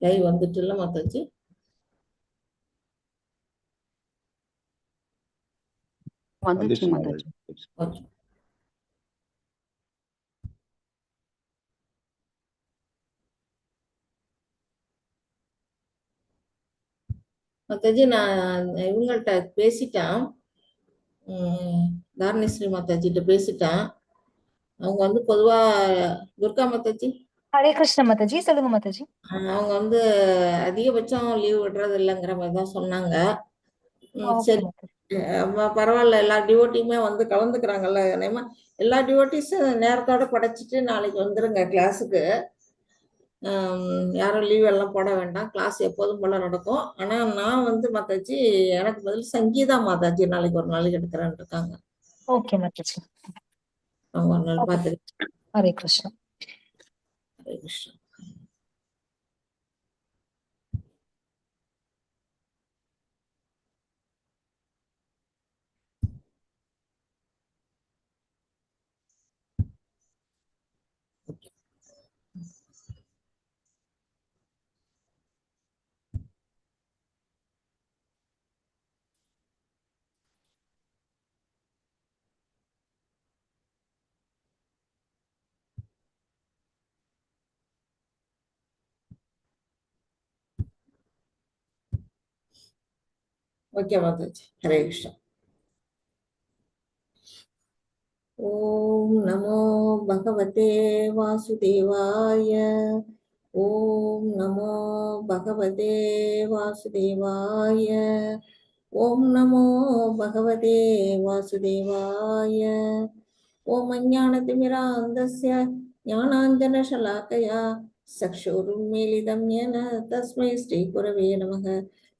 Live வந்துட்டுல Mataji? வந்துச்சு வந்துச்சு Mataji. Okay. Mataji நான் இவங்கள்ட்ட பேசிட்டேன், தாரணேஸ்வரி மாதாஜிட்ட பேசிட்டேன். அவங்க வந்து பொதுவா துர்கா மாதாஜி ஹரே கிருஷ்ண மாதாஜி. சொல்லுங்க மாதாஜி. அவங்க வந்து அதிகபட்சம் லீவ் விடுறது இல்லைங்கிற மாதிரி தான் சொன்னாங்க. ஓகே சரி, மாதாஜி. பரவாயில்ல, எல்லா டிவோட்டியுமே வந்து கலந்துக்கிறாங்கல்ல. நேமா எல்லா டிவோட்டிஸும் நேரத்தோட படைச்சிட்டு நாளைக்கு வந்துருங்க கிளாஸுக்கு. யாரும் லீவ் எல்லாம் போட வேண்டாம், கிளாஸ் எப்போதும் போல நடக்கும். ஆனா நான் வந்து மாதாஜி எனக்கு பதில் சங்கீதா மாதாஜி நாளைக்கு ஒரு நாளைக்கு எடுக்கிறேன்னு இருக்காங்க. ஓகே மாதாஜி. அவங்க ஒரு நாள் பார்த்துக்கிட்டு. ஹரே கிருஷ்ணா. ஹரே கிருஷ்ணா. ஓகே மாதாஜி. ஹரே கிருஷ்ணா. ஓம் நமோ பகவதே வாசுதேவாய. ஓம் நமோ பகவதே வாசுதேவாய. ஓம் நமோ பகவதே வாசுதேவாய. ஓம் அஞ்ஞானதிமிராந்தஸ்ய ஞானாஞ்சனशलाकया चक्षुरुन्मीलितं येन तस्मै श्रीगुरवे नमः.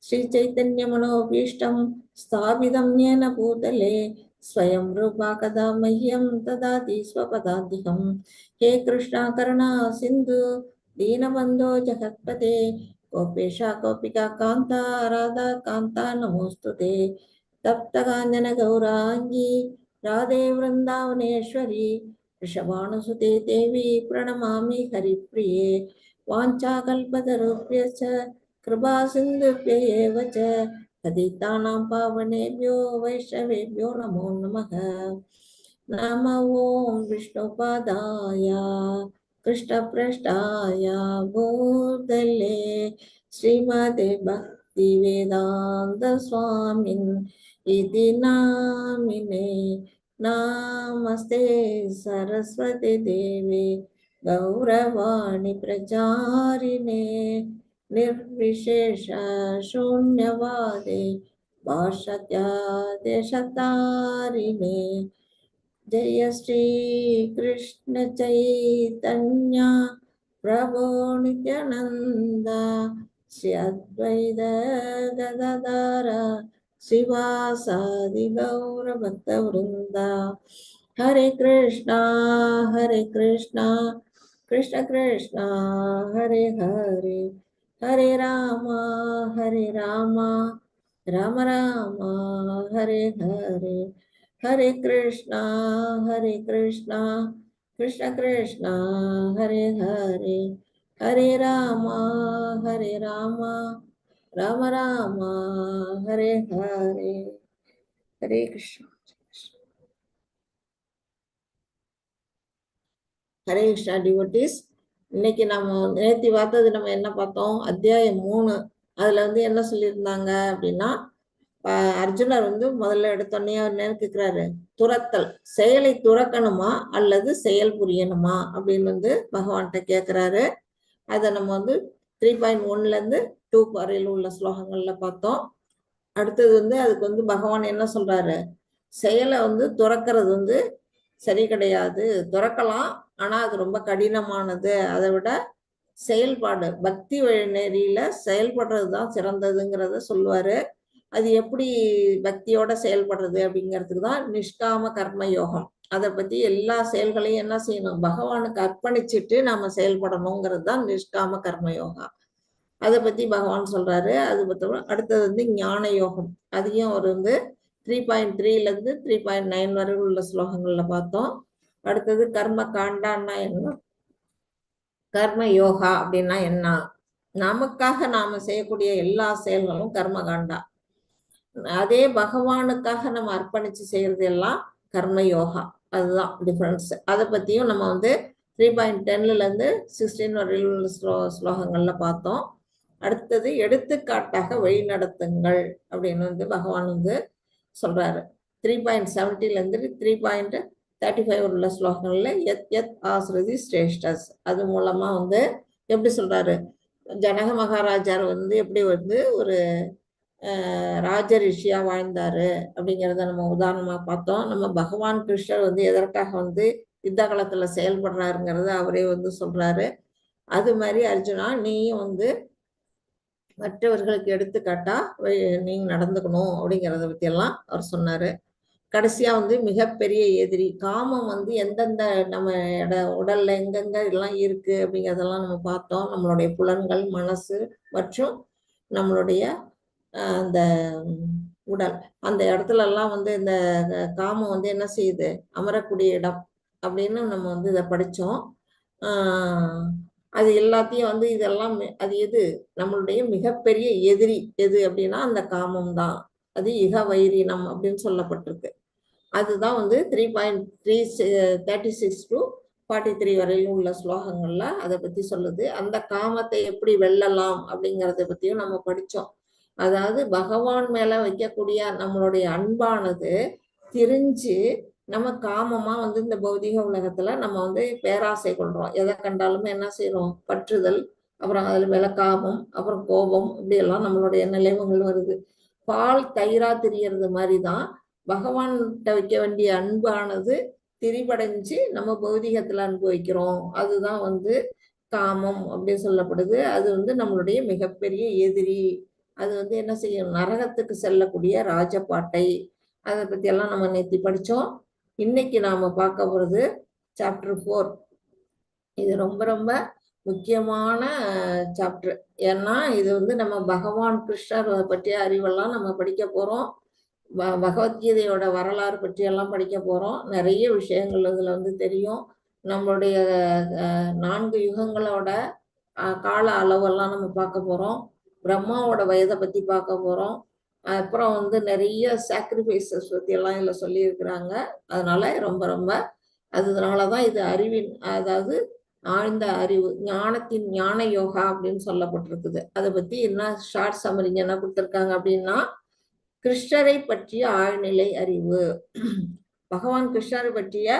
श्रीचैतन्यमनोभीष्टं स्थापितं येन भूतले स्वयं रूपा कदा मह्यं ददाति स्वपदान्तिकं. हे कृष्णा करुणा सिन्धु दीनबन्धो जगत्पते गोपेशा गोपिका कान्ता राधा कान्ता नमोस्तुते. तप्तकाञ्चन गौराङ्गी राधे वृन्दावनेश्वरी वृषभानुसुते देवी प्रणमामि हरिप्रिये. वाञ्छाकल्पतरुभ्यश्च कृपा सिन्धुभ्य एव च पतितानां पावनेभ्यो वैष्णवेभ्यो नमो नमः. नमो ॐ विष्णुपादाय कृष्णप्रेष्ठाय भूतले श्रीमते भक्तिवेदान्त स्वामिन् इति नामिने. नमस्ते सरस्वती देवे गौरवाणी प्रचारिणे निर्विशेष शून्यवादे भाषत्यादेशतारिणे. जय श्री कृष्ण चैतन्य प्रभो नित्यानंद श्री अद्वैत गदाधर श्रीवासादि गौर भक्त वृंदा. हरे कृष्णा कृष्ण कृष्णा हरे हरे, हरे राम राम राम हरे हरे. हरे कृष्णा कृष्ण कृष्ण हरे हरे, हरे राम राम राम हरे हरे. हरे कृष्ण. ஹரே கிருஷ்ணா டிவோட்டிஸ். இன்னைக்கு நம்ம நேத்தி பார்த்தது நம்ம என்ன பார்த்தோம்? அத்தியாயம் 3. அதுல வந்து என்ன சொல்லியிருந்தாங்க அப்படின்னா, அர்ஜுனர் வந்து முதல்ல எடுத்தோடனே அவர் கேட்கிறாரு, துரத்தல், செயலை துறக்கணுமா அல்லது செயல் புரியணுமா அப்படின்னு வந்து பகவான்கிட்ட கேட்கிறாரு. அதை நம்ம வந்து 3.1 இருந்து 2 வரையில் உள்ள ஸ்லோகங்கள்ல பார்த்தோம். அடுத்தது வந்து அதுக்கு வந்து பகவான் என்ன சொல்றாரு, செயலை வந்து துறக்கிறது வந்து சரி கிடையாது, துறக்கலாம், ஆனா அது ரொம்ப கடினமானது. அதை விட செயல்பாடு பக்தி நெறியில செயல்படுறதுதான் சிறந்ததுங்கிறத சொல்லுவாரு. அது எப்படி பக்தியோட செயல்படுறது அப்படிங்கிறதுக்கு தான் நிஷ்காம கர்ம யோகம். அதை பத்தி எல்லா செயல்களையும் என்ன செய்யணும், பகவானுக்கு அர்ப்பணிச்சுட்டு நாம செயல்படணுங்கிறது தான் நிஷ்காம கர்ம யோகா. அதை பத்தி பகவான் சொல்றாரு. அது பத்தி அடுத்தது வந்து ஞான யோகம். அதையும் அவர் வந்து 3.3 இருந்து 3.9 வரை உள்ள ஸ்லோகங்கள்ல பார்த்தோம். அடுத்தது கர்ம காண்டான்னா என்ன, கர்ம யோகா அப்படின்னா என்ன, நமக்காக நாம செய்யக்கூடிய எல்லா செயல்களும் கர்மகாண்டா. அதே பகவானுக்காக நம்ம அர்ப்பணிச்சு செய்யறது எல்லாம் கர்ம யோகா. அதுதான் டிஃபரன்ஸ். அதை பத்தியும் நம்ம 3.10ல இருந்து 16 வரையில் உள்ள ஸ்லோகங்கள்ல பார்த்தோம். அடுத்தது எடுத்துக்காட்டாக வழி நடத்துங்கள் அப்படின்னு பகவான் சொல்றாரு. 3.70ல இருந்து 3.35 உள்ள ஸ்லோகங்கள்ல எத் எத் ஆஸ்ரதி ஸ்ரேஷ்டஸ், அது மூலமா எப்படி சொல்றாரு, ஜனக மகாராஜார் எப்படி ஒரு ராஜ ரிஷியா வாழ்ந்தாரு அப்படிங்கிறத நம்ம உதாரணமா பார்த்தோம். நம்ம பகவான் கிருஷ்ணர் எதற்காக யுத்த காலத்துல செயல்படுறாருங்கிறத அவரே சொல்றாரு. அது மாதிரி அர்ஜுனா, நீயும் மற்றவர்களுக்கு எடுத்துக்காட்டா நீங்க நடந்துக்கணும் அப்படிங்கிறத பத்தி எல்லாம் அவர் சொன்னாரு. கடைசியா மிகப்பெரிய எதிரி காமம் எந்தெந்த நம்ம உடல்ல எங்கெங்க எல்லாம் இருக்கு அப்படிங்கிறதெல்லாம் நம்ம பார்த்தோம். நம்மளுடைய புலன்கள், மனசு மற்றும் நம்மளுடைய அந்த உடல், அந்த இடத்துல எல்லாம் இந்த காமம் என்ன செய்யுது, அமரக்கூடிய இடம் அப்படின்னு நம்ம இதை படிச்சோம். அது எல்லாத்தையும் இதெல்லாம் அது எது, நம்மளுடைய மிகப்பெரிய எதிரி எது அப்படின்னா அந்த காமம் தான். அது இக வைரினம் அப்படின்னு சொல்லப்பட்டிருக்கு. அதுதான் 3.36 to 43 வரையிலும் உள்ள ஸ்லோகங்கள்ல அதை பத்தி சொல்லுது. அந்த காமத்தை எப்படி வெல்லலாம் அப்படிங்கறத பத்தியும் நம்ம படிச்சோம். அதாவது பகவான் மேல வைக்கக்கூடிய நம்மளுடைய அன்பானது திரிஞ்சு நம்ம காமமா இந்த பௌதிக உலகத்துல நம்ம பேராசை கொள்றோம். எதை கண்டாலுமே என்ன செய்யறோம், பற்றுதல், அப்புறம் அதுல மேல காமம், அப்புறம் கோபம், இப்படி எல்லாம் நம்மளுடைய நிலைமைகள் வருது. பால் தயிரா திரியறது மாதிரிதான் பகவான்கிட்ட வைக்க வேண்டிய அன்பானது திரிபடைஞ்சு நம்ம பௌதிகத்துல அனுபவிக்கிறோம். அதுதான் காமம் அப்படின்னு சொல்லப்படுது. அது நம்மளுடைய மிகப்பெரிய எதிரி. அது என்ன செய்யும், நரகத்துக்கு செல்லக்கூடிய ராஜபாட்டை. அதை பத்தி எல்லாம் நம்ம நேத்தி படிச்சோம். இன்னைக்கு நாம பார்க்க போறது சாப்டர் 4. இது ரொம்ப ரொம்ப முக்கியமான சாப்டர். ஏன்னா இது நம்ம பகவான் கிருஷ்ணர் பற்றிய அறிவெல்லாம் நம்ம படிக்க போறோம். பகவத்கீதையோட வரலாறு பற்றி எல்லாம் படிக்க போறோம். நிறைய விஷயங்கள் இதுல தெரியும். நம்மளுடைய 4 யுகங்களோட கால அளவெல்லாம் நம்ம பார்க்க போறோம். பிரம்மாவோட வயதை பத்தி பார்க்க போறோம். அப்புறம் நிறைய சாக்ரிஃபைசஸ் பத்தி எல்லாம் இதுல சொல்லி இருக்கிறாங்க. அதனால ரொம்ப ரொம்ப அதனாலதான் இது அறிவின், அதாவது ஆழ்ந்த அறிவு, ஞானத்தின் ஞான யோகா அப்படின்னு சொல்லப்பட்டிருக்குது. அதை பத்தி என்ன ஷார்ட் சம்மரிங்க என்ன கொடுத்திருக்காங்க அப்படின்னா, கிருஷ்ணரை பற்றிய ஆழ்நிலை அறிவு, பகவான் கிருஷ்ணரை பற்றிய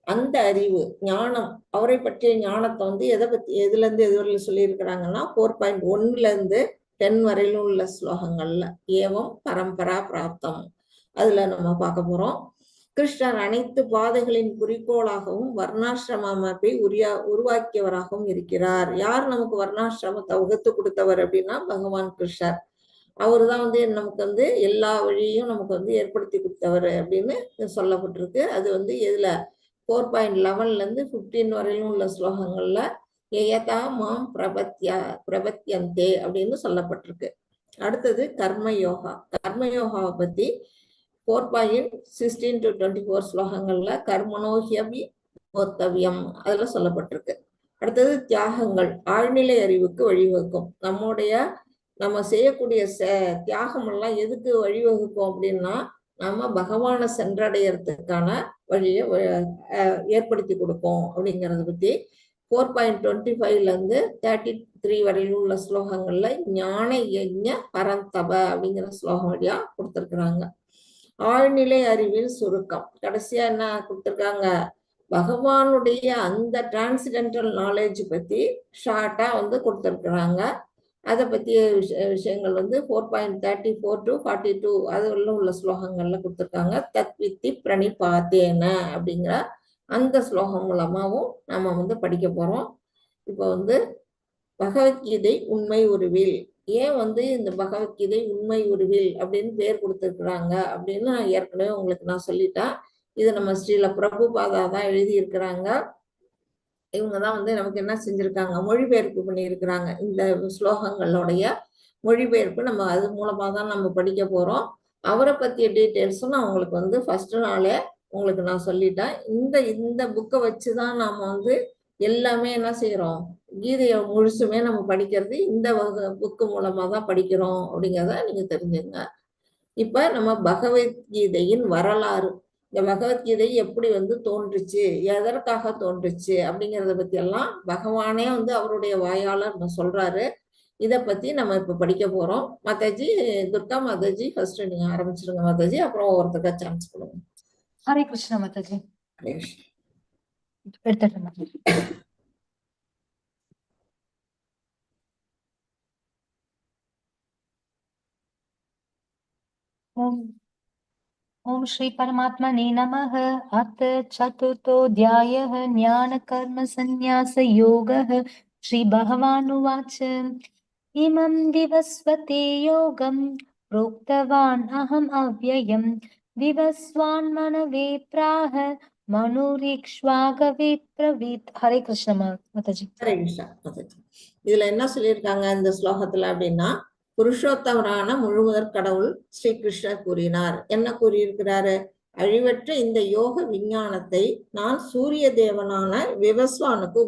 அந்த அறிவு, ஞானம், அவரை பற்றிய ஞானத்தை எதுல இருந்து எதுவரையில சொல்லி இருக்கிறாங்கன்னா 4.1ல இருந்து 10 வரையிலும் உள்ள ஸ்லோகங்கள்ல ஏவம் பரம்பரா பிராப்தம் அதுல நம்ம பார்க்க போறோம். கிருஷ்ணர் அனைத்து பாதைகளின் குறிக்கோளாகவும் வர்ணாசிரம அமைப்பை உருவாக்கியவராகவும் இருக்கிறார். யார் நமக்கு வர்ணாசிரமத்தை வகுத்து கொடுத்தவர் அப்படின்னா பகவான் கிருஷ்ணர். அவரு தான் நமக்கு எல்லா வழியையும் நமக்கு ஏற்படுத்தி கொடுத்தவர் அப்படின்னு சொல்லப்பட்டிருக்கு. அது எதுல 4.11ல இருந்து 15 வரையிலும் உள்ள ஸ்லோகங்கள்ல ஏயதா மாம் பிரபத்யந்தே அப்படின்னு சொல்லப்பட்டிருக்கு. அடுத்தது கர்மயோகா. கர்மயோகாவை பத்தி 4.16 to 24 ஸ்லோகங்கள்ல கர்மனோஹியபி மோத்தவியம் அதுல சொல்லப்பட்டிருக்கு. அடுத்தது தியாகங்கள், ஆழ்நிலை அறிவுக்கு வழிவகுக்கும். நம்ம செய்யக்கூடிய தியாகம் எல்லாம் எதுக்கு வழிவகுக்கும் அப்படின்னா, நம்ம பகவானை சென்றடையறதுக்கான வழியை ஏற்படுத்தி கொடுப்போம் அப்படிங்கறத பத்தி 4.25ல இருந்து 33 வரையிலும் உள்ள ஸ்லோகங்கள்ல ஞான யஜ்ஞ பரந்தப அப்படிங்கிற ஸ்லோகம் வழியா கொடுத்திருக்கிறாங்க. ஆழ்நிலை அறிவின் சுருக்கம். கடைசியா என்ன கொடுத்திருக்காங்க, பகவானுடைய அந்த டிரான்சிடென்டல் நாலேஜ் பத்தி ஷார்ட்டா கொடுத்திருக்கிறாங்க. அதை பற்றிய விஷயங்கள் 4.34 to 42 அதுல உள்ள ஸ்லோகங்கள்ல கொடுத்துருக்காங்க. தத்வித்தி பிரணிபாத்தேன அப்படிங்கிற அந்த ஸ்லோகம் மூலமாவும் நம்ம படிக்க போறோம். இப்போ பகவத்கீதை உண்மை உருவில். ஏன் இந்த பகவத்கீதை உண்மை உருவில் அப்படின்னு பேர் கொடுத்துருக்குறாங்க அப்படின்னு நான் ஏற்கனவே உங்களுக்கு நான் சொல்லிட்டேன். இது நம்ம ஸ்ரீல பிரபுபாதா தான் எழுதி இருக்கிறாங்க. இவங்கதான் நமக்கு என்ன செஞ்சிருக்காங்க, மொழிபெயர்ப்பு பண்ணியிருக்கிறாங்க. இந்த ஸ்லோகங்களுடைய மொழிபெயர்ப்பு நம்ம அது மூலமா தான் நம்ம படிக்க போறோம். அவரை பத்திய டீட்டெயில்ஸும் நான் உங்களுக்கு ஃபர்ஸ்ட் நாளே உங்களுக்கு நான் சொல்லிட்டேன். இந்த புக்கை வச்சுதான் நாம எல்லாமே என்ன செய்யறோம், கீதையை முழுசுமே நம்ம படிக்கிறது இந்த புக்கு மூலமா தான் படிக்கிறோம் அப்படிங்கிறத நீங்க தெரிஞ்சுங்க. இப்ப நம்ம பகவத்கீதையின் வரலாறு, இந்த பகவத்கீதை எப்படி வந்து தோன்றுச்சு, எதற்காக தோன்றுச்சு அப்படிங்கிறத பத்தி எல்லாம் பகவானே வந்து அவருடைய வாயால நம்ம சொல்றாரு. இத பத்தி நம்ம இப்ப படிக்க போறோம். மாதாஜி, துர்கா மாதாஜி ஃபர்ஸ்ட் நீங்க ஆரம்பிச்சிருங்க மாதாஜி, அப்புறம் ஒவ்வொருத்தருக்கா சான்ஸ் கொடுங்க. ஹரே கிருஷ்ணா மாதாஜி. ஹரே கிருஷ்ணா. எடுத்துட்டேன் மாதாஜி. ஓம் ஓம் ஸ்ரீ பரமாத்மனே நமः. அத் சதுர்த்தோऽध्यायः ஞானகர்ம சந்நியாச யோகः. ஸ்ரீ பகவானுவாச்ச இமம் விவஸ்வதே யோகம் प्रोक्तवान् अहम् अव्ययम् विवस्वान् मनवे प्राह मनुरीक्ष्वागवे प्रवीत्. हरे कृष्ण माताजी. ஹரே கிருஷ்ணா மாதாஜி. இதுல என்ன சொல்லியிருக்காங்க இந்த ஸ்லோகத்துல அப்படின்னா, புருஷோத்தமரான முழுமுதற் கடவுள் ஸ்ரீ கிருஷ்ணர் கூறினார். என்ன கூறியிருக்கிறாரு? அழிவற்ற இந்த யோக விஞ்ஞானத்தை நான் சூரிய தேவனான விவஸ்வானுக்கு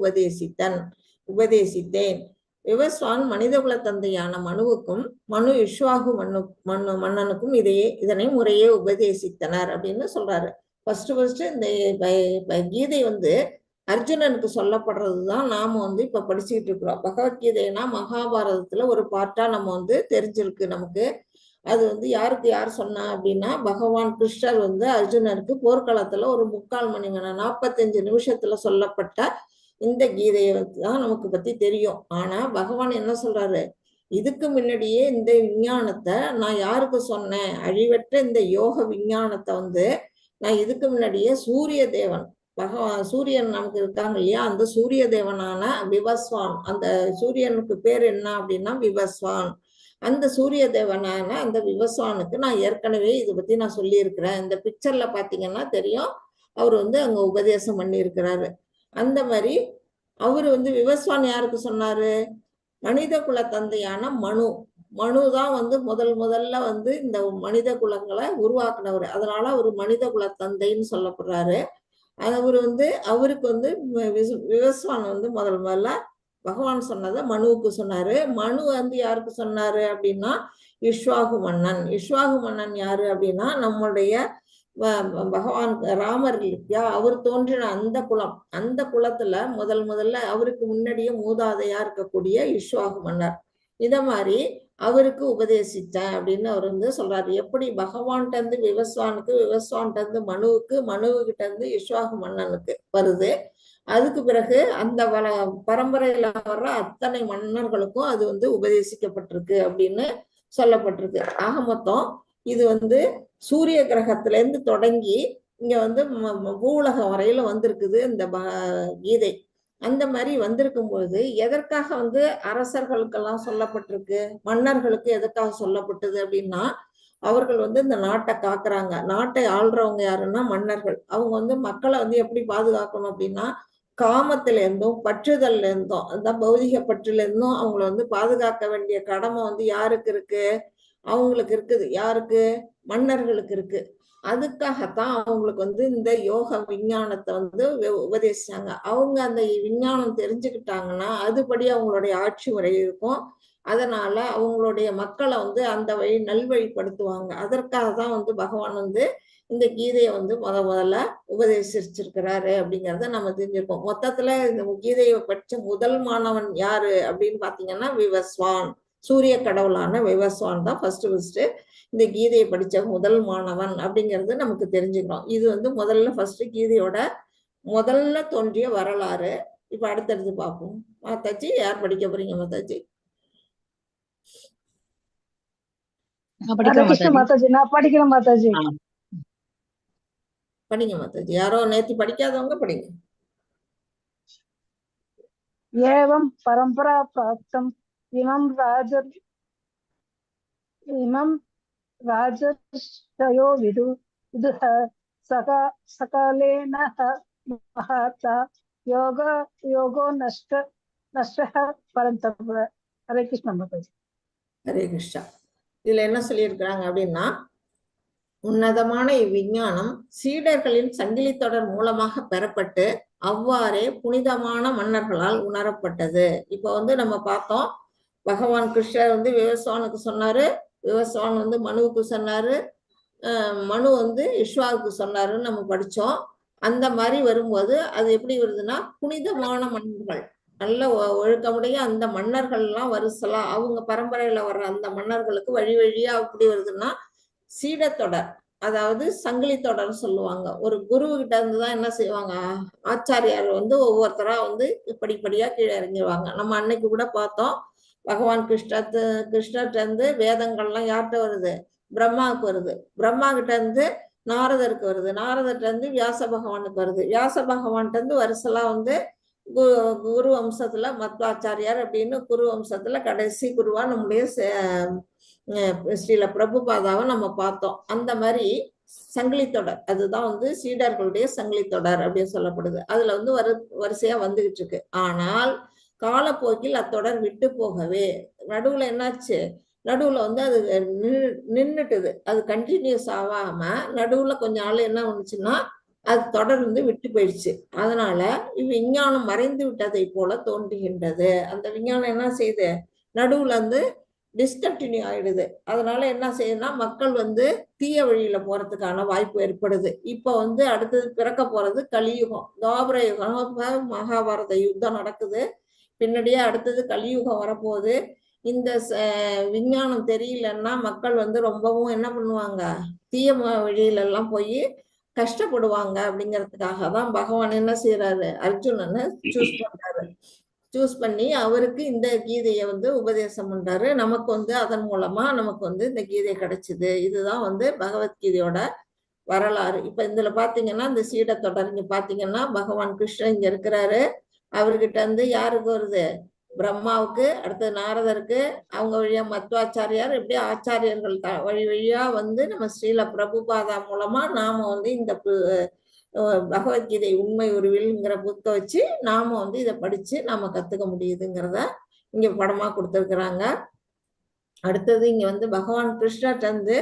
உபதேசித்தேன். விவஸ்வான் மனிதகுல தந்தையான மனுவுக்கும் மனு இஷ்வாகு மன்னனுக்கும் இதனை முறையே உபதேசித்தனர் அப்படின்னு சொல்றாரு. ஃபர்ஸ்ட் இந்த கீதை வந்து அர்ஜுனனுக்கு சொல்லப்படுறதுதான் நாம வந்து இப்ப படிச்சுக்கிட்டு இருக்கிறோம். பகவத்கீதைனா மகாபாரதத்துல ஒரு பார்ட்டா நம்ம வந்து தெரிஞ்சிருக்கு நமக்கு. அது வந்து யாருக்கு யார் சொன்னா அப்படின்னா, பகவான் கிருஷ்ணர் வந்து அர்ஜுனனுக்கு போர்க்களத்துல ஒரு 3/4 மணி நேரம் 45 நிமிஷத்துல சொல்லப்பட்ட இந்த கீதையை தான் நமக்கு பத்தி தெரியும். ஆனா பகவான் என்ன சொல்றாரு, இதுக்கு முன்னாடியே இந்த விஞ்ஞானத்தை நான் யாருக்கு சொன்னேன், அழிவற்ற இந்த யோக விஞ்ஞானத்தை வந்து நான் இதுக்கு முன்னாடியே சூரிய தேவன் சூரியன் நமக்கு இருக்காங்க இல்லையா, அந்த சூரிய தேவனான விவஸ்வான், அந்த சூரியனுக்கு பேர் என்ன அப்படின்னா விவஸ்வான், அந்த சூரிய தேவனான அந்த விவஸ்வானுக்கு நான் ஏற்கனவே இதை பத்தி நான் சொல்லியிருக்கிறேன். இந்த பிக்சர்ல பாத்தீங்கன்னா தெரியும், அவர் வந்து அங்க உபதேசம் பண்ணி இருக்கிறாரு. அந்த மாதிரி அவரு வந்து விவஸ்வான் யாருக்கு சொன்னாரு? மனித குல தந்தையான மனு தான் வந்து முதல்ல வந்து இந்த மனித குலங்களை உருவாக்குனவர். அதனால அவர் மனித குல தந்தைன்னு சொல்லப்படுறாரு. அவர் வந்து அவருக்கு வந்து விவஸ்வான் வந்து முதல்ல பகவான் சொன்னதை மனுவுக்கு சொன்னாரு. மனு வந்து யாருக்கு சொன்னாரு அப்படின்னா இஷ்வாகு மன்னன் யாரு அப்படின்னா நம்முடைய பகவான் ராமர் இல்லையா, அவர் தோன்றின அந்த குலத்துல முதல்ல அவருக்கு முன்னாடியே மூதாதையா இருக்கக்கூடிய இஷ்வாகு மன்னர். இத மாதிரி அவருக்கு உபதேசித்தேன் அப்படின்னு அவர் வந்து சொல்றாரு. எப்படி பகவான்கிட்ட இருந்து விவஸ்வானுக்கு, விவஸ்வான்கிட்ட இருந்து மனுவுகிட்ட இருந்து இஷ்வாகு மன்னனுக்கு வருது, அதுக்கு பிறகு அந்த பரம்பரையில வர்ற அத்தனை மன்னர்களுக்கும் அது வந்து உபதேசிக்கப்பட்டிருக்கு அப்படின்னு சொல்லப்பட்டிருக்கு. ஆக மொத்தம் இது வந்து சூரிய கிரகத்துல இருந்து தொடங்கி இங்க வந்து பூவுலகம் வரையில வந்திருக்குது இந்த கீதை. அந்த மாதிரி வந்திருக்கும் பொழுது எதற்காக வந்து அரசர்களுக்கெல்லாம் சொல்லப்பட்டிருக்கு, மன்னர்களுக்கு எதற்காக சொல்லப்பட்டது அப்படின்னா, அவர்கள் வந்து இந்த நாட்டை காக்குறாங்க. நாட்டை ஆள்றவங்க யாருன்னா மன்னர்கள். அவங்க வந்து மக்களை வந்து எப்படி பாதுகாக்கணும் அப்படின்னா, காமத்தில இருந்தும் பற்றுதல்ல இருந்தும், அந்த பௌதிக பற்றுல இருந்தும் அவங்களை வந்து பாதுகாக்க வேண்டிய கடமை வந்து யாருக்கு இருக்கு? அவங்களுக்கு இருக்குது. யாருக்கு? மன்னர்களுக்கு இருக்கு. அதுக்காகத்தான் அவங்களுக்கு வந்து இந்த யோக விஞ்ஞானத்தை வந்து உபதேசிச்சாங்க. அவங்க அந்த விஞ்ஞானம் தெரிஞ்சுக்கிட்டாங்கன்னா அதுபடி அவங்களுடைய ஆட்சி முறை இருக்கும். அதனால அவங்களுடைய மக்களை வந்து அந்த நல்வழிப்படுத்துவாங்க. அதற்காக தான் வந்து பகவான் வந்து இந்த கீதையை வந்து முதல்ல உபதேசிச்சிருக்கிறாரு அப்படிங்கிறத நம்ம தெரிஞ்சிருக்கோம். மொத்தத்துல இந்த கீதையை படிச்ச முதல் மாணவன் யாரு அப்படின்னு பாத்தீங்கன்னா விவஸ்வான், சூரிய கடவுளான விவஸ்வான் தான் ஃபர்ஸ்ட் இந்த கீதையை படிச்ச முதல் மாணவன் அப்படிங்கிறது நமக்கு தெரிஞ்சுக்கிறோம். இது வந்து ஃபர்ஸ்ட் கீதையோட முதல்ல தோன்றிய வரலாறு. இப்ப அடுத்தடுத்து பார்ப்போம். மாதாஜி யார் படிக்க போறீங்க மாதாஜி? மாதாஜி நான் படிக்கிறேன் மாதாஜி. படிங்க மாதாஜி. யாரோ நேத்து படிக்காதவங்க படிங்க. ஏவம் பரம்பரா பிராப்தம் இமம் ராஜர்ஷயோ விதுஹ சகாலேன மகாதா யோகோ நஷ்டஹ பரந்தப. ஹரே கிருஷ்ணா மாதாஜி. ஹரே கிருஷ்ணா. இதுல என்ன சொல்லியிருக்கிறாங்க அப்படின்னா, உன்னதமான இவ்விஞ்ஞானம் சீடர்களின் சங்கிலி தொடர் மூலமாக பெறப்பட்டு அவ்வாறே புனிதமான மன்னர்களால் உணரப்பட்டது. இப்போ வந்து நம்ம பார்த்தோம், பகவான் கிருஷ்ணர் வந்து விவஸ்வானுக்கு சொன்னாரு, விவஸ்வான் வந்து மனுவுக்கு சொன்னாரு, மனு வந்து இஷ்வாவுக்கு சொன்னாருன்னு நம்ம படிச்சோம். அந்த மாதிரி வரும்போது அது எப்படி வருதுன்னா, புனிதமான மன்னர்கள், நல்ல ஒழுக்கமுடைய அந்த மன்னர்கள்லாம் வரிசலா அவங்க பரம்பரையில வர்ற அந்த மன்னர்களுக்கு வழி வழியா எப்படி வருதுன்னா சீடத்தொடர், அதாவது சங்கிலி தொடர்னு சொல்லுவாங்க. ஒரு குரு கிட்ட இருந்து தான் என்ன செய்வாங்க, ஆச்சாரியார் வந்து ஒவ்வொருத்தரா வந்து படிப்படியா கீழே இறங்கிடுவாங்க. நம்ம அன்னைக்கு கூட பார்த்தோம், பகவான் கிருஷ்ணர்கிட்ட இருந்து வேதங்கள்லாம் யார்கிட்ட வருது, பிரம்மாவுக்கு வருது. பிரம்மா கிட்ட இருந்து நாரதருக்கு வருது. நாரதர்கிட்ட இருந்து வியாச பகவானுக்கு வருது. வியாச பகவான்கிட்ட இருந்து வரிசலா வந்து குரு வம்சத்துல மத்வாச்சாரியார் அப்படின்னு குரு வம்சத்துல கடைசி குருவா நம்முடைய ஸ்ரீல பிரபுபாதாவை நம்ம பார்த்தோம். அந்த மாதிரி சங்கிலி தொடர், அதுதான் வந்து சீடர்களுடைய சங்கிலி தொடர் அப்படின்னு சொல்லப்படுது. அதுல வந்து வரிசையா வந்துகிட்டு இருக்கு. ஆனால் காலப்போக்கில் அத்தொடர் விட்டு போகவே நடுவுல என்னாச்சு, நடுவுல வந்து அது நின்னுட்டுது. அது கண்டினியூஸ் ஆகாம நடுவுல கொஞ்ச நாள் என்ன பண்ணுச்சுன்னா அது தொடர்ந்து விட்டு போயிடுச்சு. அதனால இவ்விஞ்ஞானம் மறைந்து விட்டதை போல தோன்றுகின்றது. அந்த விஞ்ஞானம் என்ன செய்யுது, நடுவுல வந்து டிஸ்கண்டினியூ ஆயிடுது. அதனால என்ன செய்யுதுன்னா மக்கள் வந்து தீய வழியில போறதுக்கான வாய்ப்பு ஏற்படுது. இப்ப வந்து அடுத்தது பிறக்க போறது கலியுகம், துவாபர யுகம், மகாபாரத யுத்தம் நடக்குது. பின்னாடியே அடுத்தது கலியுகம் வரப்போகுது. இந்த விஞ்ஞானம் தெரியலன்னா மக்கள் வந்து ரொம்பவும் என்ன பண்ணுவாங்க, தீய வழியில எல்லாம் போய் கஷ்டப்படுவாங்க. அப்படிங்கிறதுக்காக தான் பகவான் என்ன செய்யறாரு, அர்ஜுனனை சூஸ் பண்ணி அவருக்கு இந்த கீதையை வந்து உபதேசம் பண்றாரு. நமக்கு வந்து அதன் மூலமா நமக்கு வந்து இந்த கீதை கிடைச்சது. இதுதான் வந்து பகவத்கீதையோட வரலாறு. இப்ப இதுல பாத்தீங்கன்னா இந்த சீட தொடர் இங்க பாத்தீங்கன்னா பகவான் கிருஷ்ணன் இங்க இருக்கிறாரு. அவர்கிட்ட இருந்து யாருக்கு வருது, பிரம்மாவுக்கு, அடுத்தது நாரதருக்கு, அவங்க வழியா மத்வாச்சாரியார், இப்படி ஆச்சாரியர்கள் வழி வழியா வந்து நம்ம ஸ்ரீல பிரபுபாதா மூலமா நாம வந்து இந்த பகவத்கீதை உண்மை உருவில்ங்கிற புக்கை வச்சு நாம வந்து இதை படிச்சு நாம கத்துக்க முடியுதுங்கிறத இங்க படமா கொடுத்துருக்குறாங்க. அடுத்தது இங்க வந்து பகவான் கிருஷ்ணர்ட்ட இருந்து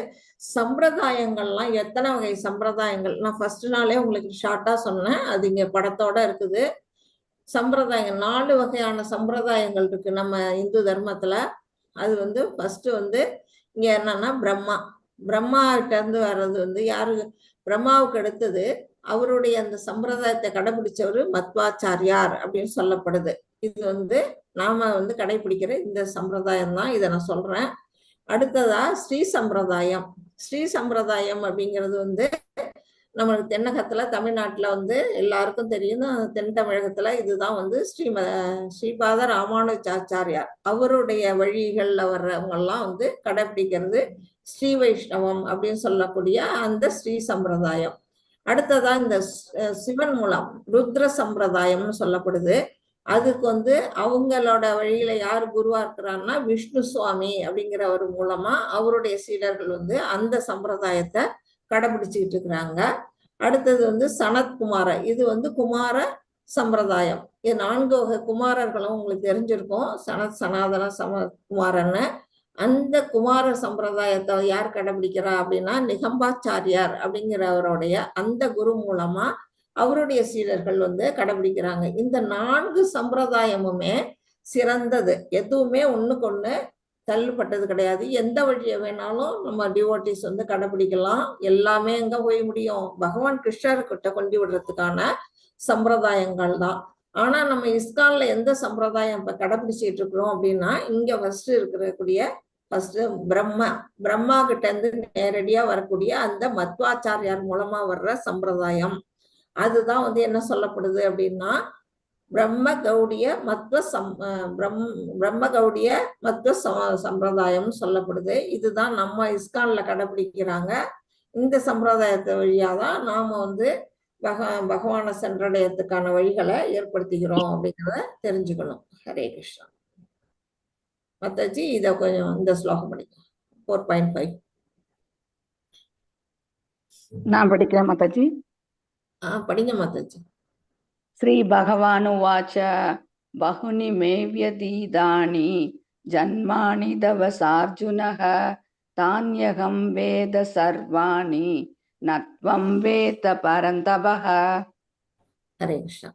சம்பிரதாயங்கள்லாம் எத்தனை வகை சம்பிரதாயங்கள், நான் ஃபர்ஸ்ட் நாளே உங்களுக்கு ஷார்ட்டா சொன்னேன், அது இங்க படத்தோட இருக்குது. சம்பிரதாயங்கள் 4 வகையான சம்பிரதாயங்கள் இருக்கு நம்ம இந்து தர்மத்துல. அது வந்து ஃபர்ஸ்ட் வந்து இங்க என்னன்னா பிரம்மா கிட்ட இருந்து வர்றது வந்து யாரு, பிரம்மாவுக்கு அடுத்தது அவருடைய அந்த சம்பிரதாயத்தை கடைபிடிச்சவரு மத்வாச்சாரியார் அப்படின்னு சொல்லப்படுது. இது வந்து நாம வந்து கடைபிடிக்கிற இந்த சம்பிரதாயம் தான், இதை நான் சொல்றேன். அடுத்ததா ஸ்ரீ சம்பிரதாயம் அப்படிங்கிறது வந்து நம்மளுக்கு தென்னகத்துல தமிழ்நாட்டுல வந்து எல்லாருக்கும் தெரியும். தென் தமிழகத்துல இதுதான் வந்து ஸ்ரீபாத ராமானுஜாச்சாரியார் அவருடைய வழிகள்ல வர்றவங்க எல்லாம் வந்து கடைபிடிக்கிறது ஸ்ரீ வைஷ்ணவம் அப்படின்னு சொல்லக்கூடிய அந்த ஸ்ரீ சம்பிரதாயம். அடுத்ததா இந்த சிவன் மூலம் ருத்ர சம்பிரதாயம்னு சொல்லப்படுது. அதுக்கு வந்து அவங்களோட வழியில யார் குருவா இருக்கிறாருன்னா விஷ்ணு சுவாமி அப்படிங்கிறவர் மூலமா அவருடைய சீடர்கள் வந்து அந்த சம்பிரதாயத்தை கடைபிடிச்சுக்கிட்டு இருக்கிறாங்க. அடுத்தது வந்து சனத்குமார, இது வந்து குமார சம்பிரதாயம். இது 4 வகை குமாரர்களும் உங்களுக்கு தெரிஞ்சிருக்கும், சனாதன குமாரன்னு. அந்த குமார சம்பிரதாயத்தை யார் கடைபிடிக்கிறா அப்படின்னா நிகம்பாச்சாரியார் அப்படிங்கிறவருடைய அந்த குரு மூலமா அவருடைய சீடர்கள் வந்து கடைபிடிக்கிறாங்க. இந்த 4 சம்பிரதாயமுமே சிறந்தது, எதுவுமே ஒண்ணுக்கு ஒண்ணு தள்ளுப்பட்டது கிடையாது. எந்த வழியை வேணாலும் நம்ம டிவோட்டிஸ் வந்து கடைபிடிக்கலாம். எல்லாமே எங்க போய் முடியும், பகவான் கிருஷ்ணர்கிட்ட கொண்டு விடுறதுக்கான சம்பிரதாயங்கள் தான். ஆனா நம்ம இஸ்கான்ல எந்த சம்பிரதாயம் இப்ப கடைபிடிச்சிட்டு இருக்கிறோம் அப்படின்னா இங்க ஃபர்ஸ்ட் இருக்கக்கூடிய பிரம்மா கிட்ட இருந்து நேரடியா வரக்கூடிய அந்த மத்வாச்சாரியார் மூலமா வர்ற சம்பிரதாயம். அதுதான் வந்து என்ன சொல்லப்படுது அப்படின்னா பிரம்ம கௌடிய மத்வ சம்பிரதாயம் சொல்லப்படுது. இதுதான் நம்ம இஸ்கான்ல கடைபிடிக்கிறாங்க. இந்த சம்பிரதாயத்தை வழியாதான் நாம வந்து பகவானை சென்றடையத்துக்கான வழிகளை ஏற்படுத்திக்கிறோம் அப்படிங்கிறத தெரிஞ்சுக்கணும். ஹரே கிருஷ்ணா. மாதாஜி இத கொஞ்சம் இந்த ஸ்லோகம் படிக்கலாம். 4.5 நான் படிக்கிறேன் மாதாஜி. படிங்க மாதாஜி. ஸ்ரீ பகவானுவாச்ச பகுனி மே வ்யதீதானி ஜன்மானி தவசார்ஜுனः தான்யகம் வேத சர்வாணி நத்வம் வேத பரந்தபः. ஹரே கிருஷ்ணா.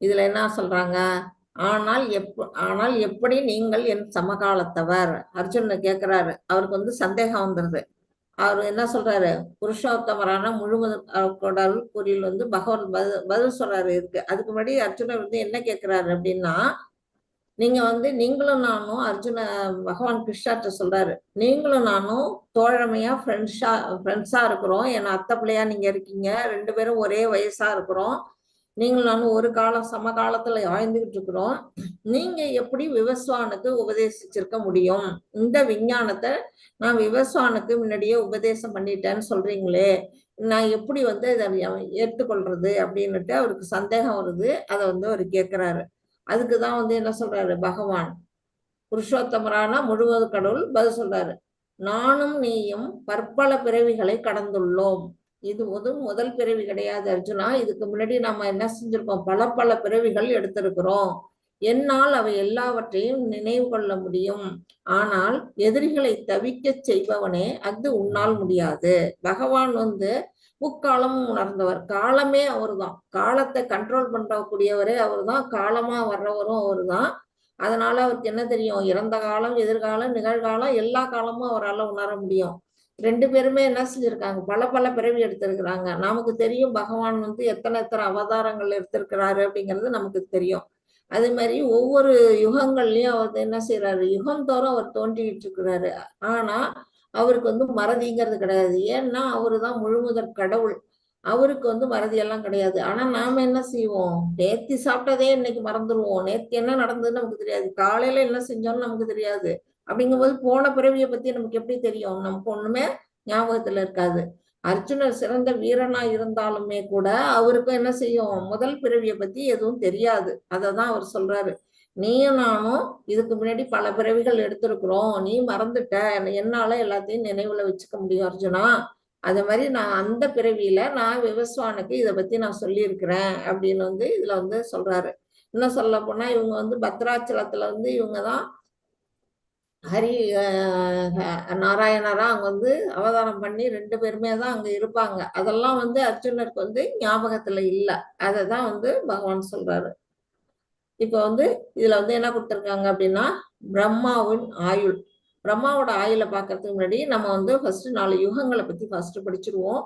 இதுல என்ன சொல்றாங்க, ஆனால் எப்படி நீங்கள் என் சமகாலத்தவர், அர்ஜுனன் கேட்கிறாரு. அவருக்கு வந்து சந்தேகம் வந்துருது. அவர் என்ன சொல்றாரு, புருஷோத்தமரான முழுவதும் கூறியில் வந்து பகவான் பதில் சொல்றாரு இருக்கு. அதுக்கு முன்னாடி அர்ஜுனர் வந்து என்ன கேட்கிறாரு அப்படின்னா, நீங்க வந்து நீங்களும் நானும் பகவான் கிருஷ்ணாட்ட சொல்றாரு, நீங்களும் நானும் தோழமையா ஃப்ரெண்ட்ஸா இருக்கிறோம். என் அத்தை பிள்ளையா நீங்க இருக்கீங்க, 2 பேரும் ஒரே வயசா இருக்கிறோம். நீங்களும் நானும் ஒரு காலம் சமகாலத்துல வாழ்ந்துகிட்டு இருக்கிறோம். நீங்க எப்படி விவஸ்வானுக்கு உபதேசிச்சிருக்க முடியும்? இந்த விஞ்ஞானத்தை நான் விவஸ்வானுக்கு முன்னாடியே உபதேசம் பண்ணிட்டேன்னு சொல்றீங்களே, நான் எப்படி வந்து இதை ஏற்றுக்கொள்றது அப்படின்னுட்டு அவருக்கு சந்தேகம் வருது. அதை வந்து அவர் கேட்கிறாரு. அதுக்குதான் வந்து என்ன சொல்றாரு பகவான், புருஷோத்தமரான முழுவது கடவுள் பதில் சொல்றாரு, நானும் நீயும் பற்பல பிறவிகளை கடந்துள்ளோம். இது முதல் பிறவி கிடையாது அர்ஜுனா. இதுக்கு முன்னாடி நாம என்ன செஞ்சிருக்கோம், பல பிறவிகள் எடுத்திருக்கிறோம். என்னால் அவை எல்லாவற்றையும் நினைவு கொள்ள முடியும். ஆனால் எதிரிகளை தவிக்க செய்பவனே அது உன்னால் முடியாது. பகவான் வந்து முக்காலமும் உணர்ந்தவர், காலமே அவர்தான், காலத்தை கண்ட்ரோல் பண்ணக்கூடியவரே அவர்தான், காலமா வர்றவரும் அவர்தான். அதனால அவருக்கு என்ன தெரியும், இறந்த காலம், எதிர்காலம், நிகழ்காலம், எல்லா காலமும் அவரால் உணர முடியும். 2 பேருமே என்ன செஞ்சிருக்காங்க, பல பிறவி எடுத்திருக்கிறாங்க. நமக்கு தெரியும் பகவான் வந்து எத்தனை அவதாரங்கள் எடுத்திருக்கிறாரு அப்படிங்கிறது நமக்கு தெரியும். அதே மாதிரி ஒவ்வொரு யுகங்கள்லயும் அவர் என்ன செய்யறாரு, யுகம் தோறும் அவர் தோன்றிக்கிட்டு இருக்கிறாரு. ஆனா அவருக்கு வந்து மறதிங்கிறது கிடையாது. ஏன்னா அவருதான் முழுமுதற் கடவுள். அவருக்கு வந்து மறதி எல்லாம் கிடையாது. ஆனா நாம என்ன செய்வோம், நேத்தி சாப்பிட்டதே இன்னைக்கு மறந்துடுவோம். நேத்து என்ன நடந்ததுன்னு நமக்கு தெரியாது, காலையில என்ன செஞ்சோம்னு நமக்கு தெரியாது. அப்படிங்கும்போது போன பிறவியை பத்தி நமக்கு எப்படி தெரியும், நமக்கு ஒண்ணுமே ஞாபகத்துல இருக்காது. அர்ஜுனர் சிறந்த வீரனா இருந்தாலுமே கூட அவருக்கும் என்ன செய்யும், முதல் பிறவியை பத்தி எதுவும் தெரியாது. அததான் அவர் சொல்றாரு, நீயும் நானும் இதுக்கு முன்னாடி பல பிறவிகள் எடுத்திருக்கிறோம், நீ மறந்துட்ட, என்னால எல்லாத்தையும் நினைவுல வச்சுக்க முடியும் அர்ஜுனா. அதே மாதிரி நான் அந்த பிறவியில நான் விவஸ்வானுக்கு இதை பத்தி நான் சொல்லியிருக்கிறேன் அப்படின்னு வந்து இதுல வந்து சொல்றாரு. இன்னும் சொல்ல போனா இவங்க வந்து பத்ராச்சலத்துல வந்து இவங்கதான் ஹரி நாராயணரா அங்க வந்து அவதாரம் பண்ணி 2 பேருமே தான் அங்க இருப்பாங்க. அதெல்லாம் வந்து அர்ஜுனருக்கு வந்து ஞாபகத்துல இல்லை. அததான் வந்து பகவான் சொல்றாரு. இப்ப வந்து இதுல வந்து என்ன கொடுத்திருக்காங்க அப்படின்னா, பிரம்மாவின் ஆயுள். பிரம்மாவோட ஆயுளை பார்க்கறதுக்கு முன்னாடி நம்ம வந்து ஃபர்ஸ்ட் 4 யுகங்களை பத்தி ஃபர்ஸ்ட் படிச்சிருவோம்.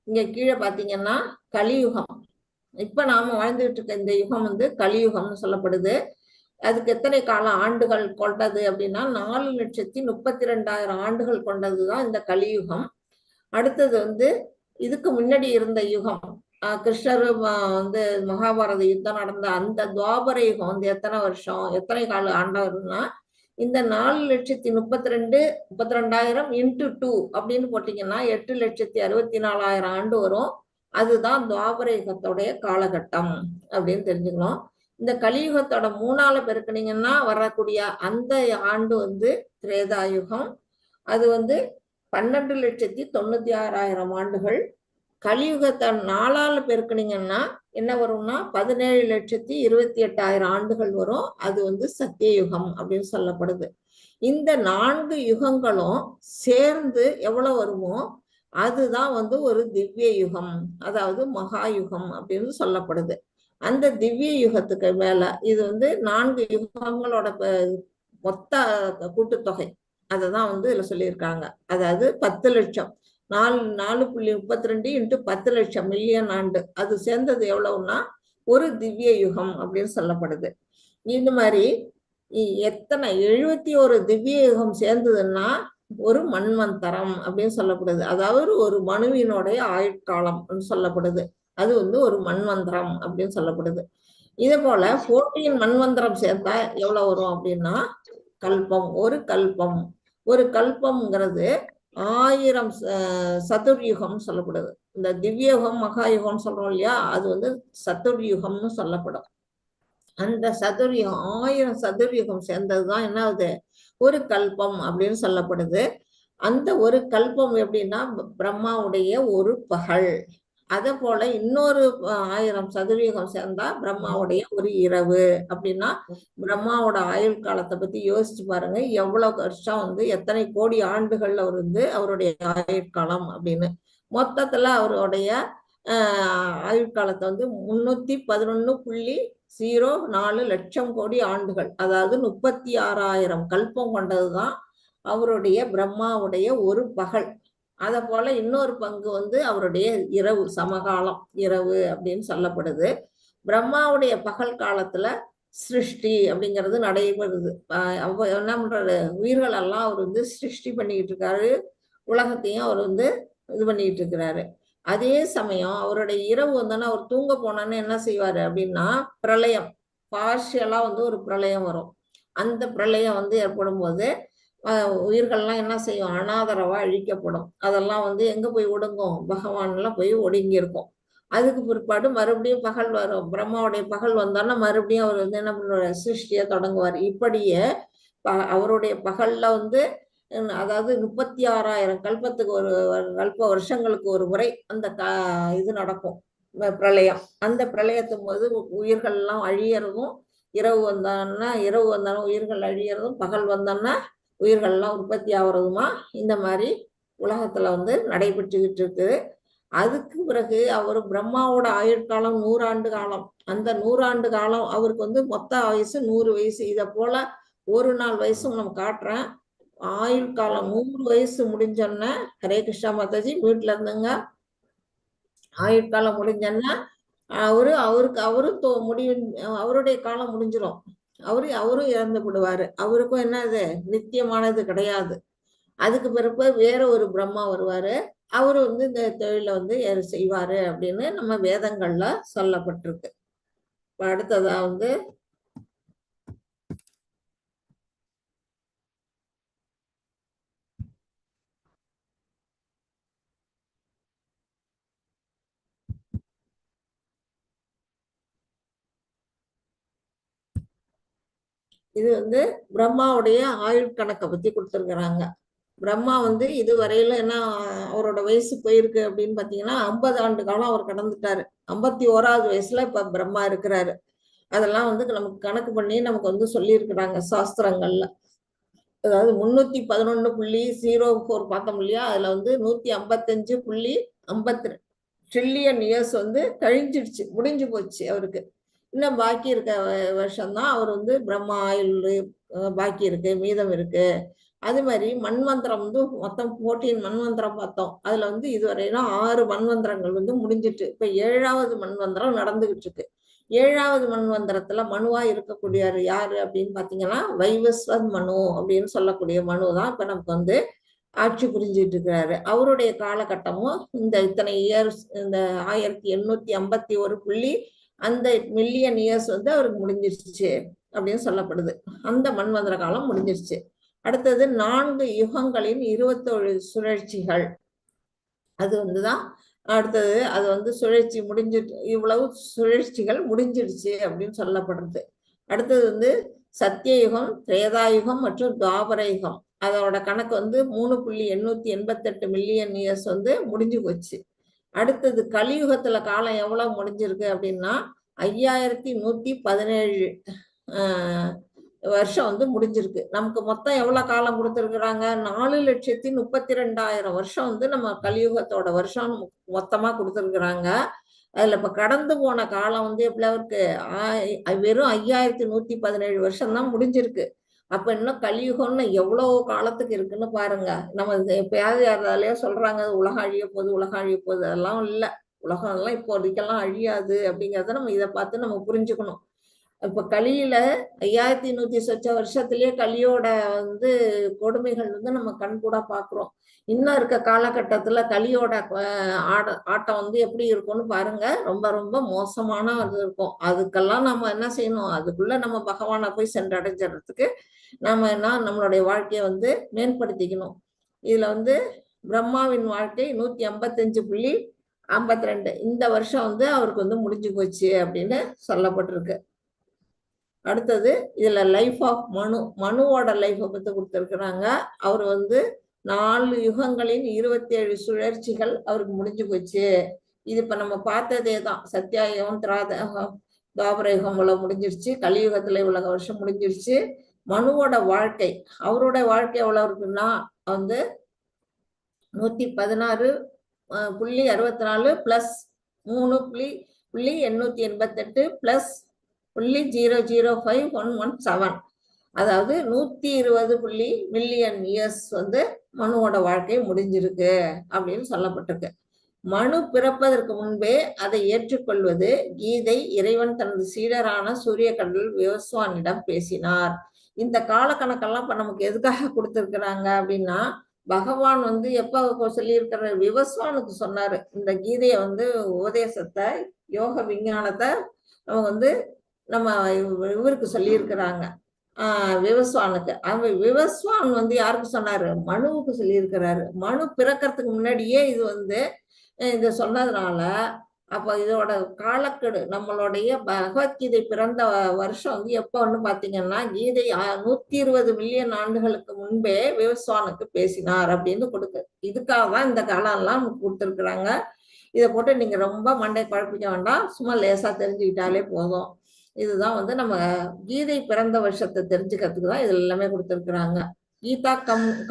இங்க கீழே பாத்தீங்கன்னா கலியுகம். இப்ப நாம வாழ்ந்துட்டு இருக்க இந்த யுகம் வந்து கலியுகம்னு சொல்லப்படுது. அதுக்கு எத்தனை கால ஆண்டுகள் கொண்டது அப்படின்னா 4,32,000 ஆண்டுகள் கொண்டதுதான் இந்த கலியுகம். அடுத்தது வந்து இதுக்கு முன்னாடி இருந்த யுகம், கிருஷ்ணர் வந்து மகாபாரத யுத்தம் நடந்த அந்த துவாபர யுகம் வந்து எத்தனை வருஷம், எத்தனை கால ஆண்டவர்னா, இந்த 4,32,32,000 இன்ட்டு 2 அப்படின்னு போட்டீங்கன்னா 8,64,000 ஆண்டு வரும். அதுதான் துவாபர யுகத்தோடைய காலகட்டம் அப்படின்னு தெரிஞ்சுக்கணும். இந்த கலியுகத்தோட 3ஆல பெருக்கினீங்கன்னா வரக்கூடிய அந்த ஆண்டு வந்து திரேதாயுகம். அது வந்து 12,96,000 ஆண்டுகள். கலியுகத்தை 4ஆல பெருக்கினீங்கன்னா என்ன வரும்னா 17,28,000 ஆண்டுகள் வரும். அது வந்து சத்தியயுகம் அப்படின்னு சொல்லப்படுது. இந்த 4 யுகங்களும் சேர்ந்து எவ்வளவு வருமோ அதுதான் வந்து ஒரு திவ்ய யுகம், அதாவது மகாயுகம் அப்படின்னு சொல்லப்படுது. அந்த திவ்ய யுகத்துக்கு மேல இது வந்து 4 யுகங்களோட மொத்த கூட்டுத்தொகை, அததான் வந்து இதுல சொல்லியிருக்காங்க. அதாவது 10 லட்சம், 4.32 இன்ட்டு 10 லட்சம் மில்லியன் ஆண்டு, அது சேர்ந்தது எவ்வளவுன்னா ஒரு திவ்ய யுகம் அப்படின்னு சொல்லப்படுது. இந்த மாதிரி எத்தனை 71 திவ்ய யுகம் சேர்ந்ததுன்னா ஒரு மன்வந்தரம் அப்படின்னு சொல்லப்படுது. அதாவது ஒரு மனுவினுடைய ஆயுட்காலம் சொல்லப்படுது. அது வந்து ஒரு மன்வந்தரம் அப்படின்னு சொல்லப்படுது. இதே போல 14 மன்வந்தரம் சேர்த்தா எவ்வளவு வரும் அப்படின்னா கல்பம். ஒரு கல்பம்ங்கிறது 1000 சதுர்யுகம் சொல்லப்படுது. இந்த திவ்யயுகம் மகாயுகம் சொல்றோம் இல்லையா, அது வந்து சதுர்யுகம்னு சொல்லப்படும். அந்த சதுர்யுகம் 1000 சதுர்யுகம் சேர்ந்ததுதான் என்ன ஆகுது, ஒரு கல்பம் அப்படின்னு சொல்லப்படுது. அந்த ஒரு கல்பம் எப்படின்னா பிரம்மாவுடைய ஒரு பகல். அதே போல இன்னொரு 1000 சதுர்யுகம் சேர்ந்தா பிரம்மாவுடைய ஒரு இரவு. அப்படின்னா பிரம்மாவோட ஆயுள் காலத்தை பத்தி யோசிச்சு பாருங்க, எவ்வளவு வருஷம் வந்து எத்தனை கோடி ஆண்டுகள்ல அவர் வந்து அவருடைய ஆயுட்காலம் அப்படின்னு. மொத்தத்துல அவருடைய ஆயுட்காலத்தை வந்து 311.6 04 லட்சம் கோடி ஆண்டுகள், அதாவது 36,000 கல்பம் கொண்டதுதான் அவருடைய பிரம்மாவுடைய ஒரு பகல். அதை போல இன்னொரு பங்கு வந்து அவருடைய இரவு, சமகாலம் இரவு அப்படின்னு சொல்லப்படுது. பிரம்மாவுடைய பகல் காலத்துல சிருஷ்டி அப்படிங்கிறது நடைபெறுது. என்ன பண்றாரு, உயிர்கள் எல்லாம் அவர் வந்து சிருஷ்டி பண்ணிக்கிட்டு இருக்காரு, உலகத்தையும் அவர் வந்து இது பண்ணிட்டு இருக்கிறாரு. அதே சமயம் அவருடைய இரவு வந்தோன்னா அவர் தூங்க போனான்னு என்ன செய்வாரு அப்படின்னா, பிரளயம், பார்ஷியலா வந்து ஒரு பிரளயம் வரும். அந்த பிரளயம் வந்து ஏற்படும் போது உயிர்கள்லாம் என்ன செய்யும், அனாதரவா அழிக்கப்படும். அதெல்லாம் வந்து எங்க போய் ஒடுங்கும், பகவான்ல போய் ஒடுங்கி இருக்கும். அதுக்கு பிற்பாடு மறுபடியும் பகல் வரும். பிரம்மாவுடைய பகல் வந்தோன்னா மறுபடியும் அவர் வந்து என்ன பண்ணுவார், சிருஷ்டியை தொடங்குவார். இப்படியே அவருடைய பகல்ல வந்து அதாவது 36,000 கல்பத்துக்கு ஒரு கல்ப வருஷங்களுக்கு ஒரு முறை அந்த இது நடக்கும், பிரளயம். அந்த பிரளயத்தும் போது உயிர்கள் எல்லாம் அழியறதும், இரவு வந்தாலும் உயிர்கள் அழியறதும், பகல் வந்தோன்னா உயிர்கள்லாம் உற்பத்தி ஆகுறதுமா இந்த மாதிரி உலகத்துல வந்து நடைபெற்றுக்கிட்டு இருக்குது. அதுக்கு பிறகு அவர் பிரம்மாவோட ஆயுட்காலம் 100 ஆண்டு காலம். அந்த 100 ஆண்டு காலம் அவருக்கு வந்து மொத்த வயசு 100 வயசு. இதை போல ஒரு நாள் வயசும் நம்ம காட்டுறேன். ஆயுள் காலம் 100 வயசு முடிஞ்சோன்னா, ஹரே கிருஷ்ணா மாதாஜி வீட்டுல இருந்துங்க, ஆயுட்காலம் முடிஞ்சோன்னா அவருடைய காலம் முடிஞ்சிடும். அவரும் இறந்து விடுவாரு. அவருக்கும் என்னது, நித்தியமானது கிடையாது. அதுக்கு பிறகு வேற ஒரு பிரம்மா வருவாரு, அவரு வந்து இந்த தொழில வந்து செய்வாரு அப்படின்னு நம்ம வேதங்கள்ல சொல்லப்பட்டிருக்கு. அடுத்ததா வந்து இது வந்து பிரம்மாவுடைய ஆயுள் கணக்கை பத்தி கொடுத்துருக்குறாங்க. பிரம்மா வந்து இதுவரையில என்ன அவரோட வயசு போயிருக்கு அப்படின்னு பாத்தீங்கன்னா 50 ஆண்டு காலம் அவர் கடந்துட்டாரு. 51வது வயசுல இப்ப பிரம்மா இருக்கிறாரு. அதெல்லாம் வந்து நமக்கு கணக்கு பண்ணி நமக்கு வந்து சொல்லியிருக்கிறாங்க சாஸ்திரங்கள்ல. அதாவது 311.04 பார்த்தோம் இல்லையா, அதுல வந்து 155.52 ட்ரில்லியன் இயர்ஸ் வந்து கழிஞ்சிடுச்சு, முடிஞ்சு போச்சு அவருக்கு. இன்னும் பாக்கி இருக்க வருஷம்தான் அவர் வந்து பிரம்மா ஆயுள் பாக்கி இருக்கு, மீதம் இருக்கு. அது மாதிரி மண்மந்திரம் வந்து மொத்தம் 14 மண்மந்திரம் பார்த்தோம். அதுல வந்து இதுவரையிலும் 6 மண்மந்திரங்கள் வந்து முடிஞ்சிட்டு இப்ப 7வது மண்மந்திரம் நடந்துகிட்டு இருக்கு. 7வது மண்மந்திரத்துல மனுவா இருக்கக்கூடியவர் யாரு அப்படின்னு பாத்தீங்கன்னா, வைவஸ்வத் மனு அப்படின்னு சொல்லக்கூடிய மனு தான் இப்ப நமக்கு வந்து ஆட்சி புரிஞ்சிட்டு இருக்கிறாரு. அவருடைய காலகட்டமும் இந்த இத்தனை இயர்ஸ், இந்த 1851 அந்த மில்லியன் இயர்ஸ் வந்து அவருக்கு முடிஞ்சிருச்சு அப்படின்னு சொல்லப்படுது. அந்த மண்வந்திர காலம் முடிஞ்சிருச்சு. அடுத்தது 4 யுகங்களின் 21 சுழற்சிகள். அது வந்துதான் அடுத்தது. அது வந்து சுழற்சி முடிஞ்சிட்டு, இவ்வளவு சுழற்சிகள் முடிஞ்சிடுச்சு அப்படின்னு சொல்லப்படுறது. அடுத்தது வந்து சத்தியயுகம், திரேதாயுகம் மற்றும் துவாபர யுகம். அதோட கணக்கு வந்து 3.888 மில்லியன் இயர்ஸ் வந்து முடிஞ்சு போச்சு. அடுத்தது கலியுகத்துல காலம் எவ்வளவு முடிஞ்சிருக்கு அப்படின்னா 5117 வருஷம் வந்து முடிஞ்சிருக்கு. நமக்கு மொத்தம் எவ்வளவு காலம் கொடுத்துருக்குறாங்க, 4,32,000 வருஷம் வந்து நம்ம கலியுகத்தோட வருஷம் மொத்தமா கொடுத்துருக்குறாங்க. அதுல இப்ப கடந்து போன காலம் வந்து எவ்வளவு இருக்கு, வெறும் 5117 வருஷம் தான் முடிஞ்சிருக்கு. அப்ப இன்னும் கலியுகம்னு எவ்வளவு காலத்துக்கு இருக்குன்னு பாருங்க. நம்ம எப்பயாவது யாராலையோ சொல்றாங்க உலகம் அழிய போகுது, உலகம் அழிய போகுது. அதெல்லாம் இல்லை. உலகம் எல்லாம் இப்போதைக்கெல்லாம் அழியாது அப்படிங்கிறத நம்ம இதை பார்த்து நம்ம புரிஞ்சுக்கணும். இப்ப கலியில 5100 சொச்ச வருஷத்திலேயே கலியோட வந்து கொடுமைகள் வந்து நம்ம கண்கூடா பாக்குறோம். இன்னும் இருக்க காலகட்டத்துல கலியோட ஆட்டம் வந்து எப்படி இருக்கும்னு பாருங்க. ரொம்ப ரொம்ப மோசமான அது இருக்கும். அதுக்கெல்லாம் நம்ம என்ன செய்யணும், அதுக்குள்ள நம்ம பகவானை போய் சென்றடைஞ்சிடறதுக்கு நாம நம்மளுடைய வாழ்க்கையை வந்து மேம்படுத்திக்கணும். இதுல வந்து பிரம்மாவின் வாழ்க்கை 155.52 இந்த வருஷம் வந்து அவருக்கு வந்து முடிஞ்சு போச்சு அப்படின்னு சொல்லப்பட்டிருக்கு. அடுத்தது இதுல லைஃப் ஆஃப் மனுவோட லைஃபை பத்தி கொடுத்துருக்குறாங்க. அவர் வந்து 4 யுகங்களின் 27 சுழற்சிகள் அவருக்கு முடிஞ்சு போச்சு. இது இப்ப நம்ம பார்த்ததே தான். சத்தியாயுகம், துவாபர யுகம் இவ்வளவு முடிஞ்சிருச்சு, கலியுகத்துல இவ்வளவு வருஷம் முடிஞ்சிருச்சு. மனுவோட வாழ்க்கை, அவரோட வாழ்க்கை எவ்வளவு இருக்குன்னா வந்து 116.64 + 3.888 + 0.005117, அதாவது 120 மில்லியன் இயர்ஸ் வந்து மனுவோட வாழ்க்கை முடிஞ்சிருக்கு அப்படின்னு சொல்லப்பட்டிருக்கு. மனு பிறப்பதற்கு முன்பே அதை ஏற்றுக்கொள்வது கீதை இறைவன் தனது சீடரான சூரிய கடவுள் விவஸ்வானிடம் பேசினார். இந்த காலக்கணக்கெல்லாம் இப்ப நமக்கு எதுக்காக கொடுத்திருக்கிறாங்க அப்படின்னா, பகவான் வந்து எப்ப சொல்லியிருக்கிற விவஸ்வானுக்கு சொன்னாரு. இந்த கீதையை வந்து உபதேசத்தை, யோக விஞ்ஞானத்தை வந்து நம்ம இவருக்கு சொல்லியிருக்கிறாங்க, விவஸ்வானுக்கு. விவஸ்வான் வந்து யாருக்கு சொன்னாரு? மனுவுக்கு சொல்லியிருக்கிறாரு. மனு பிறக்கிறதுக்கு முன்னாடியே இது வந்து இதை சொன்னதுனால அப்போ இதோட காலக்கெடு, நம்மளுடைய பகவத்கீதை பிறந்த வருஷம் வந்து எப்போன்னு பார்த்தீங்கன்னா, கீதை 120 மில்லியன் ஆண்டுகளுக்கு முன்பே விவஸ்வானுக்கு பேசினார் அப்படின்னு கொடுக்கு. இதுக்காக தான் இந்த காலம்லாம் கொடுத்துருக்குறாங்க. இதை போட்டு நீங்க ரொம்ப மண்டை குழப்பிக்க வேண்டாம், சும்மா லேசா தெரிஞ்சுக்கிட்டாலே போதும். இதுதான் வந்து நம்ம கீதை பிறந்த வருஷத்தை தெரிஞ்சுக்கிறதுக்கு தான் இது எல்லாமே கொடுத்துருக்குறாங்க. கீதா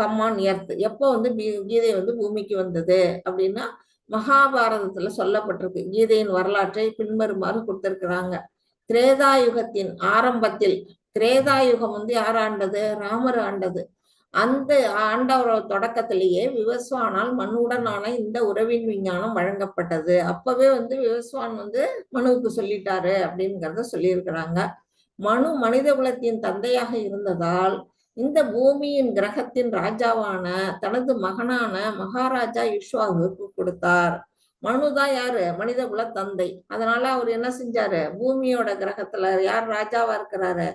கம்மான் எர்த், எப்போ வந்து கீதை வந்து பூமிக்கு வந்தது அப்படின்னா மகாபாரதத்துல சொல்லப்பட்டிருக்கு. கீதையின் வரலாற்றை பின்வருமாறு கொடுத்திருக்கிறாங்க. திரேதாயுகத்தின் ஆரம்பத்தில், திரேதாயுகம் வந்து யார் ஆண்டது? ராமர் ஆண்டது. அந்த ஆண்டவரோட தொடக்கத்திலேயே விவஸ்வானால் மனுவுடனான இந்த உறவின் விஞ்ஞானம் வழங்கப்பட்டது. அப்பவே வந்து விவஸ்வான் வந்து மனுவுக்கு சொல்லிட்டாரு அப்படிங்கிறத சொல்லியிருக்கிறாங்க. மனு மனித குலத்தின் தந்தையாக இருந்ததால் இந்த பூமியின் கிரகத்தின் ராஜாவான தனது மகனான மகாராஜா இக்ஷ்வாகுவுக்கு கொடுத்தார். மனுதான் யாரு? மனித குல தந்தை. அதனால அவர் என்ன செஞ்சாரு? பூமியோட கிரகத்துல யார் ராஜாவா இருக்கிறாரு?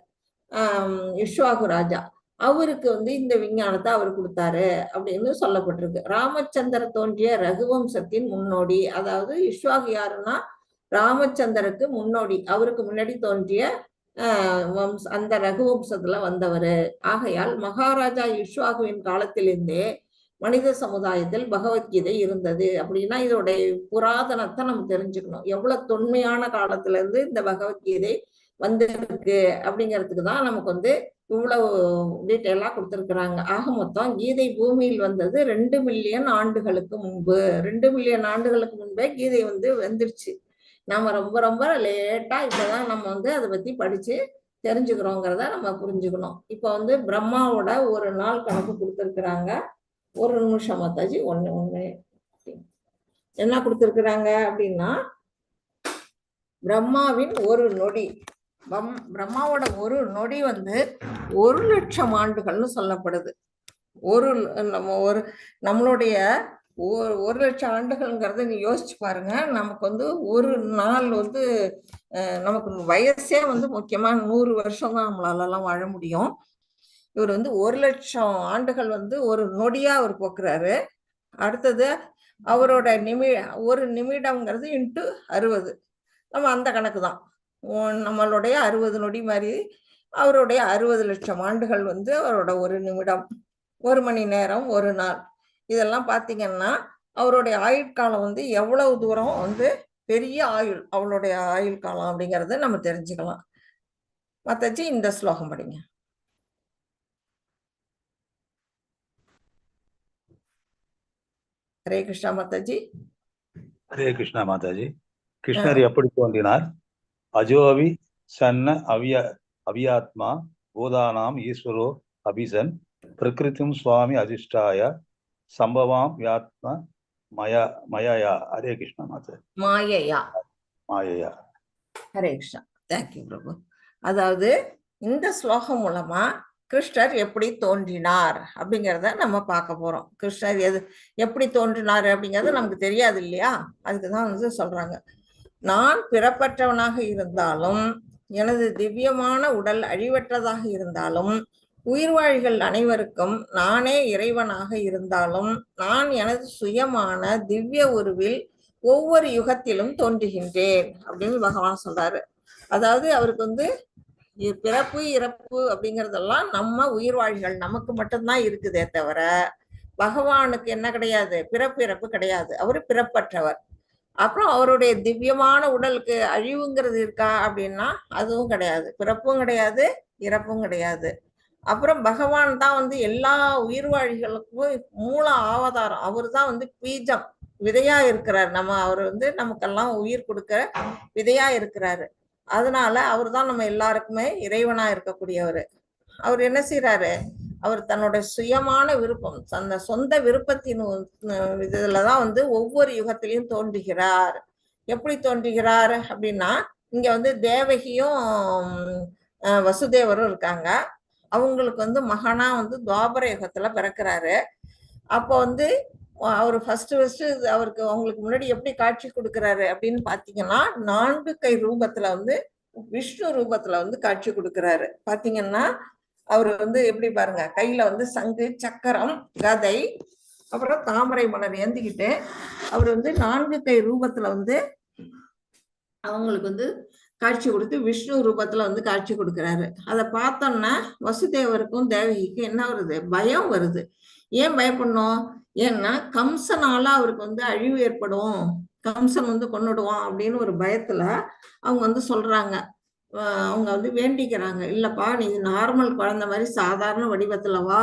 இக்ஷ்வாகு ராஜா. அவருக்கு வந்து இந்த விஞ்ஞானத்தை அவர் கொடுத்தாரு அப்படின்னு சொல்லப்பட்டிருக்கு. ராமச்சந்திர தோன்றிய ரகுவம்சத்தின் முன்னோடி, அதாவது இக்ஷ்வாகு யாருன்னா ராமச்சந்திரருக்கு முன்னோடி, அவருக்கு முன்னாடி தோன்றிய அந்த ரகுவம்சத்துல வந்தவர். ஆகையால் மகாராஜா இக்ஷ்வாகுவின் காலத்திலிருந்தே மனித சமுதாயத்தில் பகவத்கீதை இருந்தது. அப்படின்னா இதோடைய புராதனத்தை நம்ம தெரிஞ்சுக்கணும். எவ்வளவு தொன்மையான காலத்துல இருந்து இந்த பகவத்கீதை வந்திருக்கு அப்படிங்கிறதுக்கு தான் நமக்கு வந்து இவ்வளவு டீட்டெயிலா கொடுத்திருக்கிறாங்க. ஆக மொத்தம் கீதை பூமியில் வந்தது 2 மில்லியன் ஆண்டுகளுக்கு முன்பு. 2 மில்லியன் ஆண்டுகளுக்கு முன்பே கீதை வந்து வந்துருச்சு. நாம ரொம்ப ரொம்ப லேட்டா இப்பதான் நம்ம வந்து அதை பத்தி படிச்சு தெரிஞ்சுக்கிறோங்கிறத நம்ம புரிஞ்சுக்கணும். இப்ப வந்து பிரம்மாவோட ஒரு நாள் கணக்கு கொடுத்திருக்கிறாங்க. ஒரு நிமிஷம் மாதாஜி, ஒண்ணு என்ன கொடுத்திருக்கிறாங்க அப்படின்னா, பிரம்மாவின் ஒரு நொடி, பிரம்மாவோட ஒரு நொடி வந்து 1,00,000 ஆண்டுகள்னு சொல்லப்படுது. நம்மளுடைய 1,00,000 ஆண்டுகள்ங்கிறத நீ யோசிச்சு பாருங்க. நமக்கு வந்து ஒரு நாள் வந்து நமக்கு வயசே வந்து முக்கியமா 100 வருஷம் தான் நம்மளாலலாம் வாழ முடியும். இவர் வந்து 1,00,000 ஆண்டுகள் வந்து ஒரு நொடியா அவர் போக்குறாரு. அடுத்தது அவரோட ஒரு நிமிடம்ங்கிறது இன்ட்டு 60, நம்ம அந்த கணக்கு தான். நம்மளுடைய 60 நொடி மாதிரி அவருடைய 60,00,000 ஆண்டுகள் வந்து அவரோட ஒரு நிமிடம், 1 மணி நேரம், ஒரு நாள். இதெல்லாம் பார்த்தீங்கன்னா அவருடைய ஆயுட்காலம் வந்து எவ்வளவு தூரம் வந்து பெரிய ஆயுள், அவளுடைய ஆயுள் காலம் அப்படிங்கிறத நம்ம தெரிஞ்சுக்கலாம். மாதாஜி இந்த ஸ்லோகம் படிங்க. ஹரே கிருஷ்ணா மாதாஜி. ஹரே கிருஷ்ணா மாதாஜி. கிருஷ்ணர் எப்படி தோன்றினார்? அஜோவி சன்ன அவியாத்மா பூதானாம் ஈஸ்வரோ அபிசன் பிரகிருதிம் சுவாமி அதிஷ்டாய சம்பவாம் யாத்மா மயா. ஹரே கிருஷ்ணா மாதாஜி. மாயையா. ஹரே கிருஷ்ணா. தேங்க்யூ பிரபு. அதாவது இந்த ஸ்லோகம் மூலமா கிருஷ்ணர் எப்படி தோன்றினார் அப்படிங்கிறத நம்ம பார்க்க போறோம். கிருஷ்ணர் எப்படி தோன்றினார் அப்படிங்கிறது நமக்கு தெரியாது இல்லையா? அதுக்குதான் வந்து சொல்றாங்க, நான் பிறப்பற்றவனாக இருந்தாலும் எனது திவ்யமான உடல் அழிவற்றதாக இருந்தாலும் உயிர்வாழிகள் அனைவருக்கும் நானே இறைவனாக இருந்தாலும் நான் எனது சுயமான திவ்ய உருவில் ஒவ்வொரு யுகத்திலும் தோன்றுகின்றேன் அப்படின்னு பகவான் சொல்றாரு. அதாவது அவருக்கு வந்து பிறப்பு இறப்பு அப்படிங்கறதெல்லாம் நம்ம உயிர்வாழிகள் நமக்கு மட்டும்தான் இருக்குதே தவிர பகவானுக்கு என்ன கிடையாது, பிறப்பு இறப்பு கிடையாது. அவரு பிறப்பற்றவர். அப்புறம் அவருடைய திவ்யமான உடலுக்கு அழிவுங்கிறது இருக்கா அப்படின்னா அதுவும் கிடையாது. பிறப்பும் கிடையாது, இறப்பும் கிடையாது. அப்புறம் பகவான் தான் வந்து எல்லா உயிர்வாழிகளுக்கும் மூல ஆவதாரம். அவர் தான் வந்து பீஜம், விதையா இருக்கிறார். அவர் வந்து நமக்கெல்லாம் உயிர் கொடுக்க விதையா இருக்கிறாரு. அதனால அவர் தான் நம்ம எல்லாருக்குமே இறைவனா இருக்கக்கூடியவர். அவர் என்ன செய்யறாரு, அவர் தன்னோட சுயமான விருப்பம், அந்த சொந்த விருப்பத்தின் இதுலதான் வந்து ஒவ்வொரு யுகத்திலையும் தோன்றுகிறார். எப்படி தோன்றுகிறார் அப்படின்னா, இங்க வந்து தேவகியும் வசுதேவரும் இருக்காங்க. அவங்களுக்கு வந்து மகனா வந்து துவாபர யுகத்துல பிறக்கிறாரு. அப்போ வந்து அவர் ஃபர்ஸ்ட் அவருக்கு அவங்களுக்கு முன்னாடி எப்படி காட்சி கொடுக்கிறாரு அப்படின்னு பாத்தீங்கன்னா, 4 கை ரூபத்துல வந்து விஷ்ணு ரூபத்துல வந்து காட்சி கொடுக்கிறாரு. பாத்தீங்கன்னா அவர் வந்து எப்படி பாருங்க, கையில வந்து சங்கு, சக்கரம், கதை, அப்புறம் தாமரை மலர் ஏந்திக்கிட்டு அவர் வந்து 4 கை ரூபத்துல வந்து அவங்களுக்கு வந்து காட்சி கொடுத்து விஷ்ணு ரூபத்துல வந்து காட்சி கொடுக்கிறாரு. அதை பார்த்தோம்னா வசுதேவருக்கும் தேவகிக்கும் என்ன வருது, பயம் வருது. ஏன் பயப்படணும், ஏன்னா கம்சனால அவருக்கு வந்து அழிவு ஏற்படும், கம்சன் வந்து கொன்னுடுவான் அப்படின்னு ஒரு பயத்துல அவங்க வந்து சொல்றாங்க. அவங்க வந்து வேண்டிக்கிறாங்க, இல்லப்பா நீ நார்மல் குழந்தை மாதிரி சாதாரண வடிவத்துல வா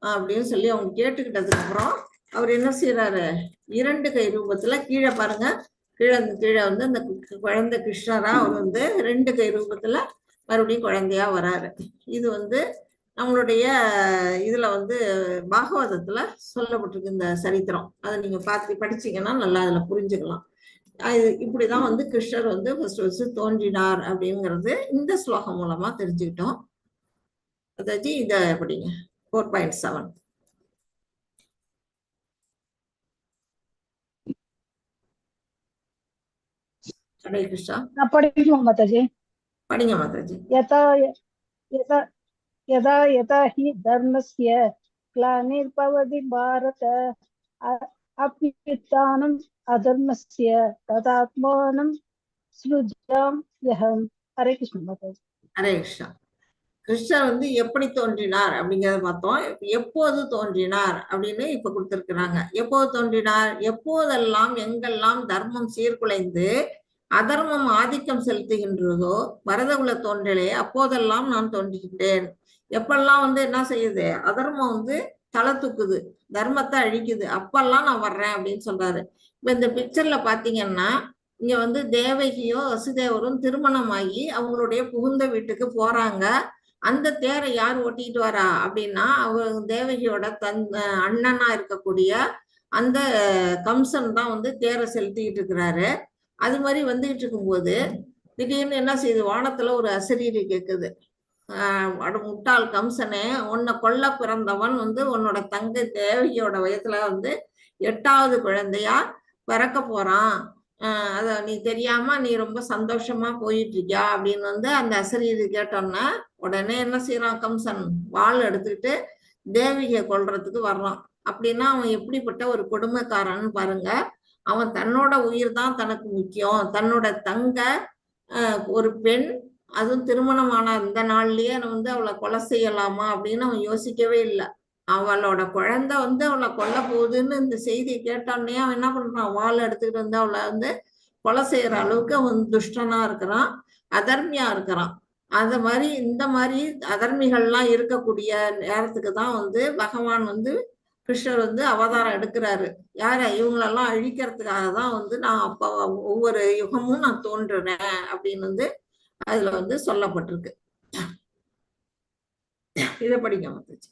அப்படின்னு சொல்லி அவங்க கேட்டுக்கிட்டதுக்கு அப்புறம் அவர் என்ன செய்யறாரு, 2 கை ரூபத்துல கீழே பாருங்க, கீழே வந்து அந்த குழந்தை கிருஷ்ணரா அவர் வந்து 2 கை ரூபத்துல மறுபடியும் குழந்தையா வராரு. இது வந்து நம்மளுடைய இதுல வந்து பாகவதத்துல சொல்லப்பட்டிருக்கு இந்த சரித்திரம். அதை நீங்க படிச்சீங்கன்னா நல்லா அதுல புரிஞ்சுக்கலாம். இப்படிதான் வந்து கிருஷ்ணர் வந்து ஃபர்ஸ்ட் தோன்றினார் அப்படிங்கிறது இந்த ஸ்லோகம் மூலமா தெரிஞ்சுக்கிட்டோம். அதாச்சு இத படிங்க 4.7. ஹரே கிருஷ்ணா. நான் படிக்கணுமா மாதாஜி? படிங்க மாதாஜி. யதா யதா யதா யதா ஹி தர்மஸ்ய க்ளானிர்பவதி பாரத அப்யுத்தானம் அதர்மஸ்ய ததாத்மானம் ஸ்ருஜாம்யஹம். ஹரே கிருஷ்ண மாதாஜி. ஹரே கிருஷ்ணா. கிருஷ்ணர் வந்து எப்படி தோன்றினார் அப்படிங்கறத பார்த்தோம். எப்போது தோன்றினார் அப்படின்னு இப்ப கொடுத்திருக்கிறாங்க. எப்போது தோன்றினார், எப்போதெல்லாம் எங்கெல்லாம் தர்மம் சீர்குலைந்து அதர்மம் ஆதிக்கம் செலுத்துகின்றதோ பரதகுல தோன்றலே அப்போதெல்லாம் நான் தோன்றுகின்றேன். எப்பெல்லாம் வந்து என்ன செய்யுது, அதர்மம் வந்து தலை தூக்குது, தர்மத்தை அழிக்குது, அப்பெல்லாம் நான் வர்றேன் அப்படின்னு சொல்றாரு. இப்ப இந்த பிக்சர்ல பாத்தீங்கன்னா இங்க வந்து தேவகியும் வசுதேவரும் திருமணமாகி அவங்களுடைய புகுந்த வீட்டுக்கு போறாங்க. அந்த தேரை யார் ஓட்டிட்டு வரா அப்படின்னா, அவங்க தேவகியோட அண்ணனா இருக்கக்கூடிய அந்த கம்சன் தான் வந்து தேரை செலுத்திக்கிட்டு இருக்கிறாரு. அது மாதிரி வந்துகிட்டு இருக்கும்போது திடீர்னு என்ன செய்யுது, வானத்துல ஒரு அசரீரி கேக்குது, முட்டாள் கம்சனே, உன்னை கொல்ல பிறந்தவன் வந்து உன்னோட தங்கை தேவகியோட வயசுல வந்து 8வது குழந்தையா பிறக்க போறான், அத நீ தெரியாம நீ ரொம்ப சந்தோஷமா போயிட்டு இருக்கியா அப்படின்னு வந்து அந்த அசரீரி கேட்டோன்னா உடனே என்ன செய்யறான், கம்சன் வாள் எடுத்துக்கிட்டு தேவியை கொல்றதுக்கு வர்றான். அப்படின்னா அவன் எப்படிப்பட்ட ஒரு கொடுமைக்காரன்னு பாருங்க. அவன் தன்னோட உயிர் தான் தனக்கு முக்கியம், தன்னோட தங்க ஒரு பெண், அதுவும் திருமணமான இந்த நாள்லயே வந்து அவளை கொலை செய்யலாமா அப்படின்னு அவன் யோசிக்கவே இல்லை. அவளோட குழந்தை வந்து அவளை கொல்ல போகுதுன்னு இந்த செய்தியை கேட்டான்னே அவன் என்ன பண்றான், வாள் எடுத்துக்கிட்டு வந்து அவளை வந்து கொலை செய்யற அளவுக்கு அவன் துஷ்டனா இருக்கிறான், அதர்மியா இருக்கிறான். அந்த மாதிரி இந்த மாதிரி அதர்மிகள்லாம் இருக்கக்கூடிய நேரத்துக்கு தான் வந்து பகவான் வந்து கிருஷ்ணர் வந்து அவதாரம் எடுக்கிறாரு. யார, இவங்களெல்லாம் அழிக்கிறதுக்காக தான் வந்து நான் அப்ப ஒவ்வொரு யுகமும் நான் தோன்றுறேன் அப்படின்னு வந்து அதுல வந்து சொல்லப்பட்டிருக்கு. இதை படிக்க மாட்டாச்சு.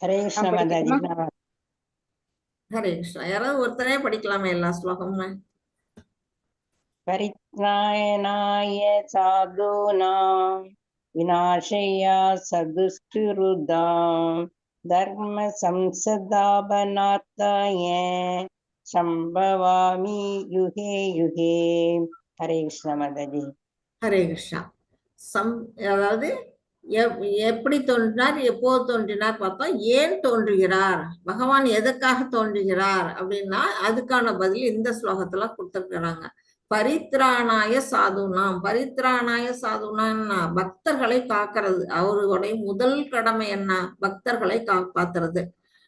ஹரே கிருஷ்ண மாதாஜி. ஹரே கிருஷ்ணா. யாராவது ஒருத்தரே படிக்கலாமே எல்லா ஸ்லோகமும். பரித்ராயணாய சாதுனாம் விநாசய சதுஷ்கிருதாம் தர்ம சம்சதாபனார்த்தாய சம்பவாமி யுகே யுகே. ஹரே கிருஷ்ண மாதாஜி. ஹரே கிருஷ்ணா. அதாவது எப்படி தோன்றினார், எப்போது தோன்றினார் பார்த்தோம். ஏன் தோன்றுகிறார், பகவான் எதுக்காக தோன்றுகிறார் அப்படின்னா அதுக்கான பதில் இந்த ஸ்லோகத்துல கொடுத்திருக்கிறாங்க. பரித்ராணாய சாதுனாம். பரித்ராணாய சாதுனா பக்தர்களை காக்கிறது. அவர்களுடைய முதல் கடமை என்ன, பக்தர்களை காப்பாத்துறது.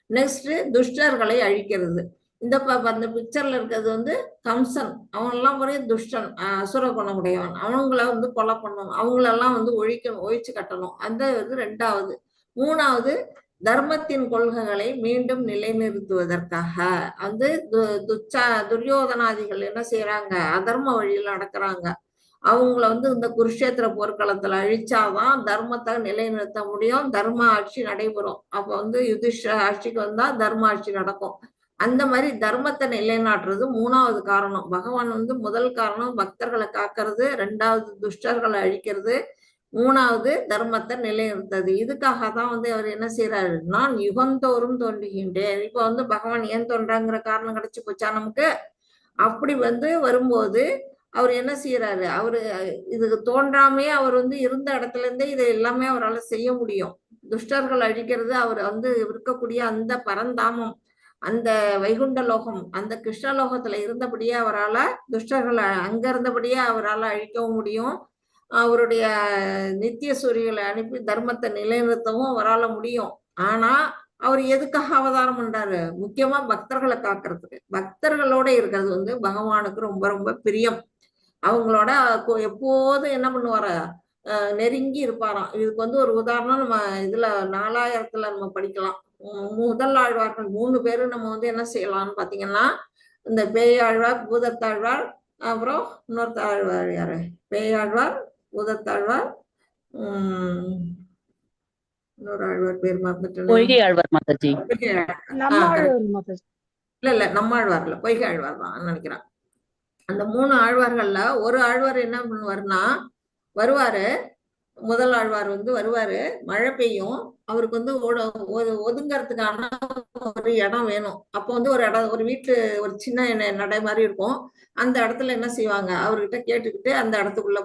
நெக்ஸ்ட் துஷ்டர்களை அழிக்கிறது. அந்த பிக்சர்ல இருக்கிறது வந்து கம்சன், அவனெல்லாம் ஒரே துஷ்டன், அசுர குணமுடையவன். அவங்கள வந்து கொலை பண்ணணும், அவங்களெல்லாம் வந்து ஒழிச்சு கட்டணும். அந்த இது 2வது. 3வது தர்மத்தின் கொள்கைகளை மீண்டும் நிலைநிறுத்துவதற்காக வந்து துரியோதனாதிகள் என்ன செய்யறாங்க, அதர்ம வழியில நடக்கிறாங்க. அவங்கள வந்து இந்த குருஷேத்திர போர்க்களத்துல அழிச்சாதான் தர்மத்தை நிலைநிறுத்த முடியும், தர்ம ஆட்சி நடைபெறும். அப்ப வந்து யுதிஷ்ட ஆட்சிக்கு வந்தா தர்ம ஆட்சி நடக்கும். அந்த மாதிரி தர்மத்தை நிலைநாட்டுறது மூணாவது காரணம். பகவான் வந்து முதல் காரணம் பக்தர்களை காக்கிறது, ரெண்டாவது துஷ்டர்களை அழிக்கிறது, மூணாவது தர்மத்தை நிலைநிறுத்தது. இதுக்காக தான் வந்து அவர் என்ன செய்யறாரு, நான் யுகந்தோறும் தோன்றுகின்றேன். இப்ப வந்து பகவான் ஏன் தோன்றாங்கிற காரணம் கிடைச்சு போச்சா நமக்கு. அப்படி வந்து வரும்போது அவர் என்ன செய்யறாரு, அவரு இதுக்கு தோன்றாமே அவர் வந்து இருந்த இடத்துல இருந்தே இதை எல்லாமே அவரால் செய்ய முடியும். துஷ்டர்கள் அழிக்கிறது அவர் வந்து இருக்கக்கூடிய அந்த பரந்தாமம், அந்த வைகுண்ட லோகம், அந்த கிருஷ்ணலோகத்துல இருந்தபடியே அவரால் துஷ்டர்களை அங்க இருந்தபடியே அவரால் அழிக்கவும் முடியும். அவருடைய நித்திய சூரியகளை அனுப்பி தர்மத்தை நிலைநிறுத்தவும் அவரால் முடியும். ஆனா அவர் எதுக்காக அவதாரம் பண்றாரு, முக்கியமா பக்தர்களை காக்கிறதுக்கு. பக்தர்களோட இருக்கிறது வந்து பகவானுக்கு ரொம்ப ரொம்ப பிரியம். அவங்களோட எப்போதும் என்ன பண்ணுவாரு, நெருங்கி இருப்பாராம். இதுக்கு வந்து ஒரு உதாரணம் நம்ம இதுல 4000த்துல நம்ம படிக்கலாம். முதல் ஆழ்வார்கள் 3 பேரும் நம்ம வந்து என்ன செய்யலாம்னு பாத்தீங்கன்னா, இந்த பேயாழ்வார், பூதத்தாழ்வார், அப்புறம் இன்னொரு ஆழ்வார் யாரு, பேயாழ்வார், பூதத்தாழ்வார், இன்னொரு ஆழ்வார் பேர் மறந்துட்டேன். பொய்கை ஆழ்வார் மாதாஜி. நம்மாழ்வார் மாதாஜி. இல்ல நம்மாழ்வார்ல பொய்கை ஆழ்வார் தான் நினைக்கிறேன். அந்த 3 ஆழ்வார்கள்ல ஒரு ஆழ்வார் என்ன பண்ணுவாருன்னா, வருவாரு, முதல் ஆழ்வார் வந்து வருவாரு, மழை பெய்யும், அவருக்கு வந்து ஒதுங்கறதுக்கான ஒரு இடம் வேணும். அப்போ வந்து ஒரு இடம், ஒரு வீட்டு ஒரு சின்ன நடை மாதிரி இருக்கும். அந்த இடத்துல என்ன செய்வாங்க, அவர்கிட்ட கேட்டுக்கிட்டு அந்த இடத்துக்குள்ள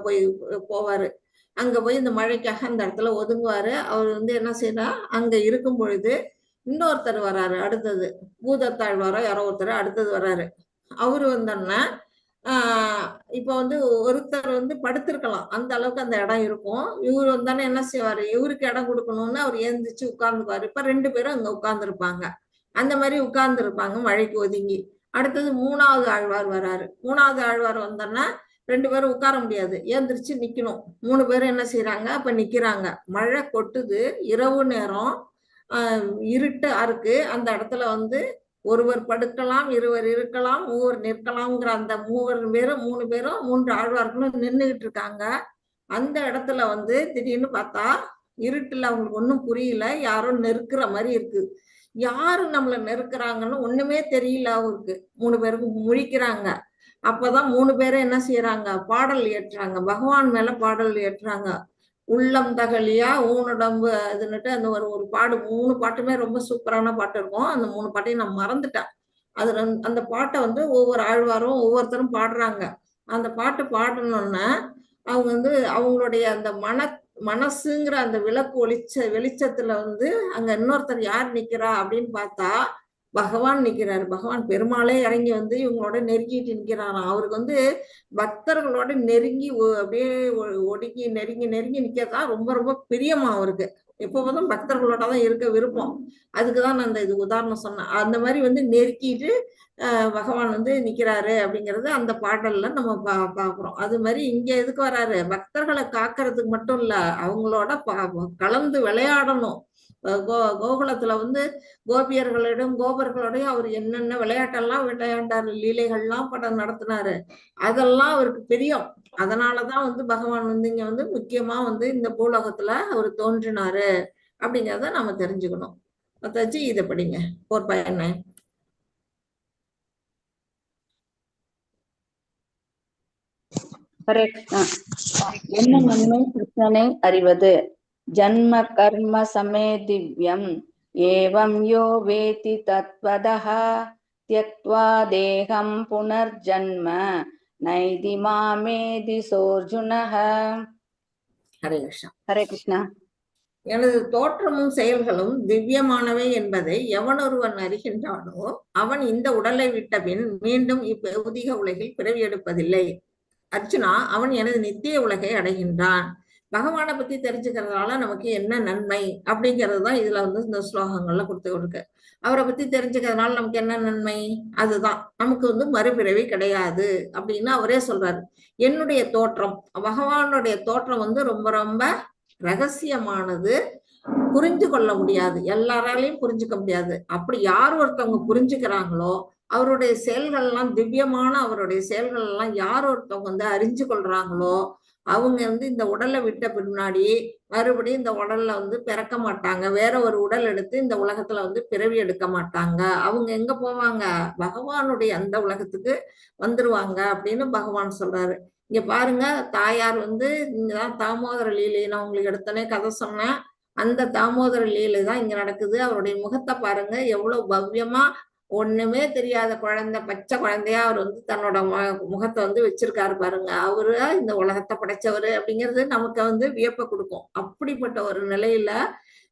போவாரு. அங்க போய் இந்த மழைக்காக அந்த இடத்துல ஒதுங்குவாரு. அவர் வந்து என்ன செய்யறா, அங்க இருக்கும் பொழுது இன்னொருத்தர் வராரு, அடுத்தது பூதத்தாழ்வாரோ யாரோ ஒருத்தர் அடுத்தது வராரு. அவரு வந்தோன்னா இப்ப வந்து ஒருத்தர் வந்து படுத்திருக்கலாம், அந்த அளவுக்கு அந்த இடம் இருக்கும். இவர் வந்தானே என்ன செய்வாரு, இவருக்கு இடம் கொடுக்கணும்னு அவர் எழுந்திரிச்சு உட்கார்ந்துக்குவாரு. இப்ப 2 பேரும் அங்க உட்கார்ந்து இருப்பாங்க. அந்த மாதிரி உட்கார்ந்து இருப்பாங்க மழைக்கு ஒதுங்கி. அடுத்தது 3வது ஆழ்வார் வராரு. 3வது ஆழ்வார் வந்தோன்னா 2 பேரும் உட்கார முடியாது, ஏந்திரிச்சு நிக்கணும். 3 பேரும் என்ன செய்யறாங்க, அப்ப நிக்கிறாங்க. மழை கொட்டுது, இரவு நேரம், இருட்டா இருக்கு. அந்த இடத்துல வந்து ஒருவர் படுக்கலாம், இருவர் இருக்கலாம், மூவர் நிற்கலாம்ங்கிற அந்த 3 பேரும் 3 ஆழ்வார்களும் நின்றுகிட்டு இருக்காங்க. அந்த இடத்துல வந்து திடீர்னு பார்த்தா இருட்டுல அவங்களுக்கு ஒன்றும் புரியல, யாரோ நெருக்கிற மாதிரி இருக்கு. யாரு நம்மள நெருக்குறாங்கன்னு ஒண்ணுமே தெரியல அவருக்கு. 3 பேருக்கும் முழிக்கிறாங்க. அப்பதான் 3 பேரும் என்ன செய்யறாங்க, பாடல் ஏற்றுறாங்க, பகவான் மேல பாடல் ஏற்றுறாங்க. உள்ளம் தகலியா ஊனுடம்பு அதுன்னுட்டு அந்த ஒரு பாடு, 3 பாட்டுமே ரொம்ப சூப்பரான பாட்டு இருக்கும். அந்த 3 பாட்டையும் நான் மறந்துட்டேன். அது அந்த பாட்டை வந்து ஒவ்வொரு ஆழ்வாரும் ஒவ்வொருத்தரும் பாடுறாங்க. அந்த பாட்டு பாடணும்னா அவங்க வந்து அவங்களுடைய அந்த மனசுங்கிற அந்த விளக்கு வெளிச்சத்துல வந்து அங்க இன்னொருத்தர் யார் நிக்கிறா அப்படின்னு பார்த்தா பகவான் நிக்கிறாரு. பகவான் பெருமாளே இறங்கி வந்து இவங்களோட நெருங்கிட்டு நிக்கிறாராம். அவருக்கு வந்து பக்தர்களோட நெருங்கி அப்படியே ஒடுங்கி நெருங்கி நிக்கதான் ரொம்ப ரொம்ப பிரியமா அவருக்கு. எப்போதும் பக்தர்களோட தான் இருக்க விருப்பம். அதுக்குதான் நான் இது உதாரணம் சொன்னேன். அந்த மாதிரி வந்து நெருக்கிட்டு பகவான் வந்து நிக்கிறாரு அப்படிங்கிறது அந்த பாடல்ல நம்ம பாக்குறோம். அது மாதிரி இங்க எதுக்கு வராரு, பக்தர்களை காக்கிறதுக்கு மட்டும் இல்ல, அவங்களோட கலந்து விளையாடணும். கோகுலத்துல வந்து கோபர்களோடய அவர் என்னென்ன விளையாட்டெல்லாம் விளையாண்டாரு, லீலைகள்லாம் படம் நடத்தினாரு. அதெல்லாம் அவருக்கு பிரியம். அதனாலதான் வந்து பகவான் வந்து இங்க வந்து முக்கியமா வந்து இந்த பூலோகத்துல அவர் தோன்றினாரு அப்படிங்கிறத நாம தெரிஞ்சுக்கணும். மத்தாச்சி இதை படிங்க 4.9. என்ன நன்மை கிருஷ்ணனை அறிவது. ஜன்ம கர்ம சமே திவ்யம் ஏவம் யோ வேதி தத்வதஹ த்யக்த்வா தேகம் புனர்ஜன்ம நைதி மாமேதி சோர்ஜுனஹ. ஹரே கிருஷ்ணா. ஹரே கிருஷ்ணா. எனது தோற்றமும் செயல்களும் திவ்யமானவை என்பதை எவனொருவன் அறிகின்றானோ அவன் இந்த உடலை விட்ட பின் மீண்டும் இப்பௌதிக உலகில் பிறவி எடுப்பதில்லை. அர்ஜுனா, அவன் எனது நித்திய உலகை அடைகின்றான். பகவானை பத்தி தெரிஞ்சுக்கிறதுனால நமக்கு என்ன நன்மை அப்படிங்கிறது தான் இதுல வந்து இந்த ஸ்லோகங்கள்ல கொடுக்க. அவரை பத்தி தெரிஞ்சுக்கிறதுனால நமக்கு என்ன நன்மை, அதுதான் நமக்கு வந்து மறுபிறவி கிடையாது அப்படின்னு அவரே சொல்றாரு. என்னுடைய தோற்றம், பகவானுடைய தோற்றம் வந்து ரொம்ப ரொம்ப ரகசியமானது. புரிஞ்சு கொள்ள முடியாது, எல்லாராலையும் புரிஞ்சுக்க முடியாது. அப்படி யார் ஒருத்தவங்க புரிஞ்சுக்கிறாங்களோ அவருடைய செயல்கள் எல்லாம் திவ்யமான, அவருடைய செயல்கள் எல்லாம் யார் ஒருத்தவங்க வந்து அறிஞ்சு கொள்றாங்களோ அவங்க வந்து இந்த உடலை விட்ட பின்னாடி மறுபடியும் இந்த உடல்ல வந்து பிறக்க மாட்டாங்க, வேற ஒரு உடல் எடுத்து இந்த உலகத்துல வந்து பிறவி எடுக்க மாட்டாங்க. அவங்க எங்க போவாங்க? பகவானுடைய அந்த உலகத்துக்கு வந்துருவாங்க அப்படின்னு பகவான் சொல்றாரு. இங்க பாருங்க, தாயார் வந்து இங்கதான் தாமோதர லீலை, நான் உங்களுக்கு எடுத்தனே கதை சொன்னேன். அந்த தாமோதர லீலை தான் இங்க நடக்குது. அவருடைய முகத்தை பாருங்க, எவ்வளவு பவ்யமா, ஒண்ணுமே தெரியாத குழந்தை, பச்சை குழந்தையா அவர் வந்து தன்னோட முகத்தை வந்து வச்சிருக்காரு பாருங்க. அவரு இந்த உலகத்தை படைச்சவரு அப்படிங்கிறது நமக்கு வந்து வியப்பை கொடுக்கும். அப்படிப்பட்ட ஒரு நிலையில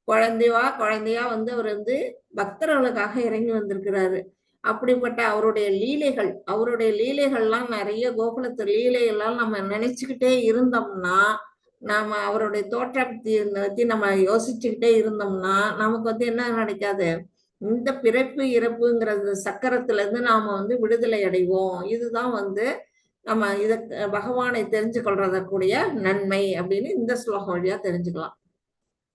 குழந்தையா வந்து அவர் வந்து பக்தர்களுக்காக இறங்கி வந்திருக்கிறாரு. அப்படிப்பட்ட அவருடைய லீலைகள்லாம் நிறைய, கோகுலத்து லீலைகள்லாம் நம்ம நினைச்சுக்கிட்டே இருந்தோம்னா, நாம அவருடைய தோற்றத்தை நம்ம யோசிச்சுக்கிட்டே இருந்தோம்னா நமக்கு வந்து என்ன கிடைக்காது? இந்த பிறப்பு இறப்புங்கிறது சக்கரத்துல இருந்து நாம வந்து விடுதலை அடைவோம். இதுதான் வந்து நம்ம பகவானை தெரிஞ்சு கொள்றதற்குரிய நன்மை அப்படின்னு இந்த ஸ்லோகம் வழியா தெரிஞ்சுக்கலாம்.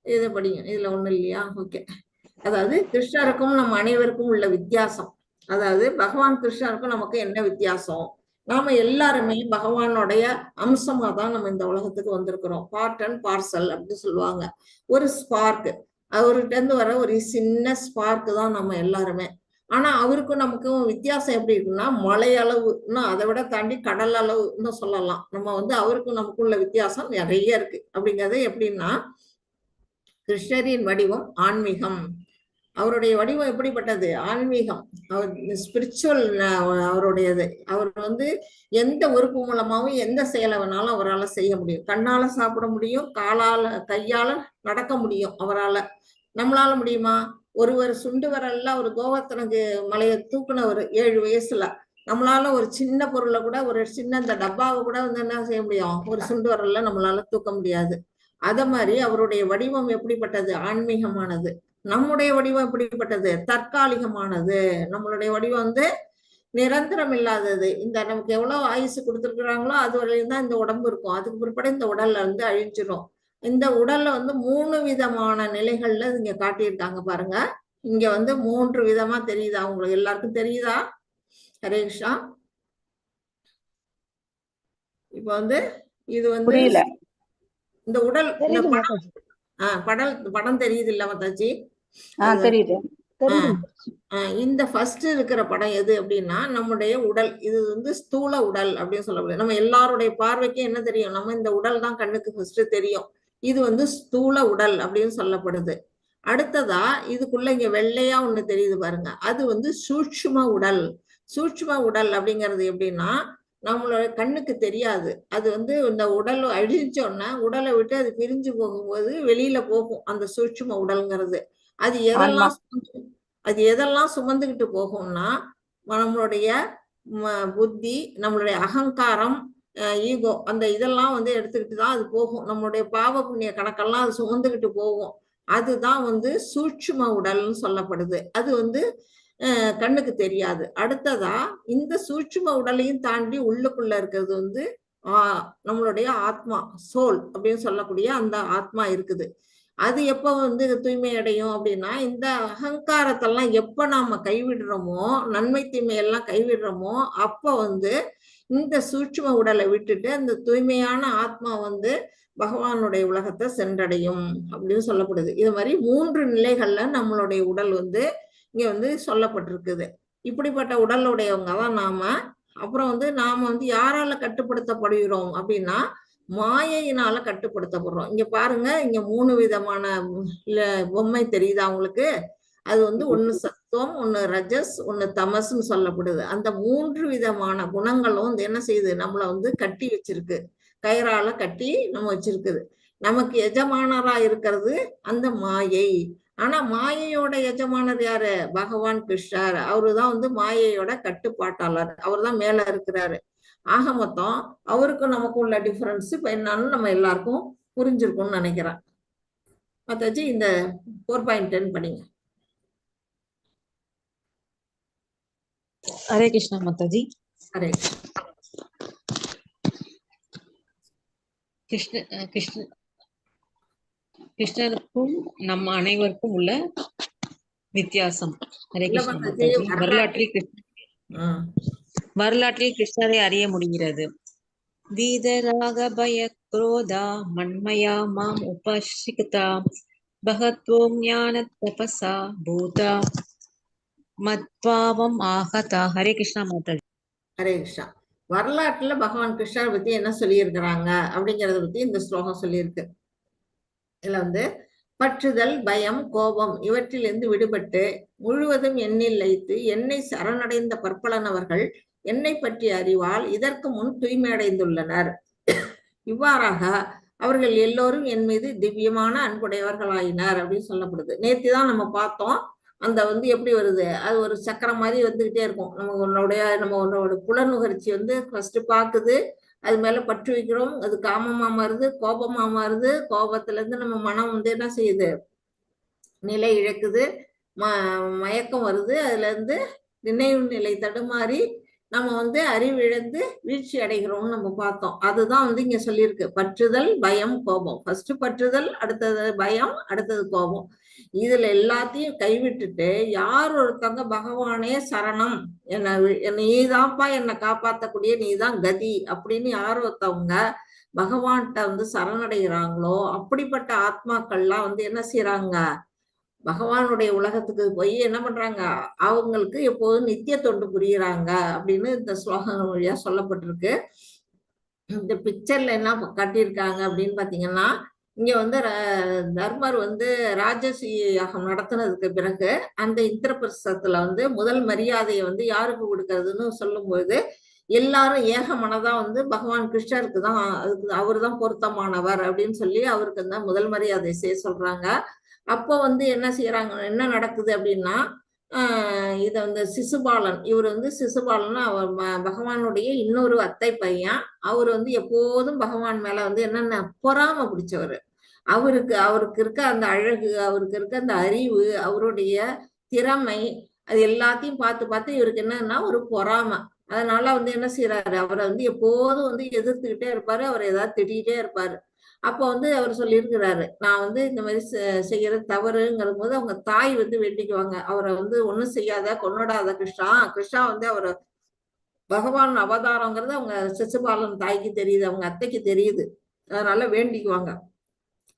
இதை படிங்க, இதுல ஒண்ணும் இல்லையா? ஓகே. அதாவது கிருஷ்ணருக்கும் நம்ம அனைவருக்கும் உள்ள வித்தியாசம், அதாவது பகவான் கிருஷ்ணருக்கும் நமக்கு என்ன வித்தியாசம்? நாம எல்லாருமே பகவானுடைய அம்சமா தான் நம்ம இந்த உலகத்துக்கு வந்திருக்கிறோம். பார்ட் அண்ட் பார்சல் அப்படின்னு சொல்லுவாங்க. ஒரு ஸ்பார்க், அவர்கிட்ட இருந்து வர ஒரு சின்ன ஸ்பார்க் தான் நம்ம எல்லாருமே. ஆனா அவருக்கும் நமக்கும் வித்தியாசம் எப்படி இருக்குன்னா, மலை அளவு, இன்னும் அதை விட தாண்டி கடல் அளவுன்னு சொல்லலாம். நம்ம வந்து அவருக்கும் நமக்கும் உள்ள வித்தியாசம் நிறைய இருக்கு. அப்படிங்கிறது எப்படின்னா, கிருஷ்ணரின் வடிவம் ஆன்மீகம், அவருடைய வடிவம் எப்படிப்பட்டது? ஆன்மீகம், அவர் ஸ்பிரிச்சுவல் அவருடையது. அவர் வந்து எந்த உறுப்பு மூலமாவும் எந்த செயலை வேணாலும் அவரால் செய்ய முடியும். கண்ணால சாப்பிட முடியும், கையால நடக்க முடியும் அவரால். நம்மளால முடியுமா? ஒருவர் சுண்டு வரல ஒரு கோவர்த்தனக்கு மலையை தூக்குனவர் 7 வயசுல. நம்மளால ஒரு சின்ன பொருளை கூட, ஒரு சின்ன இந்த டப்பாவை கூட வந்து என்ன செய்ய முடியும்? ஒரு சுண்டு வரல நம்மளால தூக்க முடியாது. அத மாதிரி அவருடைய வடிவம் எப்படிப்பட்டது? ஆன்மீகமானது. நம்முடைய வடிவம் எப்படிப்பட்டது? தற்காலிகமானது. நம்மளுடைய வடிவம் வந்து நிரந்தரம் இல்லாதது. இந்த நமக்கு எவ்வளவு ஆயுசு கொடுத்துருக்குறாங்களோ அது வரையும் தான் இந்த உடம்பு இருக்கும். அதுக்கு பிற்பாடு இந்த உடல்ல வந்து அழிஞ்சிடும். இந்த உடல்ல வந்து 3 விதமான நிலைகள்ல இங்க காட்டியிருக்காங்க பாருங்க. இங்க வந்து 3 விதமா தெரியுதா? உங்களுக்கு எல்லாருக்கும் தெரியுதா? ஹரே கிருஷ்ணா. இப்ப வந்து இது வந்து புரியல. இந்த உடல், இந்த தெரியுது மாதாஜி. படம் தெரியுது இல்ல மாதாஜி? தெரியுது. இந்த ஃபர்ஸ்ட் இருக்கிற படம் எது அப்படின்னா, நம்முடைய உடல். இது வந்து ஸ்தூல உடல் அப்படின்னு சொல்லப்படுது. நம்ம எல்லாருடைய பார்வைக்கு என்ன தெரியும்? நம்ம இந்த உடல் தான் கண்ணுக்கு ஃபர்ஸ்ட் தெரியும். இது வந்து ஸ்தூல உடல் அப்படின்னு சொல்லப்படுது. அடுத்ததா இதுக்குள்ள இங்க வெள்ளையா ஒண்ணு தெரியுது பாருங்க, அது வந்து சூட்சும உடல். சூட்சும உடல் அப்படிங்கிறது எப்படின்னா, நம்மளோட கண்ணுக்கு தெரியாது. அது வந்து இந்த உடல் அழிச்சோன்னா உடலை விட்டு அது பிரிஞ்சு போகும்போது வெளியில போகும் அந்த சூட்சும உடல்ங்கிறது. அது எதெல்லாம் சுமந்துகிட்டு போகும்னா, நம்மளுடைய புத்தி, நம்மளுடைய அகங்காரம், ஈகோ, அந்த இதெல்லாம் வந்து எடுத்துக்கிட்டு தான் அது போகும். நம்மளுடைய பாவ புண்ணிய கணக்கெல்லாம் அது சுமந்துகிட்டு போகும். அதுதான் வந்து சூட்சும உடல்னு சொல்லப்படுது. அது வந்து கண்ணுக்கு தெரியாது. அடுத்ததா இந்த சூட்சும உடலையும் தாண்டி உள்ளுக்குள்ள இருக்கிறது வந்து நம்மளுடைய ஆத்மா, சோல் அப்படின்னு சொல்லக்கூடிய அந்த ஆத்மா இருக்குது. அது எப்ப வந்து தூய்மை அடையும் அப்படின்னா, இந்த அகங்காரத்தெல்லாம் எப்ப நாம கைவிடுறோமோ, நன்மை தீமையெல்லாம் கைவிடுறோமோ, அப்ப வந்து இந்த சூட்சும உடலை விட்டுட்டு அந்த தூய்மையான ஆத்மா வந்து பகவானுடைய உலகத்தை சென்றடையும் அப்படின்னு சொல்லப்படுது. இது மாதிரி 3 நிலைகள்ல நம்மளுடைய உடல் வந்து இங்க வந்து சொல்லப்பட்டிருக்குது. இப்படிப்பட்ட உடலுடையவங்க தான் நாம. அப்புறம் வந்து நாம வந்து யாரால கட்டுப்படுத்தப்படுகிறோம் அப்படின்னா, மாயையினால கட்டுப்படுத்தப்படுறோம். இங்க பாருங்க, இங்க 3 விதமான பொம்மை தெரியுதா உங்களுக்கு? அது வந்து ஒண்ணு சத்துவம், ஒண்ணு ரஜஸ், ஒண்ணு தமஸ்ன்னு சொல்லப்படுது. அந்த 3 விதமான குணங்களும் வந்து என்ன செய்யுது? நம்மள வந்து கட்டி வச்சிருக்கு, கயிறால கட்டி நம்ம வச்சிருக்குது. நமக்கு எஜமானரா இருக்கிறது அந்த மாயை. ஆனா மாயையோட எஜமானர் யாரு? பகவான் கிருஷ்ணர். அவருதான் வந்து மாயையோட கட்டுப்பாட்டாளர். அவர் தான் மேல இருக்கிறாரு. ஆக மொத்தம் அவருக்கும் நமக்கும் உள்ள டிஃபரன்ஸ் இப்ப என்னன்னு நம்ம எல்லாருக்கும் புரிஞ்சிருக்கும்னு நினைக்கிறேன். மாதாஜி இந்த 4.10 படிங்க. ஹரே கிருஷ்ணா மாதாஜி. ஹரே கிருஷ்ண கிருஷ்ணருக்கும் நம்ம அனைவருக்கும் உள்ள வித்தியாசம். ஹரே இல்ல கிருஷ்ண மாதாஜி, மாதாஜி. வரலாற்றில் கிருஷ்ணரை அறிய முடிகிறது. வீதராக பய குரோதா மண்மயா மாம் உபசிகதா பகத்வோம் ஞான தபசா பூதா மத்பாவம் ஆகதா. ஹரே கிருஷ்ணா மாதாஜி. ஹரே கிருஷ்ணா. வரலாற்றுல பகவான் கிருஷ்ணரை பத்தி என்ன சொல்லியிருக்கிறாங்க அப்படிங்கறத பத்தி இந்த ஸ்லோகம் சொல்லியிருக்கு. இதுல வந்து பற்றுதல், பயம், கோபம் இவற்றிலிருந்து விடுபட்டு முழுவதும் என்னில் லயித்து என்னை சரணடைந்த பற்பலனவர்கள் என்னை பற்றி அறிவால் இதற்கு முன் தூய்மையடைந்துள்ளனர். இவ்வாறாக அவர்கள் எல்லோரும் என் மீது திவ்யமான அன்புடையவர்களாயினார் அப்படின்னு சொல்லப்படுது. நேத்திதான் நம்ம பார்த்தோம். அந்த வந்து எப்படி வருது, அது ஒரு சக்கரம் மாதிரி வந்துகிட்டே இருக்கும். நம்ம உன்னோட புலனுகர்ச்சி வந்து ஃபர்ஸ்ட் பாக்குது, அது மேல பற்று வைக்கிறோம், அது காமமா மாறுது, கோபமா மாறுது. கோபத்துல இருந்து நம்ம மனம் வந்து என்ன செய்யுது, நிலை இழக்குது, மயக்கம் வருது. அதுல இருந்து நினைவு நிலை தடுமாறி நம்ம வந்து அறிவிழந்து வீழ்ச்சி அடைகிறோம்னு நம்ம பார்த்தோம். அதுதான் வந்து இங்க சொல்லியிருக்கு. பற்றுதல், பயம், கோபம். ஃபர்ஸ்ட் பற்றுதல், அடுத்தது பயம், அடுத்தது கோபம். இதுல எல்லாத்தையும் கைவிட்டுட்டு யார் ஒருத்தவங்க பகவானே சரணம், நீதான்ப்பா என்னை காப்பாற்றக்கூடிய, நீதான் கதி அப்படின்னு யார் ஒருத்தவங்க பகவான்கிட்ட வந்து சரணடைகிறாங்களோ அப்படிப்பட்ட ஆத்மாக்கள்லாம் வந்து என்ன செய்யறாங்க, பகவானுடைய உலகத்துக்கு போய் என்ன பண்றாங்க, அவங்களுக்கு எப்போதும் நித்திய தொண்டு புரியுறாங்க அப்படின்னு இந்த ஸ்லோகங்கள் வழியா சொல்லப்பட்டிருக்கு. இந்த பிக்சர்ல என்ன காட்டியிருக்காங்க அப்படின்னு பாத்தீங்கன்னா, இங்க வந்து தர்மர் வந்து ராஜசி யாகம் நடத்தினதுக்கு பிறகு அந்த இந்திரபிரஸ்தத்துல வந்து முதல் மரியாதையை வந்து யாருக்கு கொடுக்கறதுன்னு சொல்லும்போது எல்லாரும் ஏக மனதா வந்து பகவான் கிருஷ்ணருக்கு தான், அதுக்கு அவரு தான் பொருத்தமானவர் அப்படின்னு சொல்லி அவருக்கு தான் முதல் மரியாதை செய்ய சொல்றாங்க. அப்போ வந்து என்ன செய்யறாங்க, என்ன நடக்குது அப்படின்னா, இத வந்து சிசுபாலன், இவர் வந்து சிசுபாலன் அவர் பகவானுடைய இன்னொரு அத்தை பையன். அவர் வந்து எப்போதும் பகவான் மேல வந்து என்னென்ன பொறாம பிடிச்சவர். அவருக்கு இருக்க அந்த அழகு, அவருக்கு இருக்க அந்த அறிவு, அவருடைய திறமை, அது எல்லாத்தையும் பார்த்து பார்த்து இவருக்கு என்னன்னா ஒரு பொறாம. அதனால வந்து என்ன செய்யறாரு, அவரை வந்து எப்போதும் வந்து எதிர்த்துக்கிட்டே இருப்பாரு, அவர் ஏதாவது திட்டிகிட்டே இருப்பாரு. அப்போ வந்து அவர் சொல்லியிருக்கிறாரு, நான் வந்து இந்த மாதிரி செய்யறது தவறுங்கிற போது அவங்க தாய் வந்து வேண்டிக்குவாங்க, அவரை வந்து ஒண்ணும் செய்யாத, கொன்னுடாத கிருஷ்ணா. கிருஷ்ணா வந்து அவர் பகவான் அவதாரங்கிறது அவங்க சிசுபாலன் தாய்க்கு தெரியுது, அவங்க அத்தைக்கு தெரியுது. அதனால வேண்டிக்குவாங்க.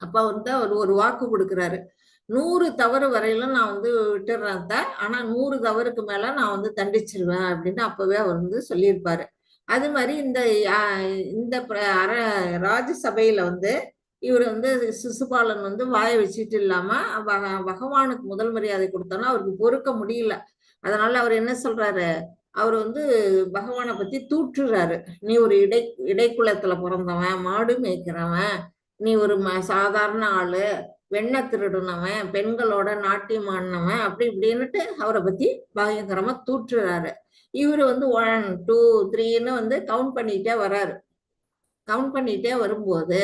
அப்ப வந்து அவர் ஒரு வாக்கு கொடுக்குறாரு, 100 தவறு வரையிலும் நான் வந்து விட்டுறேன், ஆனா 100 தவறுக்கு மேல நான் வந்து தண்டிச்சிருவேன் அப்படின்னு அப்பவே அவர் வந்து சொல்லியிருப்பாரு. அது மாதிரி இந்த ராஜசபையில வந்து இவர் வந்து சிசுபாலன் வந்து வாயை வச்சுட்டு இல்லாம பகவானுக்கு முதல் மரியாதை கொடுத்தோன்னா அவருக்கு பொறுக்க முடியல. அதனால அவர் என்ன சொல்றாரு, அவர் வந்து பகவானை பத்தி தூற்றுறாரு. நீ ஒரு இடைக்குலத்துல பிறந்தவன், மாடு மேய்க்கிறவன், நீ ஒரு சாதாரண ஆளு, வெண்ணெய் திருடுனவன், பெண்களோட நாட்டியம் ஆடினவன், அப்படி இப்படின்னுட்டு அவரை பத்தி பயங்கரமா தூற்றுறாரு. இவரு வந்து 1 2 3ன்னு வந்து கவுண்ட் பண்ணிட்டே வர்றாரு. கவுண்ட் பண்ணிட்டே வரும்போது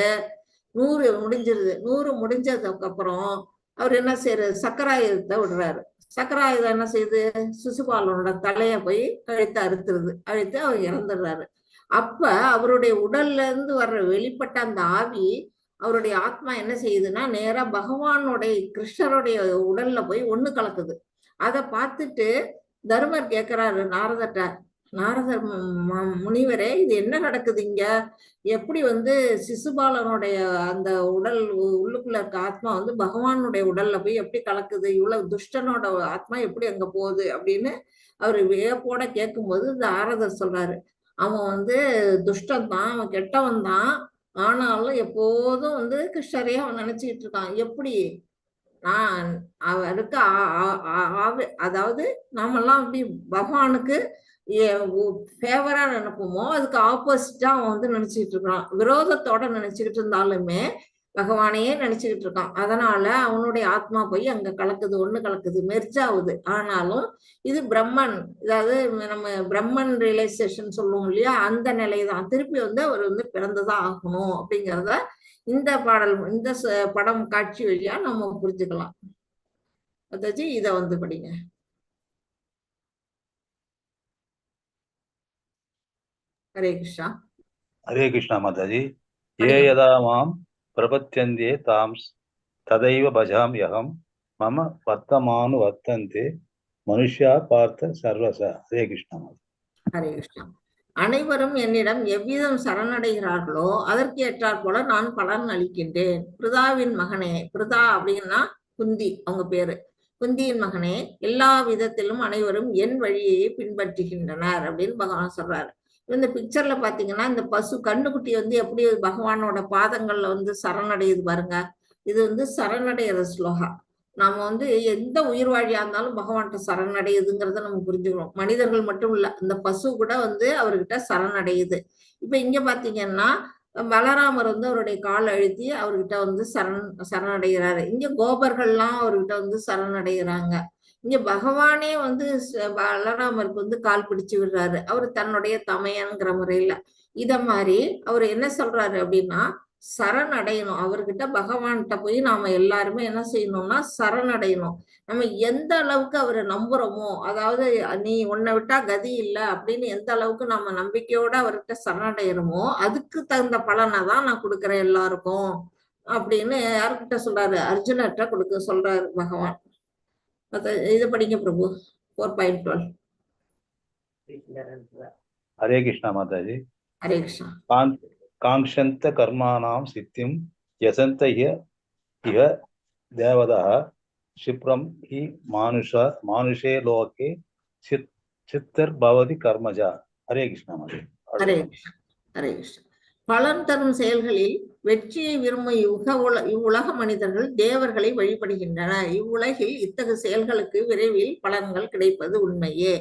100 முடிஞ்சிருது. 100 முடிஞ்சதுக்கு அப்புறம் அவர் என்ன செய்யறாரு, சக்கராயுதத்தை விடுறாரு. சக்கராயுதம் என்ன செய்யுது, சிசுபாலனோட தலைய போய் கழுத்தை அறுத்துருது. அழுத்து அவர் இறந்துடுறாரு. அப்ப அவருடைய உடல்ல இருந்து வர்ற வெளிப்பட்ட அந்த ஆவி, அவருடைய ஆத்மா என்ன செய்யுதுன்னா நேரா பகவானுடைய கிருஷ்ணருடைய உடல்ல போய் ஒண்ணு கலக்குது. அதை பார்த்துட்டு தர்மர் கேட்கிறாரு நாரதட்ட, நாரதர் முனிவரே, இது என்ன நடக்குது இங்க, எப்படி வந்து சிசுபாலனுடைய அந்த உடல் உள்ளுக்குள்ள இருக்க ஆத்மா வந்து பகவானுடைய உடல்ல போய் எப்படி கலக்குது, இவ்வளவு துஷ்டனோட ஆத்மா எப்படி அங்க போகுது அப்படின்னு அவரு வியப்போட கேட்கும்போது இந்த நாரதர் சொல்றாரு, அவன் வந்து துஷ்டன் தான், அவன் கெட்டவன் தான், ஆனாலும் எப்போதும் வந்து கிருஷ்ணரையே அவன் நினைச்சுக்கிட்டு இருக்கான். எப்படி நான் அவருக்கு அதாவது நாமெல்லாம் அப்படி பகவானுக்கு ஃபேவரா நினைப்போமோ அதுக்கு ஆப்போசிட்டா அவன் வந்து நினைச்சுக்கிட்டு இருக்கான். விரோதத்தோட நினைச்சுக்கிட்டு இருந்தாலுமே பகவானையே நினைச்சுக்கிட்டு இருக்கான். அதனால அவனுடைய ஆத்மா போய் அங்க கலக்குது, ஒண்ணு கலக்குது, மெர்ஜ் ஆகுது. ஆனாலும் இது பிரம்மன், அதாவது நம்ம பிரம்மன் ரியலைசேஷன் சொல்லுவோம் இல்லையா, அந்த நிலைதான் திருப்பி வந்து அவர் வந்து பிறந்துதான் ஆகணும் அப்படிங்கிறத இந்த பாடல், இந்த படம் காட்சி வழியா நம்ம புரிஞ்சுக்கலாம். அதாச்சு இத வந்து படிங்க. ஹரே கிருஷ்ணா. ஹரே கிருஷ்ணா மாதாஜி. ஏ யதா மாம் பிரபத்யந்தே தாம் ததைவ பஜாம்யகம் மம வர்த்தமானு வர்த்தந்தே மனுஷ்யா பார்த்த சர்வச. ஹரே கிருஷ்ணா. ஹரே கிருஷ்ணா. அனைவரும் என்னிடம் எவ்விதம் சரணடைகிறார்களோ அதற்கு ஏற்றாற் போல நான் பலன் அளிக்கின்றேன். பிருதாவின் மகனே, பிருதா அப்படின்னா குந்தி, அவங்க பேரு, குந்தியின் மகனே, எல்லா விதத்திலும் அனைவரும் என் வழியை பின்பற்றுகின்றனர் அப்படின்னு பகவான் சொல்றாரு. இந்த பிக்சர்ல பாத்தீங்கன்னா இந்த பசு கண்ணுக்குட்டி வந்து எப்படி பகவானோட பாதங்கள்ல வந்து சரணடையுது பாருங்க. இது வந்து சரணடைகிற ஸ்லோகா. நாம வந்து எந்த உயிர் வாழியா இருந்தாலும் பகவான்கிட்ட சரணடையுதுங்கிறத நம்ம புரிஞ்சுக்கணும். மனிதர்கள் மட்டும் இல்ல, இந்த பசு கூட வந்து அவர்கிட்ட சரணடையுது. இப்ப இங்க பாத்தீங்கன்னா பலராமர் வந்து அவருடைய கால் அழுத்தி அவர்கிட்ட வந்து சரணடைகிறாரு. இங்க கோபர்கள்லாம் அவர்கிட்ட வந்து சரணடைகிறாங்க. இங்க பகவானே வந்து பலராமருக்கு வந்து கால் பிடிச்சு விடுறாரு, அவரு தன்னுடைய தமையன்கிற முறையில. இத மாதிரி அவர் என்ன சொல்றாரு அப்படின்னா, சரணடையணும். அவர்கிட்ட பகவான்கிட்ட போய் நாம எல்லாருமே என்ன செய்யணும்னா சரணடையணும். நம்ம எந்த அளவுக்கு அவரை நம்புறோமோ, அதாவது நீ உன்னை விட்டா கதி இல்லை அப்படின்னு எந்த அளவுக்கு நம்ம நம்பிக்கையோட அவர்கிட்ட சரணடைகிறோமோ அதுக்கு தகுந்த பலனை தான் நான் கொடுக்குறேன் எல்லாருக்கும் அப்படின்னு யாருக்கிட்ட சொல்றாரு? அர்ஜுனர்கிட்ட கொடுக்க சொல்றாரு பகவான். இது படிங்க பிரபு. 4.12. ஹரே கிருஷ்ணா மாதாஜி. ஹரே கிருஷ்ணா. காங்க்ஷந்த கர்மாணாம் சித்திம் யசந்த இஹ தேவதः க்ஷிப்ரம் ஹி மானுஷே லோகே சித்தர் பவதி கர்மஜா. ஹரே கிருஷ்ணா மாதாஜி. ஹரே கிருஷ்ணா. ஹரே கிருஷ்ணா. பலன் தரும் செயல்களில் வெற்றியை விரும்பும் இவ்வுலக மனிதர்கள் தேவர்களை வழிபடுகின்றனர். இவ்வுலகில் இத்தகைய செயல்களுக்கு விரைவில் பலன்கள் கிடைப்பது உண்மையே.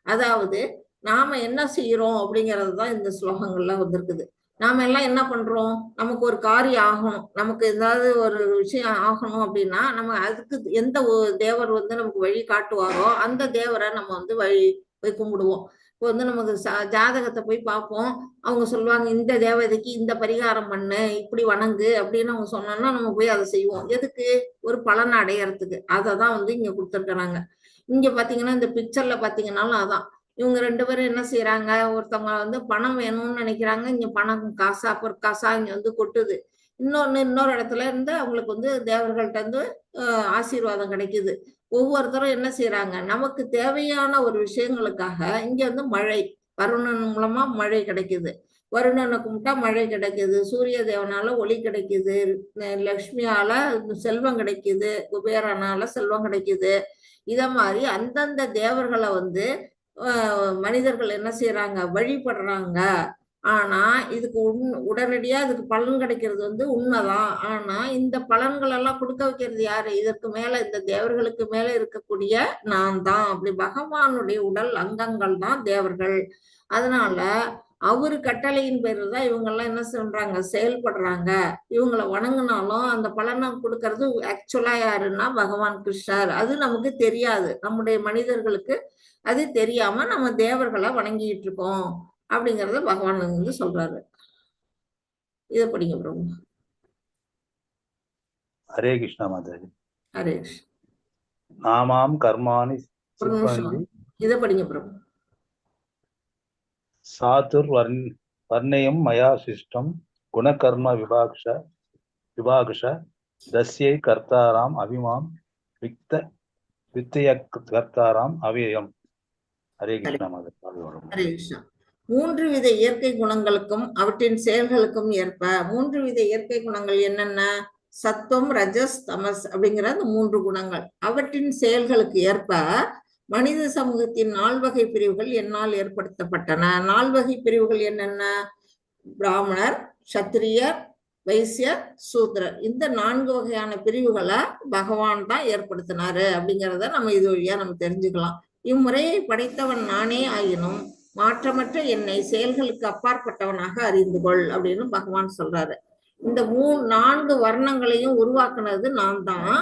அதாவது நாம என்ன செய்யறோம் அப்படிங்கிறது தான் இந்த ஸ்லோகங்கள்ல வந்திருக்குது. நாம எல்லாம் என்ன பண்றோம்? நமக்கு ஒரு காரியம் ஆகணும், நமக்கு ஏதாவது ஒரு விஷயம் ஆகணும் அப்படின்னா நம்ம அதுக்கு எந்த தேவர் வந்து நமக்கு வழி காட்டுவாரோ அந்த தேவரை நம்ம வந்து வழி போய் கும்பிடுவோம். இப்போ வந்து நமக்கு ஜாதகத்தை போய் பார்ப்போம். அவங்க சொல்லுவாங்க இந்த தேவதைக்கு இந்த பரிகாரம் பண்ணு, இப்படி வணங்கு அப்படின்னு அவங்க சொன்னோம்னா நம்ம போய் அதை செய்வோம். எதுக்கு? ஒரு பலனை அடையறதுக்கு. அதை தான் வந்து இங்க கொடுத்துருக்குறாங்க. இங்க பாத்தீங்கன்னா இந்த பிக்சர்ல பாத்தீங்கன்னாலும் அதான். இவங்க 2 பேரும் என்ன செய்யறாங்க? ஒருத்தவங்க வந்து பணம் வேணும்னு நினைக்கிறாங்க. இங்க பணம் காசா பொற்காசா இங்க வந்து கொட்டுது. இன்னொரு இடத்துல இருந்து அவங்களுக்கு வந்து தேவர்கள்ட்ட இருந்து ஆசீர்வாதம் கிடைக்குது. ஒவ்வொருத்தரும் என்ன செய்யறாங்க? நமக்கு தேவையான ஒரு விஷயங்களுக்காக இங்க வந்து மழை, வருணன் மூலமா மழை கிடைக்குது. வருணனை கும்பிட்டா மழை கிடைக்குது, சூரிய தேவனால ஒளி கிடைக்குது, லக்ஷ்மியால செல்வம் கிடைக்குது, குபேரனால செல்வம் கிடைக்குது. இத மாதிரி அந்தந்த தேவர்களை வந்து மனிதர்கள் என்ன செய்யறாங்க? வழிபடுறாங்க. ஆனா இதுக்கு உடனடியா இதுக்கு பலன் கிடைக்கிறது வந்து உண்மைதான். ஆனா இந்த பலன்கள் எல்லாம் கொடுக்க வைக்கிறது யாரு? இதற்கு மேல இந்த தேவர்களுக்கு மேல இருக்கக்கூடிய நான் தான். அப்படி பகவானுடைய உடல் அங்கங்கள் தான் தேவர்கள். அதனால அவரு கட்டளையின் பேரு தான் இவங்க எல்லாம் என்ன சொல்றாங்க? செயல்படுறாங்க. இவங்களை வணங்கினாலும் அந்த பலனை கொடுக்கறது ஆக்சுவலா யாருன்னா பகவான் கிருஷ்ணர். அது நமக்கு தெரியாது. நம்முடைய மனிதர்களுக்கு அது தெரியாம நம்ம தேவர்களை வணங்கிட்டு இருக்கோம் அப்படிங்கறத பகவான் வந்து சொல்றாரு. இத படிங்க பிரபு. ஹரே கிருஷ்ணா மாதாஜி. ஹரே கிருஷ்ணா. நாமாம் கர்மாணி ஒரு நிமிஷம், இத படிங்க பிரபு. சாதுர் வர்ணயம் மயா சிஷ்டம் குணகர்ம விபாக்ஷ தஸ்யை கர்த்தாராம் அபிமாம் வித்தய கர்த்தாராம் அவ்யயம். ஹரே கிருஷ்ணா மாதாஜி. ஹரே கிருஷ்ணா. 3 வித இயற்கை குணங்களுக்கும் அவற்றின் செயல்களுக்கும் ஏற்ப 3 வித இயற்கை குணங்கள் என்னென்ன? சத்துவம், ரஜஸ், தமஸ் அப்படிங்கிற அந்த 3 குணங்கள். அவற்றின் செயல்களுக்கு ஏற்ப மனித சமூகத்தின் 4 வகை பிரிவுகள் என்னால் ஏற்படுத்தப்பட்டன. 4 வகை பிரிவுகள் என்னென்ன? பிராமணர், சத்திரியர், வைசியர், சூத்ரர். இந்த 4 வகையான பிரிவுகளை பகவான் தான் ஏற்படுத்தினாரு அப்படிங்கிறத நம்ம இது வழியா நம்ம தெரிஞ்சுக்கலாம். இம்முறையை படைத்தவன் நானே ஆயினும் மாற்றமற்ற என்னை செயல்களுக்கு அப்பாற்பட்டவனாக அறிந்து கொள் அப்படின்னு பகவான் சொல்றாரு. இந்த 4 வர்ணங்களையும் உருவாக்குனது நான் தான்.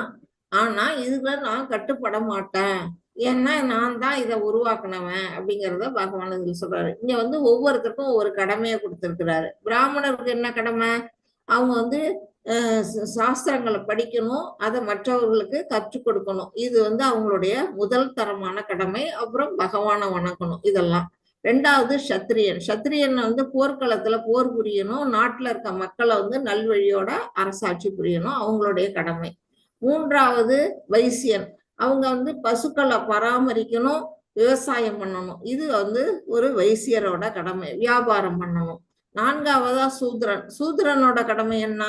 ஆனா இதுல நான் கட்டுப்பட மாட்டேன், ஏன்னா நான் தான் இதை உருவாக்குனவன் அப்படிங்கிறத பகவான் இதுல சொல்றாரு. இங்க வந்து ஒவ்வொருத்தருக்கும் ஒவ்வொரு கடமையை கொடுத்திருக்கிறாரு. பிராமணருக்கு என்ன கடமை? அவங்க வந்து சாஸ்திரங்களை படிக்கணும், அதை மற்றவர்களுக்கு கற்றுக் கொடுக்கணும். இது வந்து அவங்களுடைய முதல் தரமான கடமை. அப்புறம் பகவானை வணங்கணும். இதெல்லாம். 2வது சத்திரியன் வந்து போர்க்களத்துல போர் புரியணும், நாட்டுல இருக்க மக்களை வந்து நல்வழியோட அரசாட்சி புரியணும், அவங்களுடைய கடமை. மூன்றாவது வைசியன், அவங்க வந்து பசுக்களை பராமரிக்கணும், விவசாயம் பண்ணணும். இது வந்து ஒரு வைசியரோட கடமை, வியாபாரம் பண்ணணும். நான்காவதா சூத்ரன், சூத்ரனோட கடமை என்ன?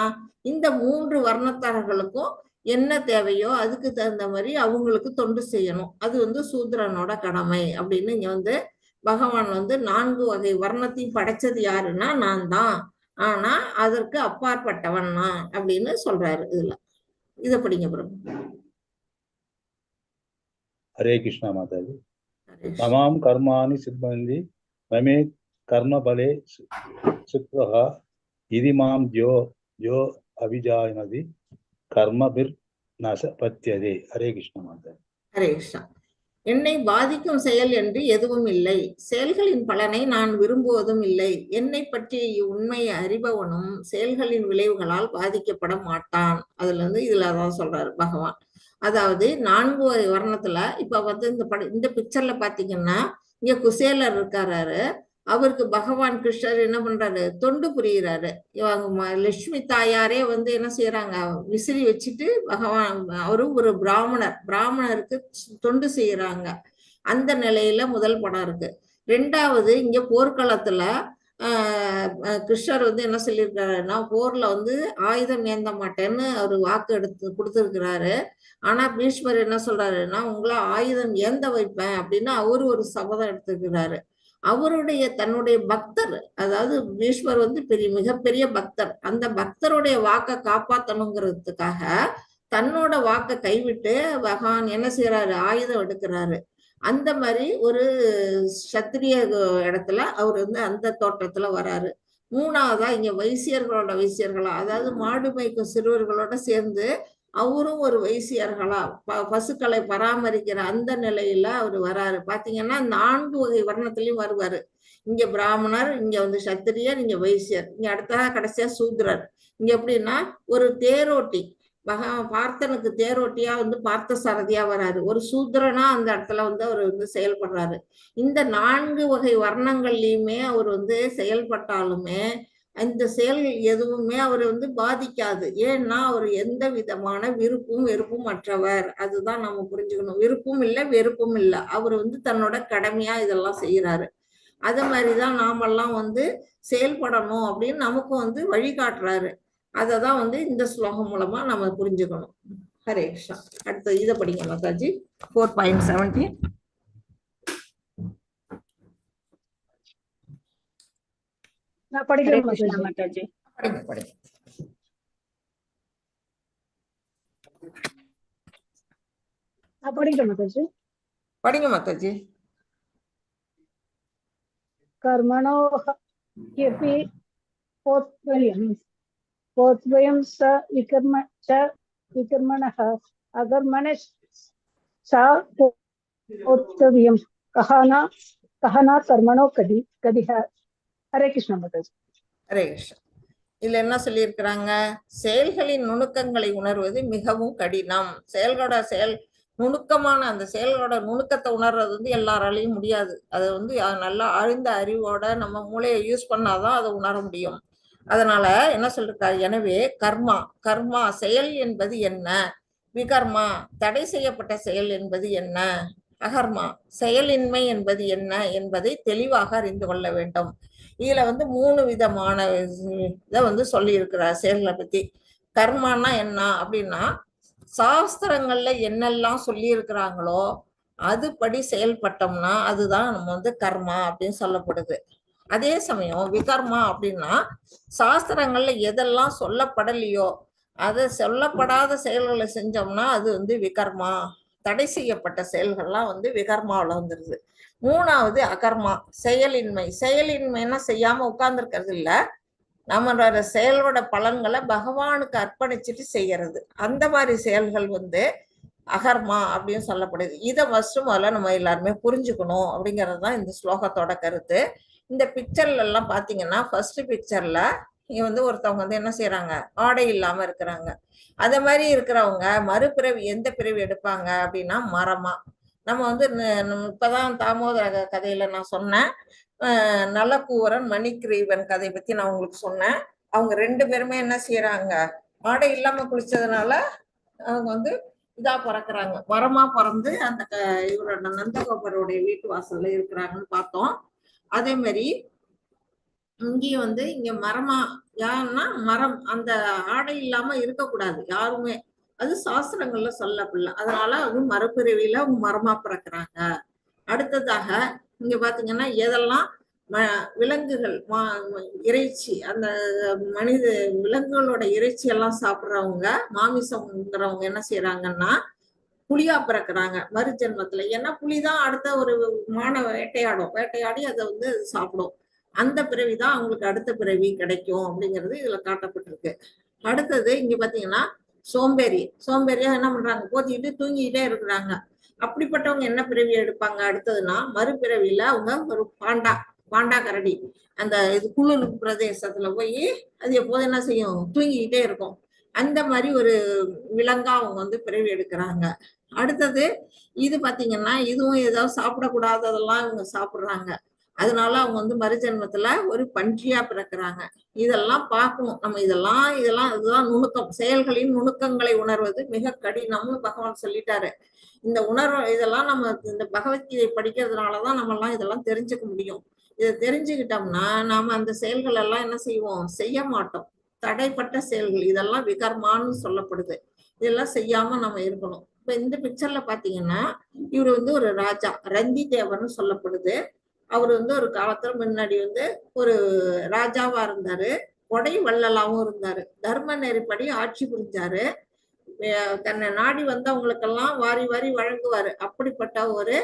இந்த 3 வர்ணத்தார்களுக்கும் என்ன தேவையோ அதுக்கு தகுந்த மாதிரி அவங்களுக்கு தொண்டு செய்யணும். அது வந்து சூத்ரனோட கடமை அப்படின்னு இங்க வந்து பகவான் வந்து 4 வகை வர்ணத்தையும் படைச்சது யாருன்னா நான் தான், ஆனா அதற்கு அப்பாற்பட்டவன் நான் அப்படின்னு சொல்றாரு. இதுல இத படிங்க பிரபு. हरे कृष्णा माता जी। तमाम कर्माणि सिद्ध्यन्ति ममे कर्म बले सुखः इति मां जो अभिजानति कर्मभिर् न पत्यते। हरे कृष्णा माता जी। ஹரே கிருஷ்ணா. என்னை பாதிக்கும் செயல் என்று எதுவும் இல்லை, செயல்களின் பலனை நான் விரும்புவதும் இல்லை. என்னை பற்றிய உண்மையை அறிபவனும் செயல்களின் விளைவுகளால் பாதிக்கப்பட மாட்டான். அதுல இருந்து இதுல அதான் சொல்றாரு பகவான். அதாவது 4 வர்ணத்துல இப்ப வந்து இந்த பிக்சர்ல பாத்தீங்கன்னா இங்க குசேலர் இருக்காரு. அவருக்கு பகவான் கிருஷ்ணர் என்ன பண்றாரு? தொண்டு புரியுறாரு. இவங்க லட்சுமி தாயாரே வந்து என்ன செய்யறாங்க? விசிறி வச்சுட்டு பகவான் அவரு ஒரு பிராமணருக்கு தொண்டு செய்யறாங்க. அந்த நிலையில முதல் படம் இருக்கு. 2வது இங்க போர்க்களத்துல கிருஷ்ணர் வந்து என்ன சொல்லியிருக்காருன்னா, போர்ல வந்து ஆயுதம் ஏந்த மாட்டேன்னு அவரு வாக்கு எடுத்து கொடுத்திருக்கிறாரு. ஆனா பீஷ்மர் என்ன சொல்றாருன்னா, உங்களை ஆயுதம் ஏந்த வைப்பேன் அப்படின்னு அவரு ஒரு சபதம் எடுத்துக்கிறாரு. அவருடைய தன்னுடைய பக்தர், அதாவது பீஷ்மர் வந்து மிகப்பெரிய பக்தர். அந்த பக்தருடைய வாக்கை காப்பாத்தணுங்கிறதுக்காக தன்னோட வாக்கை கைவிட்டு பகவான் என்ன செய்யறாரு? ஆயுதம் எடுக்கிறாரு. அந்த மாதிரி ஒரு சத்திரிய இடத்துல அவர் வந்து அந்த தோற்றத்துல வராரு. 3வதா இங்க வைசியர்களா, அதாவது மாடு மேய்க்கும் சிறுவர்களோட சேர்ந்து அவரும் ஒரு வைசியர்களா பசுக்களை பராமரிக்கிற அந்த நிலையில அவர் வராரு. பாத்தீங்கன்னா 4 வகை வர்ணத்திலயும் வருவாரு. இங்க பிராமணர், இங்க வந்து சத்திரியர், இங்க வைசியர், இங்க அடுத்ததா கடைசியா சூத்ரர். இங்க எப்படின்னா ஒரு தேரோட்டி, பார்த்தனுக்கு தேரோட்டியா வந்து பார்த்த சாரதியா வராரு. ஒரு சூத்ரனா அந்த இடத்துல வந்து அவர் வந்து செயல்படுறாரு. இந்த 4 வகை வர்ணங்கள்லயுமே அவர் வந்து செயல்பட்டாலுமே இந்த செயல்கள் எதுவுமே அவர் வந்து பாதிக்காது. ஏன்னா அவர் எந்த விதமான விருப்பும் வெறுப்பும் அற்றவர். அதுதான் நம்ம புரிஞ்சுக்கணும். விருப்பும் இல்லை, வெறுப்பும் இல்லை. அவர் வந்து தன்னோட கடமையா இதெல்லாம் செய்யறாரு. அது மாதிரிதான் நாமெல்லாம் வந்து செயல்படணும் அப்படின்னு நமக்கு வந்து வழிகாட்டுறாரு. அததான் வந்து இந்த ஸ்லோகம் மூலமா நம்ம புரிஞ்சுக்கணும். ஹரே கிருஷ்ணா. அடுத்து இதை படிங்க மாதாஜி. 4.17. நான் हरे படிக்கிறேன் कृष्णा மாதாஜி. माता जी। படிங்க. நான் படிக்கிறேன் மாதாஜி. படிங்க மாதாஜி. कर्मणो ह्यपि पोत्वयं स विकर्मणः अकर्मणश्च पोत्तव्यं कहना कर्मणो कदिह। हरे कृष्ण माताजी। ஹரே கிருஷ்ணா. இதுல என்ன சொல்லியிருக்கிறாங்க? செயல்களின் நுணுக்கங்களை உணர்வது மிகவும் கடினம். நுணுக்கமான அந்த செயல்களோட நுணுக்கத்தை உணர்றது வந்து எல்லாராலையும் முடியாது. அது வந்து நல்லா ஆழ்ந்த அறிவோட நம்ம மூளையை யூஸ் பண்ணாதான் அதை உணர முடியும். அதனால என்ன சொல்லிருக்காரு? எனவே கர்மா செயல் என்பது என்ன, விகர்மா தடை செய்யப்பட்ட செயல் என்பது என்ன, அகர்மா செயலின்மை என்பது என்ன என்பதை தெளிவாக அறிந்து கொள்ள வேண்டும். இதுல வந்து 3 விதமான இதை வந்து சொல்லி இருக்கிறார் செயல்களை பத்தி. கர்மானா என்ன அப்படின்னா, சாஸ்திரங்கள்ல என்னெல்லாம் சொல்லி இருக்கிறாங்களோ அதுபடி செயல்பட்டோம்னா அதுதான் நம்ம வந்து கர்மா அப்படின்னு சொல்லப்படுது. அதே சமயம் விகர்மா அப்படின்னா, சாஸ்திரங்கள்ல எதெல்லாம் சொல்லப்படலையோ அதை சொல்லப்படாத செயல்களை செஞ்சோம்னா அது வந்து விகர்மா. தடை செய்யப்பட்ட செயல்கள்லாம் வந்து விகர்மாவில் வந்துருது. 3வது அகர்மா செயலின்மைன்னா செய்யாம உட்கார்ந்துருக்கிறது இல்லை, நம்மளோட செயலோட பலன்களை பகவானுக்கு அர்ப்பணிச்சுட்டு செய்யறது. அந்த மாதிரி செயல்கள் வந்து அகர்மா அப்படின்னு சொல்லப்படுது. இதை முதல்ல நம்ம எல்லாருமே புரிஞ்சுக்கணும் அப்படிங்கிறது தான் இந்த ஸ்லோகத்தோட கருத்து. இந்த பிக்சர்ல எல்லாம் பாத்தீங்கன்னா, ஃபர்ஸ்ட் பிக்சர்ல இங்க வந்து ஒருத்தவங்க வந்து என்ன செய்யறாங்க? ஆடை இல்லாம இருக்கிறாங்க. அத மாதிரி இருக்கிறவங்க மறுபிறவி எந்த பிறவி எடுப்பாங்க அப்படின்னா மரமா. நம்ம வந்து இப்பதான் தாமோதர கதையில நான் சொன்னேன், நலக்கூவரன் மணிக்கிரீவன் கதை பத்தி நான் உங்களுக்கு சொன்னேன். அவங்க 2 பேருமே என்ன செய்யறாங்க? ஆடை இல்லாம குளிச்சதுனால அவங்க வந்து இதா பிறக்குறாங்க, மரமா பிறந்து அந்த இவரோட நந்தகோபருடைய வீட்டு வாசல்ல இருக்கிறாங்கன்னு பார்த்தோம். அதே மாதிரி இங்கேயும் வந்து இங்க மரமா யாருன்னா மரம் அந்த ஆடை இல்லாம இருக்கக்கூடாது யாருமே. அது சாஸ்திரங்கள்ல சொல்லப்படல. அதனால அது மறுபிறவியில அவங்க மரமா பிறக்கிறாங்க. அடுத்ததாக இங்க பாத்தீங்கன்னா எதெல்லாம் விலங்குகள் இறைச்சி அந்த மனித விலங்குகளோட இறைச்சி எல்லாம் சாப்பிடுறவங்க மாமிசம்ங்கிறவங்க என்ன செய்யறாங்கன்னா புலியா பிறக்கிறாங்க மறுஜென்மத்துல. ஏன்னா புலிதான் அடுத்த ஒரு மானவை வேட்டையாடி அதை வந்து சாப்பிடும். அந்த பிறவிதான் அவங்களுக்கு அடுத்த பிறவி கிடைக்கும் அப்படிங்கிறது இதுல காட்டப்பட்டிருக்கு. அடுத்தது இங்க பாத்தீங்கன்னா சோம்பேறியா என்ன பண்றாங்க, போத்திக்கிட்டு தூங்கிக்கிட்டே இருக்கிறாங்க. அப்படிப்பட்டவங்க என்ன பிறவி எடுப்பாங்க அடுத்ததுன்னா மறுபிறவியில அவங்க ஒரு பாண்டா கரடி அந்த இது குளிர் பிரதேசத்துல போய் அது எப்போதும் என்ன செய்யும், தூங்கிக்கிட்டே இருக்கும். அந்த மாதிரி ஒரு விலங்கா அவங்க வந்து பிறவி எடுக்கிறாங்க. அடுத்தது இது பாத்தீங்கன்னா இதுவும் ஏதாவது சாப்பிடக்கூடாததெல்லாம் இவங்க சாப்பிடுறாங்க. அதனால அவங்க வந்து மறுஜென்மத்துல ஒரு பன்றியா பிறக்கிறாங்க. இதெல்லாம் பார்க்கணும் நம்ம. இதுதான் நுணுக்கம். செயல்களின் நுணுக்கங்களை உணர்வது மிக கடினம்னு பகவான் சொல்லிட்டாரு. இந்த உணர்வு இதெல்லாம் நம்ம இந்த பகவத்கீதை படிக்கிறதுனாலதான் நம்ம எல்லாம் இதெல்லாம் தெரிஞ்சுக்க முடியும். இதை தெரிஞ்சுக்கிட்டோம்னா நாம அந்த செயல்கள் எல்லாம் என்ன செய்வோம், செய்ய மாட்டோம். தடைப்பட்ட செயல்கள் இதெல்லாம் விகர்மான்னு சொல்லப்படுது. இதெல்லாம் செய்யாம நம்ம இருக்கணும். இப்ப இந்த பிக்சர்ல பாத்தீங்கன்னா இவர் வந்து ஒரு ராஜா, ரந்தி தேவர்னு சொல்லப்படுது. அவர் வந்து ஒரு காலத்துல முன்னாடி வந்து ஒரு ராஜாவா இருந்தாரு, கொடை வள்ளலாவும் இருந்தாரு, தர்ம நெறிப்படி ஆட்சி புரிஞ்சாரு. தன்னை நாடி வந்தவங்களுக்கெல்லாம் வாரி வாரி வழங்குவாரு. அப்படிப்பட்ட ஒரு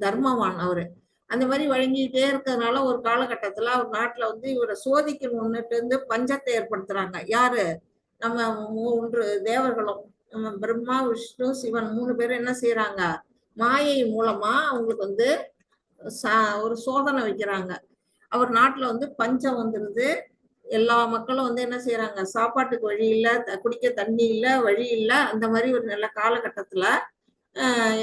தர்மவான் அவரு. அந்த மாதிரி வழங்கிட்டே இருக்கிறதுனால ஒரு காலகட்டத்துல அவர் நாட்டுல வந்து இவரை சோதிக்கணும்னுட்டு இருந்து பஞ்சத்தை ஏற்படுத்துறாங்க. யாரு, நம்ம 3 தேவர்களும், நம்ம பிரம்மா விஷ்ணு சிவன் 3 பேரும் என்ன செய்யறாங்க, மாயை மூலமா அவங்களுக்கு வந்து ஒரு சோதனை வைக்கிறாங்க. அவர் நாட்டுல வந்து பஞ்சம் வந்துருது. எல்லா மக்களும் வந்து என்ன செய்யறாங்க, சாப்பாட்டுக்கு வழி இல்லை, குடிக்க தண்ணி இல்லை, வழி இல்லை. அந்த மாதிரி ஒரு நல்ல காலகட்டத்துல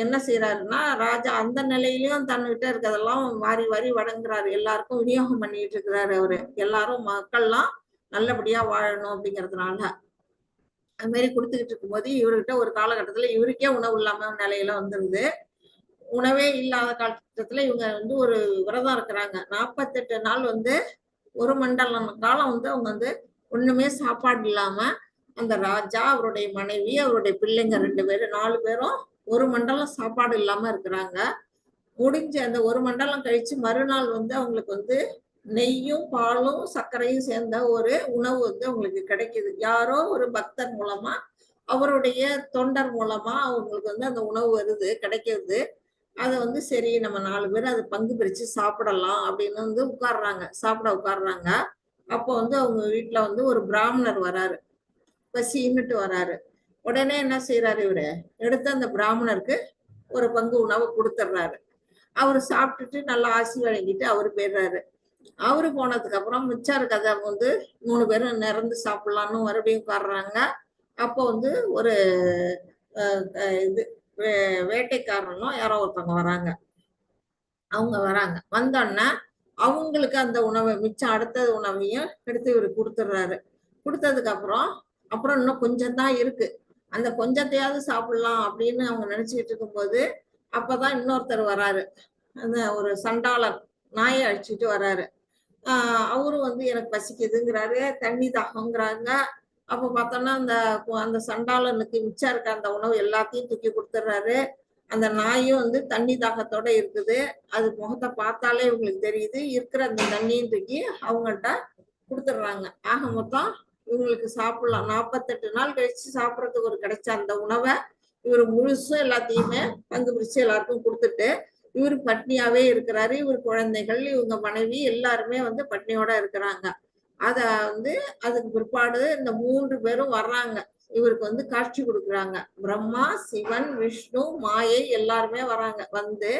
என்ன செய்யறாருன்னா ராஜா அந்த நிலையிலயும் தன்கிட்ட இருக்கிறதெல்லாம் வாரி வாரி வழங்குறாரு. எல்லாருக்கும் விநியோகம் பண்ணிட்டு இருக்கிறாரு அவரு. எல்லாரும் மக்கள்லாம் நல்லபடியா வாழணும் அப்படிங்கிறதுனால அது மாதிரி கொடுத்துக்கிட்டு இருக்கும்போது இவர்கிட்ட ஒரு காலகட்டத்துல இவருக்கே உணவு இல்லாம நிலையில வந்துருது. உணவே இல்லாத காலகட்டத்துல இவங்க வந்து ஒரு விரதம் இருக்கிறாங்க. 48 நாள் வந்து ஒரு மண்டலம் காலம் வந்து அவங்க வந்து ஒண்ணுமே சாப்பாடு இல்லாம அந்த ராஜா, அவருடைய மனைவி, அவருடைய பிள்ளைங்க 2 பேரும் 4 பேரும் ஒரு மண்டலம் சாப்பாடு இல்லாம இருக்கிறாங்க. முடிஞ்ச அந்த ஒரு மண்டலம் கழிச்சு மறுநாள் வந்து அவங்களுக்கு வந்து நெய்யும் பாலும் சர்க்கரையும் சேர்ந்த ஒரு உணவு வந்து அவங்களுக்கு கிடைக்குது. யாரோ ஒரு பக்தர் மூலமா, அவருடைய தொண்டர் மூலமா அவங்களுக்கு வந்து அந்த உணவு வருது, கிடைக்கிறது. அதை வந்து சரி நம்ம 4 பேர் அதை பங்கு பிரிச்சு சாப்பிடலாம் அப்படின்னு வந்து சாப்பிட உட்கார்றாங்க. அப்போ வந்து அவங்க வீட்டுல வந்து ஒரு பிராமணர் வராரு, பசின்னுட்டு வராரு. உடனே என்ன செய்யறாரு, இவரு எடுத்து அந்த பிராமணருக்கு ஒரு பங்கு உணவு கொடுத்துட்றாரு. அவரு சாப்பிட்டுட்டு நல்லா ஆசி வழங்கிட்டு அவரு போயிடுறாரு. அவரு போனதுக்கு அப்புறம் மிச்சம் இருக்கதை வந்து 3 பேரும் நிறந்து சாப்பிடலான்னு மறுபடியும் உட்கார்றாங்க. அப்போ வந்து ஒரு இது வேட்டைக்காரனும் யாரோ ஒருத்தவங்க வராங்க. அவங்க வராங்க. வந்தோடனே அவங்களுக்கு அந்த உணவை மிச்சம் அடுத்தது உணவையும் எடுத்து இவரு கொடுத்துட்றாரு. கொடுத்ததுக்கு அப்புறம் இன்னும் கொஞ்சம் தான் இருக்கு, அந்த கொஞ்சத்தையாவது சாப்பிடலாம் அப்படின்னு அவங்க நினைச்சுக்கிட்டு இருக்கும்போது அப்பதான் இன்னொருத்தர் வராரு. அந்த ஒரு சண்டாளன் நாயை அழிச்சுட்டு வராரு. அவரும் வந்து எனக்கு பசிக்குதுங்கிறாரு, தண்ணி தாகங்கிறாங்க. அப்ப பார்த்தோம்னா அந்த சண்டாளனுக்கு மிச்சம் இருக்க அந்த உணவு எல்லாத்தையும் தூக்கி கொடுத்துட்றாரு. அந்த நாயும் வந்து தண்ணி தாகத்தோட இருக்குது. அது முகத்தை பார்த்தாலே இவங்களுக்கு தெரியுது. இருக்கிற அந்த தண்ணியும் தூக்கி அவங்கள்ட்ட கொடுத்துட்றாங்க. ஆக மொத்தம் இவங்களுக்கு சாப்பிடலாம் 48 நாள் கழிச்சு சாப்பிட்றதுக்கு ஒரு கிடைச்ச அந்த உணவை இவர் முழுசும் எல்லாத்தையுமே பங்கு பிரிச்சு எல்லாருக்கும் கொடுத்துட்டு இவர் பட்னியாவே இருக்கிறாரு. இவர் குழந்தைகள், இவங்க மனைவி எல்லாருமே வந்து பட்னியோட இருக்கிறாங்க. அத வந்து அதுக்கு பிற்பாடு இந்த 3 பேரும் வர்றாங்க, இவருக்கு வந்து காட்சி கொடுக்குறாங்க. பிரம்மா, சிவன், விஷ்ணு, மாயை எல்லாருமே வராங்க. வந்து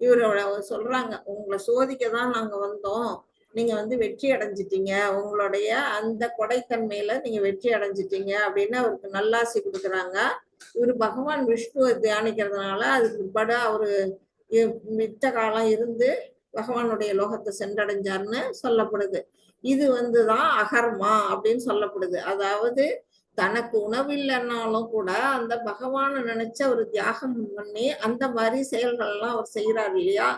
இவரோட சொல்றாங்க, உங்களை சோதிக்கதான் நாங்க வந்தோம், நீங்க வந்து வெற்றி அடைஞ்சிட்டீங்க, உங்களுடைய அந்த கொடைத்தன்மையில நீங்க வெற்றி அடைஞ்சிட்டீங்க அப்படின்னு அவருக்கு நல்லாசி கொடுக்குறாங்க. இவரு பகவான் விஷ்ணுவை தியானிக்கிறதுனால அதுக்கு பிற்பாடு அவரு மித்த காலம் இருந்து பகவானுடைய லோகத்தை சென்றடைஞ்சார்னு சொல்லப்படுது. இது வந்துதான் அகர்மா அப்படின்னு சொல்லப்படுது. அதாவது தனக்கு உணவு இல்லைன்னாலும் கூட அந்த பகவானை நினைச்ச ஒரு தியாகம் பண்ணி அந்த மாதிரி செயல்கள் எல்லாம் அவர் செய்யறாரு இல்லையா.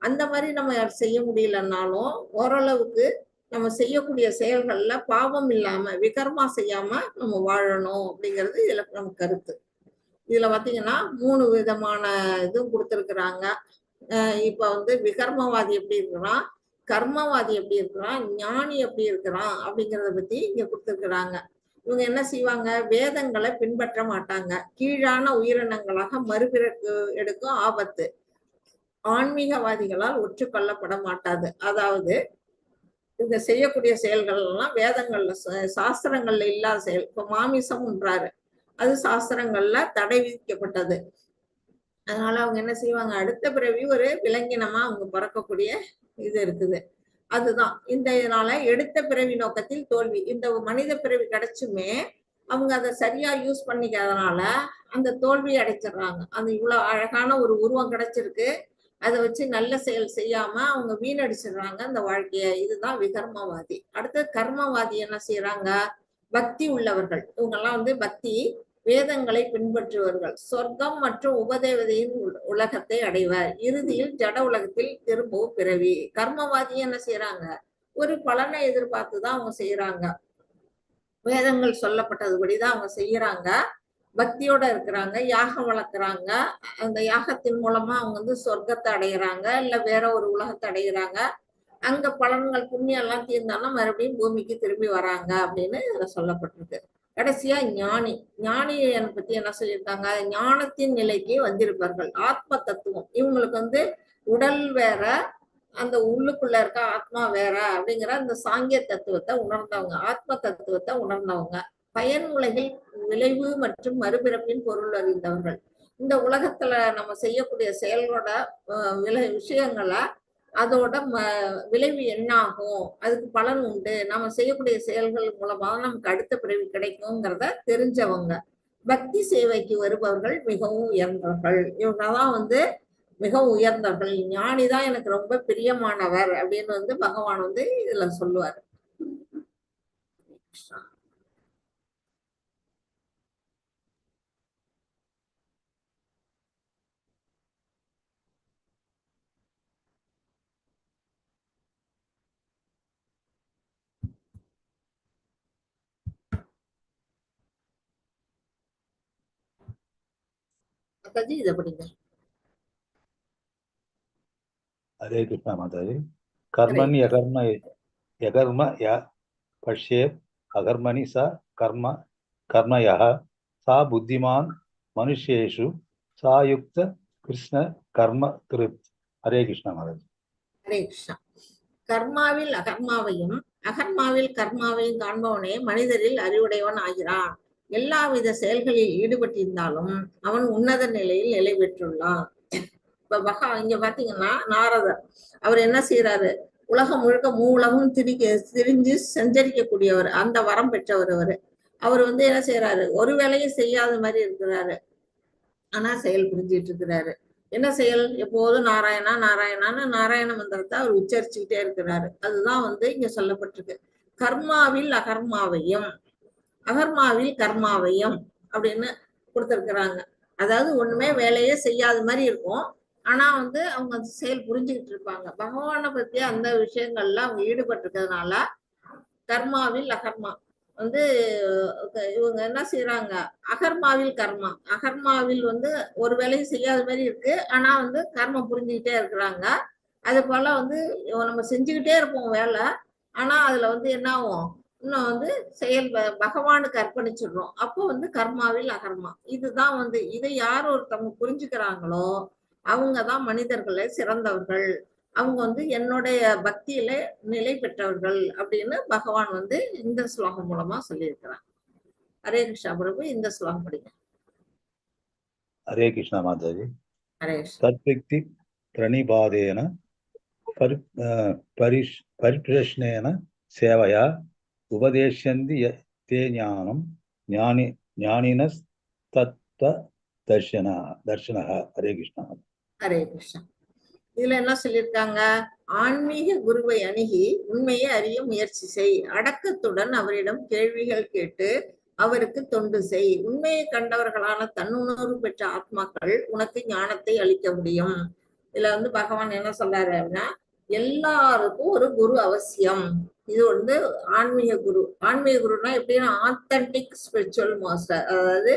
அந்த மாதிரி நம்ம செய்ய முடியலன்னாலும் ஓரளவுக்கு நம்ம செய்யக்கூடிய செயல்கள்ல பாவம் இல்லாம விகர்மா செய்யாம நம்ம வாழணும் அப்படிங்கிறது இதுல நம்ம கருத்து. இதுல பாத்தீங்கன்னா 3 விதமான இதுவும் கொடுத்திருக்கிறாங்க. இப்ப வந்து விகர்மவாதி எப்படி இருக்கிறான், கர்மவாதி எப்படி இருக்கிறான், ஞானி எப்படி இருக்கிறான் அப்படிங்கிறத பத்தி இங்க கொடுத்திருக்கிறாங்க. இவங்க என்ன செய்வாங்க, வேதங்களை பின்பற்ற மாட்டாங்க, கீழான உயிரினங்களாக மறுபிறப்பு எடுக்கும் ஆபத்து ஆன்மீகவாதிகளால் ஒற்றுக்கொள்ளப்பட மாட்டாது. அதாவது இங்க செய்யக்கூடிய செயல்கள் எல்லாம் வேதங்கள்ல சாஸ்திரங்கள்ல இல்லாத செயல். இப்ப மாமிசம்ன்றாரு, அது சாஸ்திரங்கள்ல தடை விதிக்கப்பட்டது. அதனால அவங்க என்ன செய்வாங்க, அடுத்த பிறவி ஒரு விலங்கினமா அவங்க பிறக்கக்கூடிய இது இருக்குது. அதுதான் இந்த இதனால எடுத்த பிறவி நோக்கத்தில் தோல்வி. இந்த மனித பிறவி கிடைச்சுமே அவங்க அதை சரியா யூஸ் பண்ணிக்காதனால அந்த தோல்வி அடைச்சிடுறாங்க. அந்த இவ்வளவு அழகான ஒரு உருவம் கிடைச்சிருக்கு, அதை வச்சு நல்ல செயல் செய்யாம அவங்க வீணடிச்சிடுறாங்க அந்த வாழ்க்கைய. இதுதான் விகர்மவாதி. அடுத்தது கர்மவாதி என்ன செய்யறாங்க, பக்தி உள்ளவர்கள். இவங்கெல்லாம் வந்து பக்தி வேதங்களை பின்பற்றுவர்கள், சொர்க்கம் மற்றும் உபதேவதையின் உலகத்தை அடைவர், இறுதியில் ஜட உலகத்தில் திரும்பவும் பிறவி. கர்மவாதி என்ன செய்யறாங்க, ஒரு பலனை எதிர்பார்த்துதான் அவங்க செய்யறாங்க, வேதங்கள் சொல்லப்பட்டதுபடிதான் அவங்க செய்யறாங்க, பக்தியோட இருக்கிறாங்க, யாகம் வளர்க்குறாங்க, அந்த யாகத்தின் மூலமா அவங்க வந்து சொர்க்கத்தை அடையிறாங்க, இல்ல வேற ஒரு உலகத்தை அடையிறாங்க, அங்க பலன்கள் புண்ணியம் எல்லாம் தீர்ந்தாலும் மறுபடியும் பூமிக்கு திரும்பி வராங்க அப்படின்னு இதுல சொல்லப்பட்டிருக்கு. கடைசியா ஞானி. ஞானியை பத்தி என்ன சொல்லியிருக்காங்க, ஞானத்தின் நிலைக்கு வந்திருப்பார்கள், ஆத்ம தத்துவம். இவங்களுக்கு வந்து உடல் வேற, அந்த உள்ளுக்குள்ள இருக்க ஆத்மா வேற அப்படிங்கிற அந்த சாங்கிய தத்துவத்தை உணர்ந்தவங்க, ஆத்ம தத்துவத்தை உணர்ந்தவங்க, பயன் உலகில் விளைவு மற்றும் மறுபிறப்பின் பொருள் அறிந்தவர்கள். இந்த உலகத்துல நம்ம செய்யக்கூடிய செயல்களோட விஷயங்களை, அதோட விளைவு என்ன ஆகும், அதுக்கு பலன் உண்டு, நம்ம செய்யக்கூடிய செயல்கள் மூலமா நமக்கு அடுத்த பிறவி கிடைக்குங்கிறத தெரிஞ்சவங்க. பக்தி சேவைக்கு வருபவர்கள் மிகவும் உயர்ந்தவர்கள். இவங்கதான் வந்து மிகவும் உயர்ந்தவர்கள். ஞானிதான் எனக்கு ரொம்ப பிரியமானவர் அப்படின்னு வந்து பகவான் வந்து இதுல சொல்லுவாரு. இதை படிங்க. हरे कृष्णा माताजी। कर्मणि यकर्म य पश्येत् अकर्मणि स कर्म कर्मयः सा बुद्धिमान् मनुष्येषु सा युक्त कृष्ण कर्म कृत्। हरे कृष्णा माताजी। हरे कृष्णा। கர்மாவில் அகர்மாவையும் அகர்மாவில் கர்மாவையும் காண்பவனே மனிதரில் அறிவுடையவன் ஆகிறான். எல்லாவித செயல்களில் ஈடுபட்டிருந்தாலும் அவன் உன்னத நிலையில் நிலை பெற்றுள்ளான். இப்ப இங்க பாத்தீங்கன்னா நாரதர் அவர் என்ன செய்யறாரு, உலகம் முழுக்க மூலமும் திரிஞ்சு சஞ்சரிக்கக்கூடியவர், அந்த வரம் பெற்றவர் அவரு. அவர் வந்து என்ன செய்யறாரு, ஒரு வேலையும் செய்யாத மாதிரி இருக்கிறாரு, ஆனா செயல் புரிஞ்சிட்டு இருக்கிறாரு. என்ன செயல், எப்போதும் நாராயணா நாராயணான்னு நாராயண மந்திரத்தை அவர் உச்சரிச்சுக்கிட்டே இருக்கிறாரு. அதுதான் வந்து இங்க சொல்லப்பட்டிருக்கு. கர்மாவில் அகர்மாவையும் அகர்மாவில் கர்மாவையும் அப்படின்னு கொடுத்திருக்கிறாங்க. அதாவது ஒண்ணுமே வேலையே செய்யாத மாதிரி இருக்கும், ஆனா வந்து அவங்க செயல் புரிஞ்சுக்கிட்டு இருப்பாங்க. பகவானை பத்தி அந்த விஷயங்கள்ல அவங்க ஈடுபட்டு இருக்கிறதுனால கர்மாவில் அகர்மா வந்து இவங்க என்ன செய்யறாங்க, அகர்மாவில் கர்மா. அகர்மாவில் வந்து ஒரு வேலையும் செய்யாத மாதிரி இருக்கு, ஆனா வந்து கர்மம் புரிஞ்சுக்கிட்டே இருக்கிறாங்க. அது போல வந்து நம்ம செஞ்சுக்கிட்டே இருப்போம் வேலை, ஆனா அதுல வந்து என்ன ஆகும், இன்னும் வந்து செயல் பகவானுக்கு அர்ப்பணிச்சிடுறோம். அப்போ வந்து கர்மாவில் அகர்மா. இதுதான் வந்து இதை யார் ஒருத்தவங்க புரிஞ்சுக்கிறாங்களோ அவங்கதான் மனிதர்களை சிறந்தவர்கள், அவங்க வந்து என்னுடைய பக்தியில நிலை பெற்றவர்கள் அப்படின்னு பகவான் வந்து இந்த ஸ்லோகம் மூலமா சொல்லியிருக்கிறாங்க. ஹரே கிருஷ்ணா பிரபு, இந்த ஸ்லோகம் படிங்க. हरे कृष्णा माताजी। ஹரே கிருஷ்ணா. तद्व्यक्ति प्रणिपादेन परिप्रश्नेन सेवया उपदेश्यन्ति ते ज्ञानं ज्ञानिनस्तत्त्व दर्शनः। हरे कृष्णा। ஹரே கிருஷ்ணா. இதுல என்ன சொல்லியிருக்காங்க, ஆன்மீக குருவை அணுகி உண்மையை அறிய முயற்சி செய், அடக்கத்துடன் அவரிடம் கேள்விகள் கேட்டு அவருக்கு தொண்டு செய். உண்மையை கண்டவர்களான தன்னுணர்வு பெற்ற ஆத்மாக்கள் உனக்கு ஞானத்தை அளிக்க முடியும். இதுல வந்து பகவான் என்ன சொல்றாரு அப்படின்னா, எல்லாருக்கும் ஒரு குரு அவசியம். இது வந்து ஆன்மீக குரு. ஆன்மீக குருன்னா எப்படின்னா ஆத்தன்டிக் ஸ்பிரிச்சுவல் மாஸ்டர், அதாவது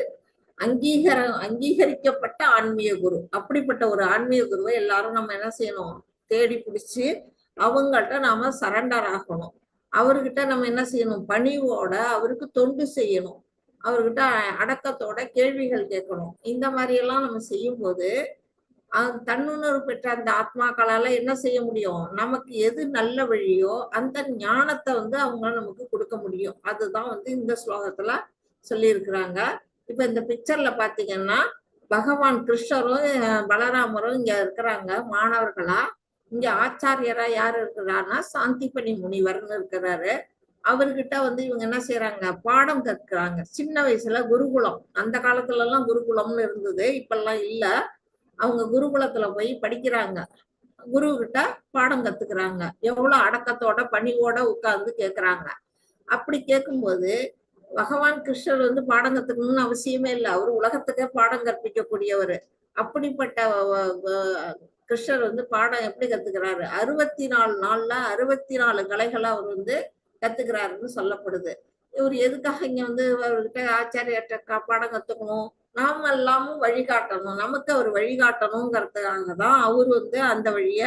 அங்கீகரிக்கப்பட்ட ஆன்மீக குரு. அப்படிப்பட்ட ஒரு ஆன்மீக குருவை எல்லாரும் நம்ம என்ன செய்யணும், தேடி பிடிச்சு அவங்கள்ட்ட நாம சரண்டர் ஆகணும். அவர்கிட்ட நம்ம என்ன செய்யணும், பணிவோட அவருக்கு தொண்டு செய்யணும். அவர்கிட்ட அடக்கத்தோட கேள்விகள் கேட்கணும். இந்த மாதிரி எல்லாம் நம்ம செய்யும் போது தன்னுணர்வு பெற்ற அந்த ஆத்மாக்களால என்ன செய்ய முடியும், நமக்கு எது நல்ல வழியோ அந்த ஞானத்தை வந்து அவங்க நமக்கு கொடுக்க முடியும். அதுதான் வந்து இந்த ஸ்லோகத்துல சொல்லி இருக்கிறாங்க. இப்ப இந்த பிக்சர்ல பாத்தீங்கன்னா பகவான் கிருஷ்ணரும் பலராமரும் இங்க இருக்கிறாங்க மாணவர்களா. இங்க ஆச்சாரியரா யாரு இருக்கிறாருன்னா சாந்திபனி முனிவர்னு இருக்கிறாரு. அவர்கிட்ட வந்து இவங்க என்ன செய்யறாங்க, பாடம் கற்கிறாங்க. சின்ன வயசுல குருகுலம், அந்த காலத்துல எல்லாம் குருகுலம்னு இருந்தது, இப்பெல்லாம் இல்ல. அவங்க குருகுலத்துல போய் படிக்கிறாங்க, குரு கிட்ட பாடம் கத்துக்கிறாங்க. எவ்வளவு அடக்கத்தோட பணிவோட உட்கார்ந்து கேட்கிறாங்க. அப்படி கேட்கும்போது பகவான் கிருஷ்ணர் வந்து பாடம் கத்துக்கணும்னு அவசியமே இல்லை, அவர் உலகத்துக்கே பாடம் கற்பிக்கக்கூடியவர். அப்படிப்பட்ட கிருஷ்ணர் வந்து பாடம் எப்படி கத்துக்கிறாரு, 64 நாள்ல 64 கலைகளை அவர் வந்து கத்துக்கிறாருன்னு சொல்லப்படுது. இவர் எதுக்காக இங்க வந்து அவர்கிட்ட ஆச்சாரியர்கிட்ட பாடம் கத்துக்கணும், நாம எல்லாமும் வழிகாட்டணும், நமக்கு அவர் வழிகாட்டணுங்கிறதுக்காக தான் அவர் வந்து அந்த வழிய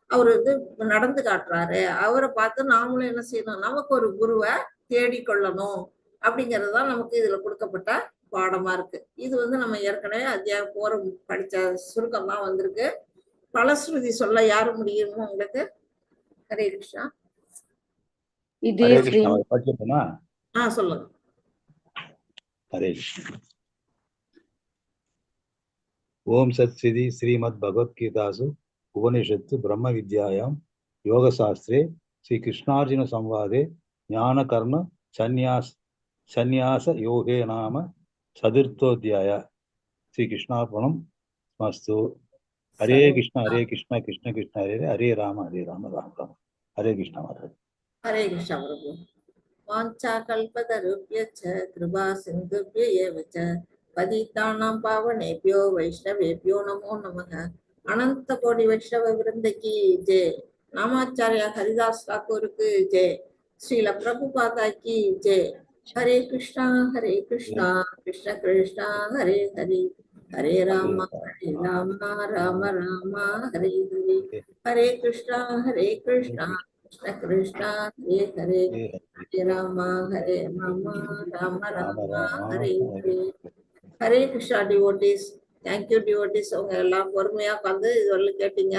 அவர் வந்து நடந்து காட்டுறாரு. அவரை பார்த்து நாமளும் என்ன செய்யணும், நமக்கு ஒரு குருவை தேடிக்கொள்ளணும் அப்படிங்கிறது தான் நமக்கு இதுல கொடுக்கப்பட்ட பாடமா இருக்கு. இது வந்து நம்ம ஏற்கனவே அத்தியாயம் 4 படிச்ச சுருக்கமா வந்திருக்கு. பலஸ்ருதி சொல்ல யாரு முடியுமோ உங்களுக்கு? ஹரே கிருஷ்ணா. இது ஹரே ஸ்ரீ கிருஷ்ணா. படிச்சிருக்கோமா? சொல்லுங்க. ஹரே கிருஷ்ணா. ஓம் சத் ஸ்ரீ ஸ்ரீமத் பகவத்கீதாசு உபனிஷத்து பிரம்ம வித்யாயாம் யோக சாஸ்திரே ஸ்ரீ கிருஷ்ணார்ஜுன சம்வாதே ஞான கர்ம சந்நியாச யோகே நாம சதுர்த்தோத்தியாய. ஸ்ரீ கிருஷ்ணார்ப்பணம் மஸ்து. ஹரே கிருஷ்ணா ஹரே கிருஷ்ணா கிருஷ்ண கிருஷ்ண ஹரே ஹரே ராம ராம ராம. ஹரே கிருஷ்ணா மாதாஜி. ஹரே கிருஷ்ணா பிரபு. வாஞ்சா கல்பதருப்யச்ச கிருபா சிந்துப்ய ஏவச்ச பதிதானாம் பாவனேபியோ வைஷ்ணவேபியோ நமோ நமக. அனந்த கோடி வைஷ்ணவ விருந்தகி ஜெய். நாமாச்சாரியா ஹரிதாஸ் தாக்கூருக்கு ஜெய். ஸ்ரீல பிரபுபாதா கி Jai. Hare Krishna Krishna Krishna Hare Hari, Hare Rama Rama Rama Hare Hari. Hare Krishna Krishna Krishna Hare Hare, Hare Rama Rama Rama Hare Hare. Hare Krishna devotees. Thank you devotees. உங்க எல்லாம் பொறுமையா உட்காந்து இது வரல கேட்டீங்க.